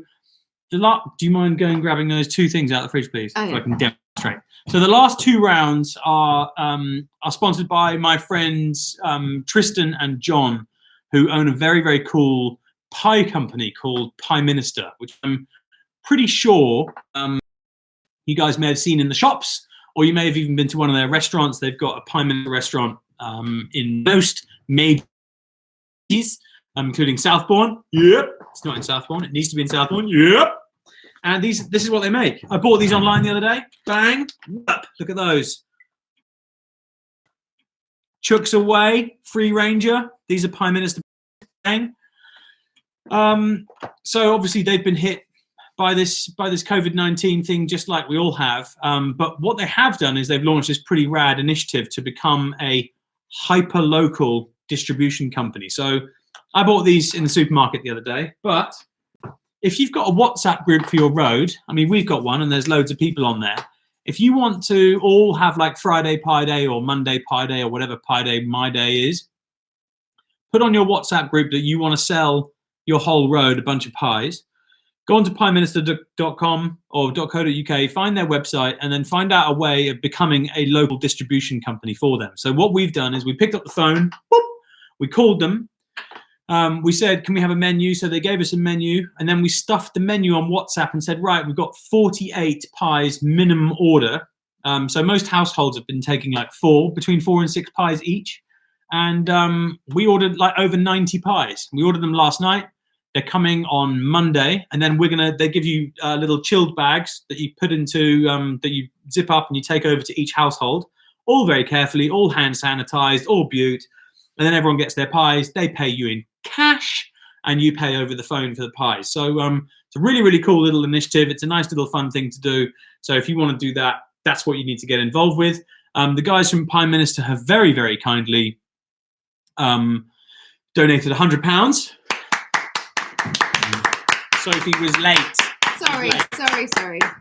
S1: do you mind going and grabbing those 2 things out of the fridge, please,
S3: Oh,
S1: so
S3: yeah.
S1: I can demonstrate? So the last 2 rounds are sponsored by my friends Tristan and John, who own a very, very cool pie company called Pie Minister, which I'm pretty sure you guys may have seen in the shops, or you may have even been to one of their restaurants. They've got a Pie Minister restaurant in most major cities, including Southbourne. Yep, it's not in Southbourne. It needs to be in Southbourne. Yep. And this is what they make. I bought these online the other day. Bang. Look at those. Chooks away. Free Ranger. These are Pie Minister. Bang. So obviously they've been hit by this COVID-19 thing, just like we all have. But what they have done is they've launched this pretty rad initiative to become a hyper-local distribution company. So I bought these in the supermarket the other day, but if you've got a WhatsApp group for your road, I mean, we've got one and there's loads of people on there. If you want to all have like Friday Pie Day or Monday Pie Day or whatever Pie Day my day is, put on your WhatsApp group that you want to sell your whole road a bunch of pies. Go on to pieminister.com or .co.uk, find their website, and then find out a way of becoming a local distribution company for them. So what we've done is we picked up the phone, boop, we called them, we said, can we have a menu? So they gave us a menu, and then we stuffed the menu on WhatsApp and said, right, we've got 48 pies minimum order. So most households have been taking like between 4 and 6 pies each. And we ordered like over 90 pies. We ordered them last night. They're coming on Monday, and then they give you little chilled bags that you put into, that you zip up and you take over to each household, all very carefully, all hand sanitized, all beaut. And then everyone gets their pies. They pay you in cash, and you pay over the phone for the pies. So it's a really, really cool little initiative. It's a nice little fun thing to do. So if you want to do that, that's what you need to get involved with. The guys from Pie Minister have very, very kindly donated £100. Sophie was late.
S3: Sorry.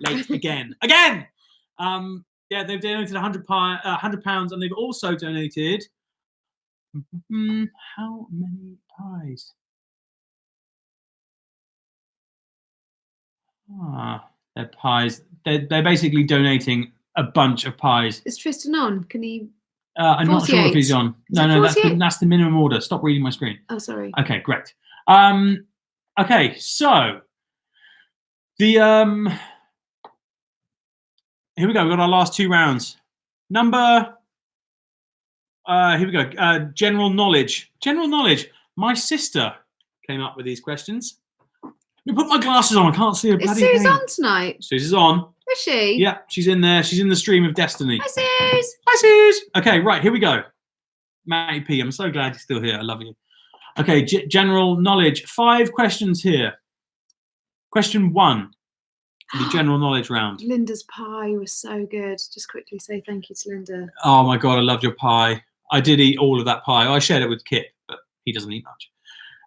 S1: Late again. Yeah, they've donated £100, and they've also donated. How many pies? They're pies. They're basically donating a bunch of pies.
S3: Is Tristan on? Can he?
S1: I'm not sure if he's on. No, that's the minimum order. Stop reading my screen.
S3: Oh, sorry.
S1: Okay, great. Okay, so the here we go. We've got our last 2 rounds. Here we go. General knowledge. My sister came up with these questions. Let me put my glasses on. I can't see a bloody thing.
S3: Is Suze on tonight?
S1: Suze is on.
S3: Is she?
S1: Yeah, she's in there. She's in the stream of destiny.
S3: Hi, Suze.
S1: Hi, Suze. Okay, right, here we go. Matty P, I'm so glad you're still here. I love you. Okay, general knowledge. 5 questions here. Question 1, the general knowledge round.
S3: Linda's pie was so good. Just quickly say thank you to Linda.
S1: Oh my God, I loved your pie. I did eat all of that pie. I shared it with Kip, but he doesn't eat much.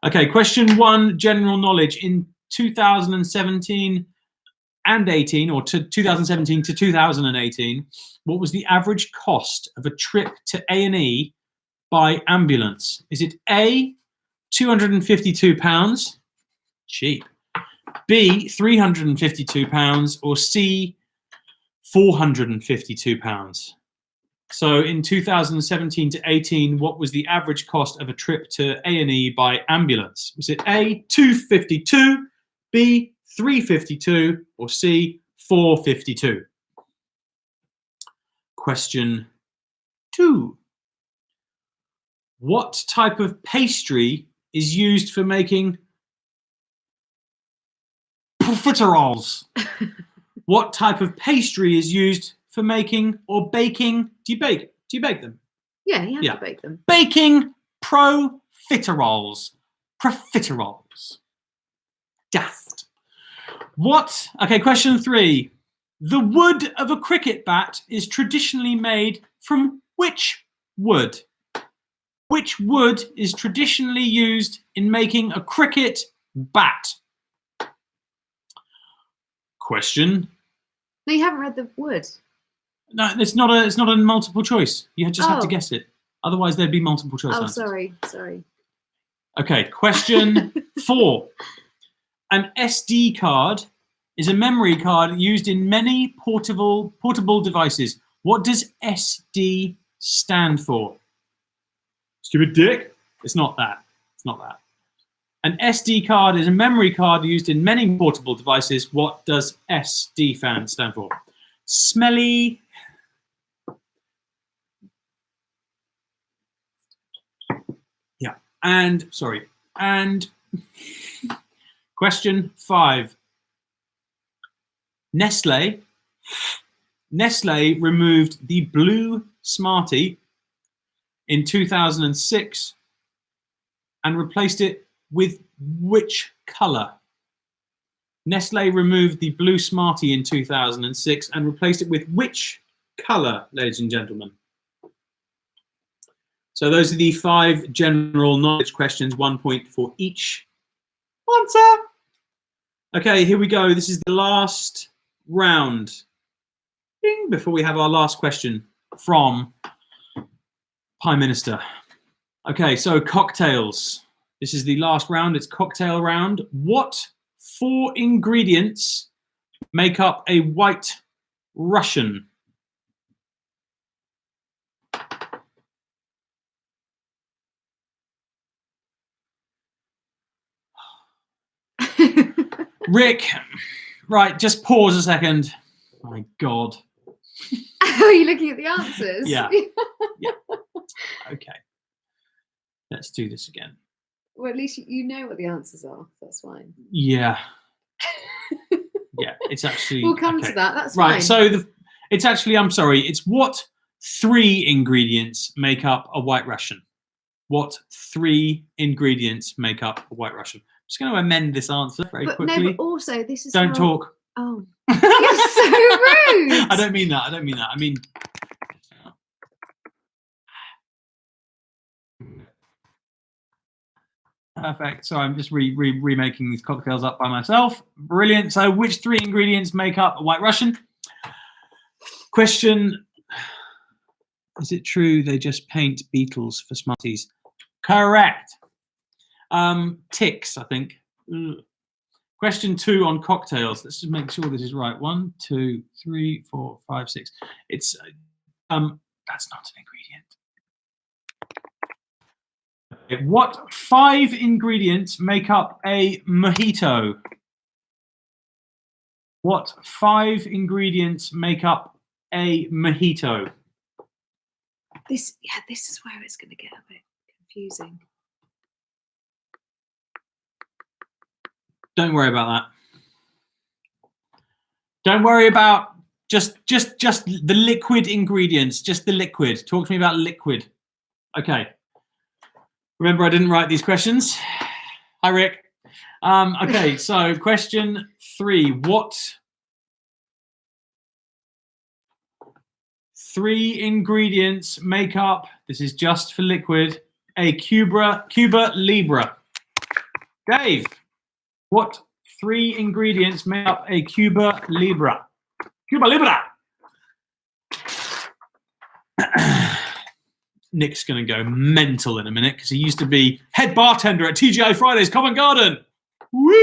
S1: Okay, question 1, general knowledge. In 2017 and 18, or 2017 to 2018, what was the average cost of a trip to A&E by ambulance? Is it A, £252, cheap, B, £352, or C, £452? So in 2017 to 18, what was the average cost of a trip to A&E by ambulance? Was it A, £252, B, £352, or C, £452? Question 2. What type of pastry is used for making profiteroles? What type of pastry is used for making or baking? Do you bake them?
S3: Yeah, you have to bake them.
S1: Baking profiteroles. Profiteroles. Daft. What? Okay, question 3. The wood of a cricket bat is traditionally made from which wood? Which wood is traditionally used in making a cricket bat? Question.
S3: No, you haven't read the wood.
S1: No, it's not a multiple choice. You just have to guess it. Otherwise, there'd be multiple choice
S3: Oh,
S1: answers.
S3: sorry.
S1: Okay, question 4. An SD card is a memory card used in many portable devices. What does SD stand for? Stupid dick. It's not that. It's not that. An SD card is a memory card used in many portable devices. What does SD stand for? Smelly. Yeah. And question 5. Nestle removed the blue Smartie in 2006 and replaced it with which color? Nestle removed the blue Smartie in 2006 and replaced it with which color, ladies and gentlemen? So those are the 5 general knowledge questions, 1 point for each answer. Okay, here we go. This is the last round. Ding, before we have our last question from Prime Minister. Okay, so cocktails. This is the last round. It's cocktail round. What 4 ingredients make up a white Russian? Rick, right, just pause a second. Oh my God.
S3: Are you looking at the answers?
S1: Yeah. Yeah. Okay. Let's do this again.
S3: Well, at least you know what the answers are. That's fine.
S1: Yeah. Yeah, it's actually...
S3: We'll come
S1: okay.
S3: to that. That's
S1: right,
S3: fine.
S1: so it's actually, I'm sorry, it's what 3 ingredients make up a white Russian? What 3 ingredients make up a white Russian? I'm just going to amend this answer very quickly.
S3: No, but also, this is
S1: Don't talk.
S3: Oh. You're so rude.
S1: I don't mean that. I mean... Perfect. So I'm just remaking these cocktails up by myself. Brilliant. So which 3 ingredients make up a white Russian? Question: is it true they just paint beetles for Smarties? Correct. Ticks, I think. Ugh. Question 2 on cocktails. Let's just make sure this is right. 1, 2, 3, 4, 5, 6. It's that's not an ingredient. What 5 ingredients make up a mojito? What 5 ingredients make up a mojito?
S3: This is where it's going to get a bit confusing.
S1: Don't worry about that. Don't worry about just the liquid ingredients, just the liquid. Talk to me about liquid. Okay. Remember, I didn't write these questions. Hi, Rick. Okay, so question 3. What 3 ingredients make up, this is just for liquid, a Cuba Libre? Dave, what 3 ingredients make up a Cuba Libre? Cuba Libre! Nick's going to go mental in a minute because he used to be head bartender at TGI Fridays Covent Garden. Woo!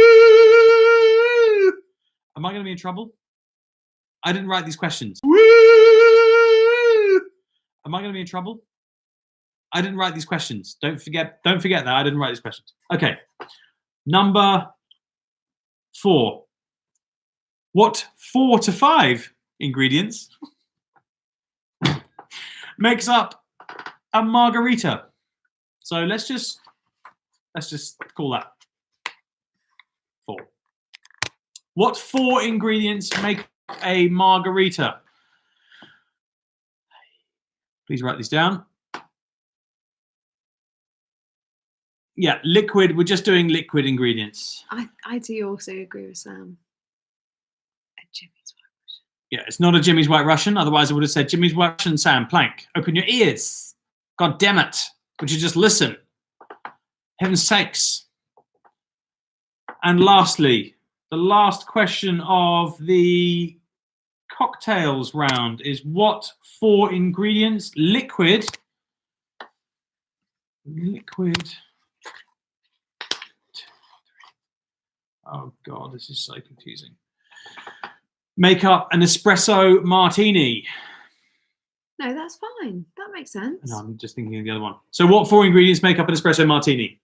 S1: Am I going to be in trouble? I didn't write these questions. Woo! Am I going to be in trouble? I didn't write these questions. Don't forget that. I didn't write these questions. Okay. Number 4. What 4 to 5 ingredients makes up a margarita? So let's just call that 4. What 4 ingredients make up a margarita? Please write these down. Yeah, liquid. We're just doing liquid ingredients.
S3: I do also agree with Sam. A Jimmy's White Russian.
S1: Yeah, it's not a Jimmy's White Russian. Otherwise, I would have said Jimmy's White Russian. Sam, Plank, open your ears. God damn it. Would you just listen? Heaven's sakes. And lastly, the last question of the cocktails round is what 4 ingredients, liquid, Liquid. Oh God, this is so confusing. Make up an espresso martini.
S3: No, that's fine. That makes sense.
S1: No, I'm just thinking of the other one. So what 4 ingredients make up an espresso martini?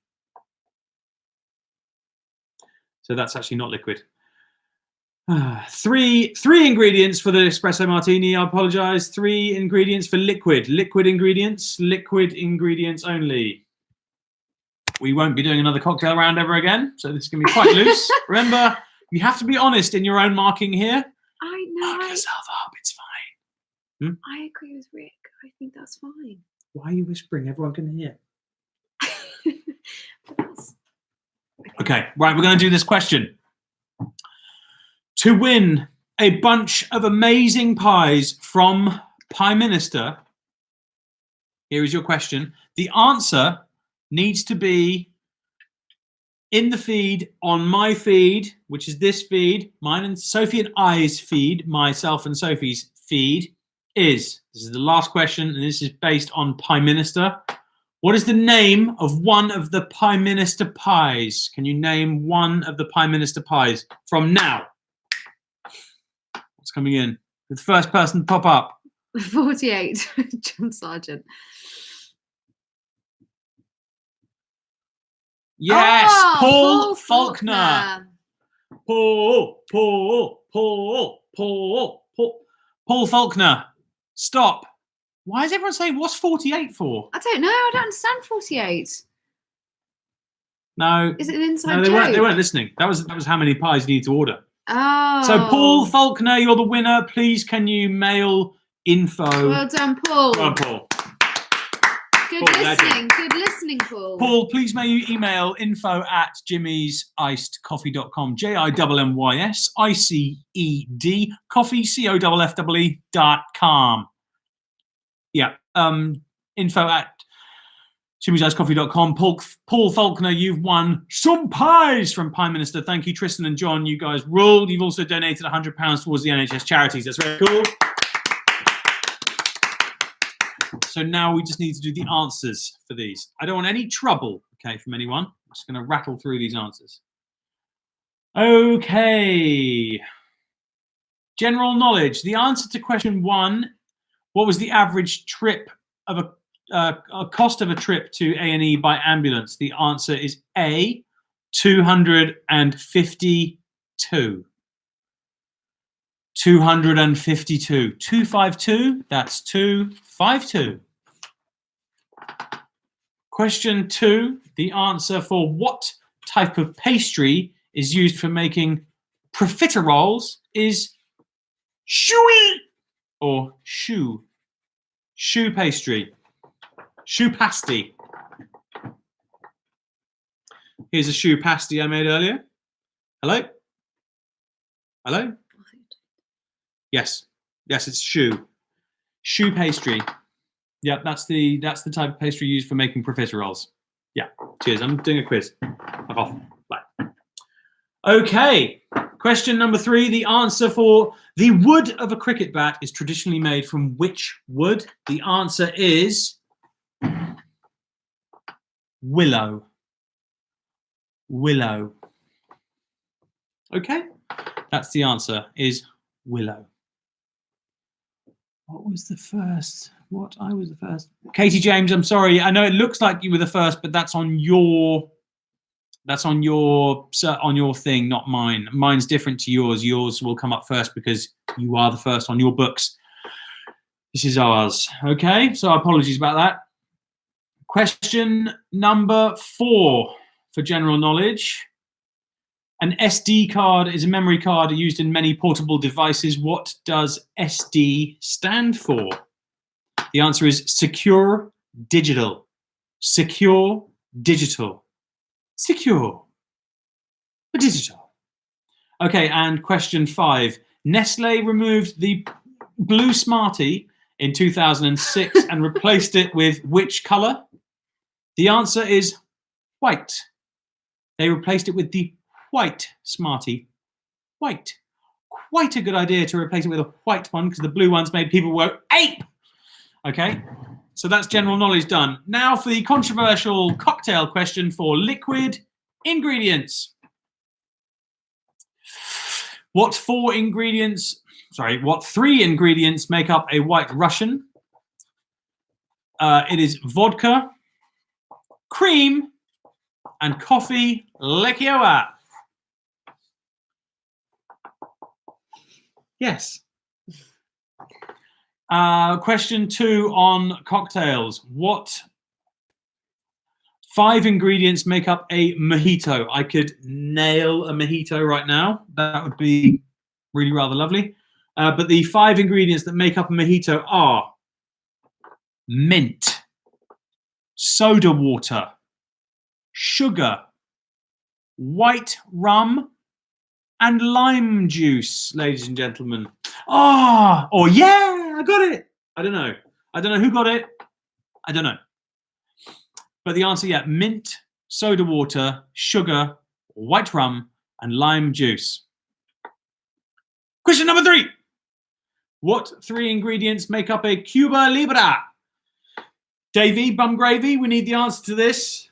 S1: So that's actually not liquid. Three ingredients for the espresso martini. I apologize. 3 ingredients for liquid. Liquid ingredients only. We won't be doing another cocktail round ever again, so this is going to be quite loose. Remember, you have to be honest in your own marking here.
S3: I know.
S1: Mark yourself up. It's fine.
S3: I agree with Rick. I think that's fine.
S1: Why are you whispering? Everyone can hear.
S3: But that's...
S1: Okay, right, we're going to do this question. To win a bunch of amazing pies from Pie Minister, here is your question. The answer needs to be in the feed, on my feed, which is this feed, mine and Sophie and I's feed, myself and Sophie's feed, this is the last question, and this is based on Pie Minister. What is the name of one of the Pie Minister pies? Can you name one of the Pie Minister pies from now? What's coming in? The first person to pop up.
S3: 48, John Sargent.
S1: Yes,
S3: Oh,
S1: Paul Faulkner. Paul Faulkner. Stop. Why is everyone saying what's 48 for?
S3: I don't know. I don't understand 48.
S1: No.
S3: Is it an inside
S1: No,
S3: joke?
S1: they weren't listening. That was how many pies you need to order.
S3: Oh.
S1: So Paul Faulkner, you're the winner. Please can you mail info?
S3: Well done, Paul.
S1: Well done, Paul.
S3: Good
S1: Paul,
S3: listening.
S1: legend.
S3: Good listening, Paul.
S1: Paul, please may you email info@jimmysicedcoffee.com. JIMMYSICED coffee COFFE.com. Yeah. Info@jimmysicedcoffee.com. Paul Faulkner, you've won some pies from Pie Minister. Thank you, Tristan and John. You guys ruled. You've also donated £100 towards the NHS charities. That's very cool. So now we just need to do the answers for these. I don't want any trouble, okay, from anyone. I'm just going to rattle through these answers. Okay. General knowledge. The answer to question 1, what was the average trip of a cost of a trip to A&E by ambulance? The answer is A, 252. 252. 252, that's 252. Question 2, the answer for what type of pastry is used for making profiteroles is choux or choux. Choux pastry. Choux pasty. Here's a choux pasty I made earlier. Hello? Hello? Yes, it's choux. Choux pastry. Yeah, that's the type of pastry used for making profiteroles. Yeah, cheers. I'm doing a quiz. Fuck off. Bye. Okay, question number 3. The answer for the wood of a cricket bat is traditionally made from which wood? The answer is willow. Willow. Okay, that's the answer, is willow. What was the first? I was the first. Katie James, I'm sorry. I know it looks like you were the first, but that's on your thing, not mine. Mine's different to yours. Yours will come up first because you are the first on your books. This is ours. Okay, so apologies about that. Question number 4 for general knowledge. An SD card is a memory card used in many portable devices. What does SD stand for? The answer is secure digital. Secure digital. Secure digital. Okay, and question 5. Nestle removed the blue Smartie in 2006 and replaced it with which color? The answer is white. They replaced it with the white Smartie. White. Quite a good idea to replace it with a white one because the blue ones made people go ape. Okay. So that's general knowledge done. Now for the controversial cocktail question for liquid ingredients. What three ingredients make up a White Russian? It is vodka, cream, and coffee liqueur. Yes. Question 2 on cocktails. What 5 ingredients make up a mojito? I could nail a mojito right now. That would be really rather lovely. But the 5 ingredients that make up a mojito are mint, soda water, sugar, white rum, and lime juice, ladies and gentlemen. Oh yeah, I got it. I don't know who got it. I don't know. But the answer, yeah, mint, soda water, sugar, white rum, and lime juice. Question number 3. What 3 ingredients make up a Cuba Libre? Davey, bum gravy, we need the answer to this.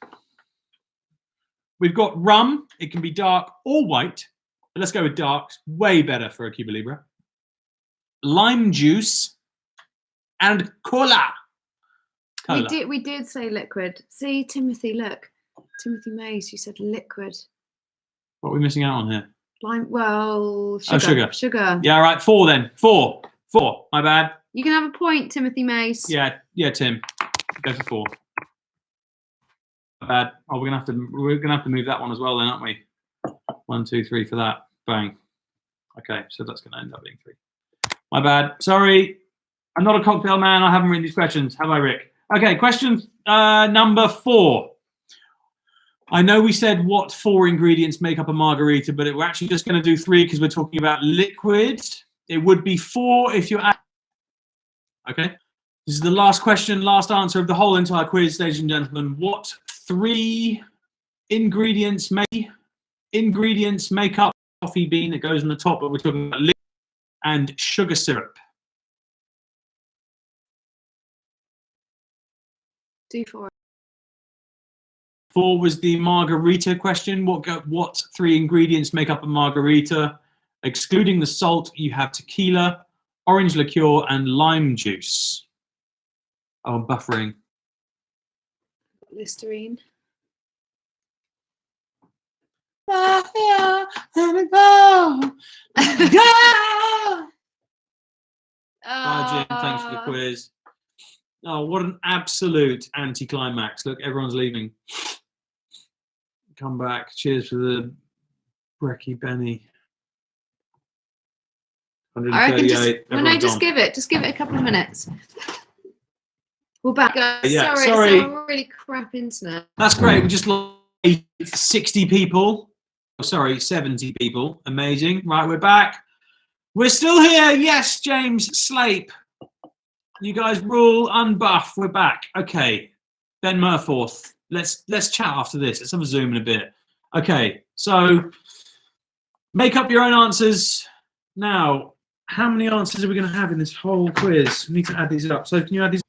S1: We've got rum. It can be dark or white. But let's go with dark. It's way better for a Cuba Libre. Lime juice and cola.
S3: We did say liquid. See, Timothy, look. Timothy Mays, you said liquid.
S1: What are we missing out on here?
S3: Lime, well, sugar.
S1: Oh, sugar.
S3: Sugar.
S1: Yeah, all right, 4 then. 4. My bad.
S3: You can have a point, Timothy Mays.
S1: Yeah, Tim. Go for 4. My bad. Oh, we're gonna have to move that one as well then, aren't we? 1, 2, 3 for that. Bang. Okay, so that's gonna end up being 3. My bad. Sorry. I'm not a cocktail man. I haven't written these questions. Have I, Rick? Okay, question number 4. I know we said what 4 ingredients make up a margarita, but we're actually just going to do 3 because we're talking about liquid. It would be 4 if you're... Okay. This is the last question, last answer of the whole entire quiz, ladies and gentlemen. What 3 ingredients make up coffee bean that goes on the top, but we're talking about liquid and sugar syrup?
S3: Do 4.
S1: 4 was the margarita question. What 3 ingredients make up a margarita? Excluding the salt, you have tequila, orange liqueur, and lime juice. Oh, I'm buffering.
S3: Listerine.
S1: Here we go. Yeah! Bye, Jim. Thanks for the quiz. Oh, what an absolute anticlimax. Look, everyone's leaving. Come back. Cheers for the Brecky Benny.
S3: I reckon
S1: just
S3: give it a couple of minutes. We're back, guys.
S1: Yeah,
S3: sorry. It's a really crap internet.
S1: That's great. We just lost 60 people. Oh, sorry, 70 people. Amazing. Right, we're back. We're still here. Yes, James Slape. You guys rule, unbuff. We're back. Okay. Ben Murforth. Let's chat after this. Let's have a Zoom in a bit. Okay. So make up your own answers. Now, how many answers are we going to have in this whole quiz? We need to add these up. So can you add these?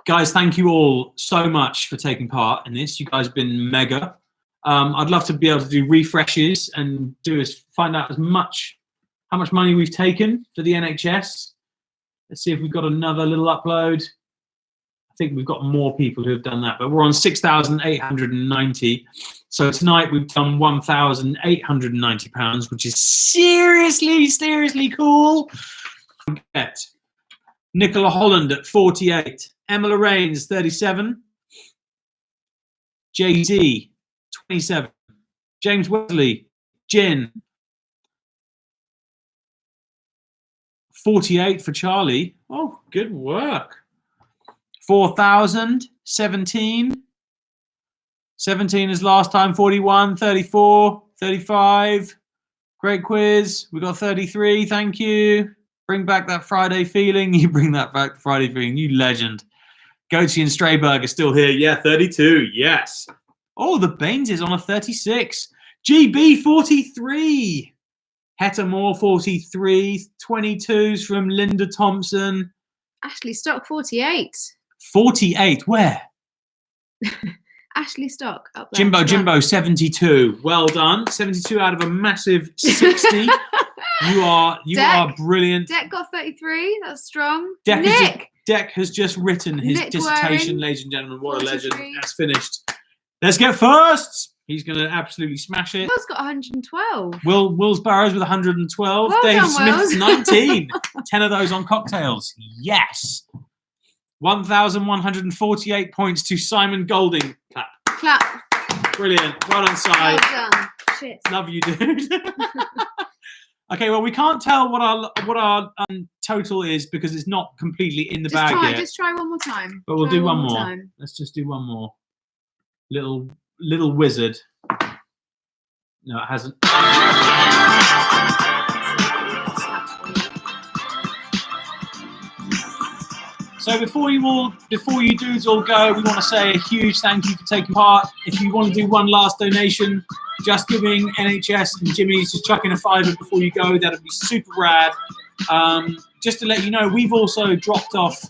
S1: Guys, thank you all so much for taking part in this. You guys have been mega. I'd love to be able to do refreshes and find out how much money we've taken for the NHS. Let's see if we've got another little upload. I think we've got more people who have done that, but we're on 6,890. So tonight we've done £1,890, which is seriously cool. Nicola Holland at 48. Emma Lorraines, 37. Jay-Z, 27. James Wesley, Jen, 48 for Charlie. Oh, good work. 4,000, 17. 17 is last time, 41, 34, 35. Great quiz. We got 33, thank you. Bring back that Friday feeling. You bring that back, Friday feeling. You legend. Goatsy and Strayberg are still here. Yeah, 32. Yes. Oh, the Baines is on a 36. GB 43. Hetta Moore 43. 22s from Linda Thompson.
S3: Ashley Stock 48.
S1: 48. Where?
S3: Ashley Stock up there.
S1: Jimbo 72. Well done. 72 out of a massive 60. You are brilliant.
S3: Deck got 33. That's strong.
S1: Deck has just written his
S3: Nick
S1: dissertation,
S3: Waring,
S1: ladies and gentlemen. What
S3: 43.
S1: a legend. That's finished. Let's get firsts. He's going to absolutely smash it.
S3: Will's got 112.
S1: Will's Burrows with 112.
S3: Well
S1: Dave
S3: done,
S1: Smith's
S3: Wills.
S1: 19. 10 of those on cocktails. Yes. 1,148 points to Simon Golding. Clap.
S3: Clap.
S1: Brilliant. Well done, Si.
S3: Well done. Shit.
S1: Love you, dude. Okay, well, we can't tell what our total is because it's not completely in the bag yet.
S3: Just try one more time.
S1: But we'll do one more.
S3: Time.
S1: Let's just do one more. Little wizard. No, it hasn't. So before you dudes all go, we want to say a huge thank you for taking part. If you want to do one last donation, just giving NHS and Jimmy's, just chuck in a $5 before you go. That'd be super rad. Just to let you know, we've also dropped off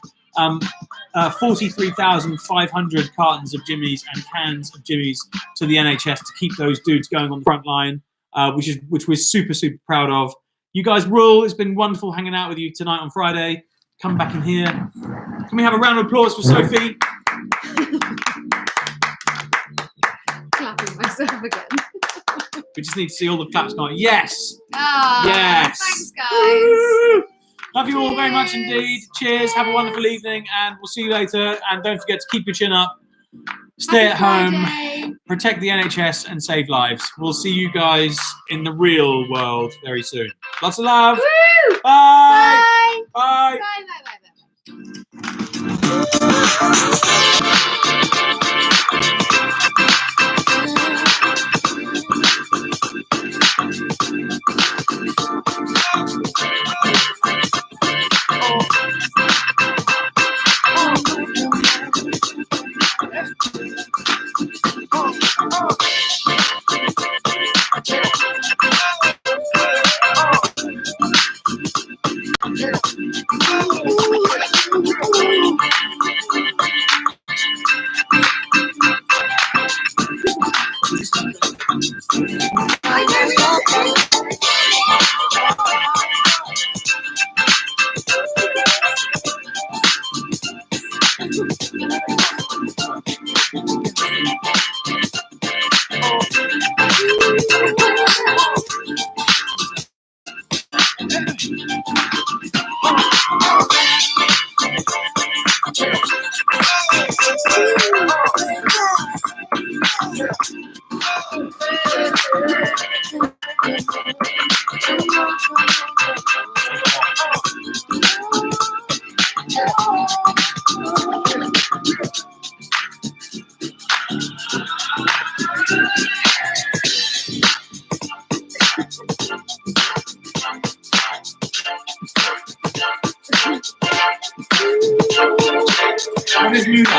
S1: 43,500 cartons of Jimmy's and cans of Jimmy's to the NHS to keep those dudes going on the front line, which we're super, super proud of. You guys rule. It's been wonderful hanging out with you tonight on Friday. Come back in here. Can we have a round of applause for Sophie?
S3: Clapping myself again.
S1: We just need to see all the claps going. Yes.
S3: Oh,
S1: Yes.
S3: Thanks, guys.
S1: Love you all very much indeed. Cheers. Have a wonderful evening, and we'll see you later. And don't forget to keep your chin up. Stay at home. Protect the NHS and save lives. We'll see you guys in the real world very soon. Lots of love.
S3: Woo!
S1: Bye.
S3: Bye.
S1: Bye.
S3: Bye. Bye. Bye.
S1: What is music?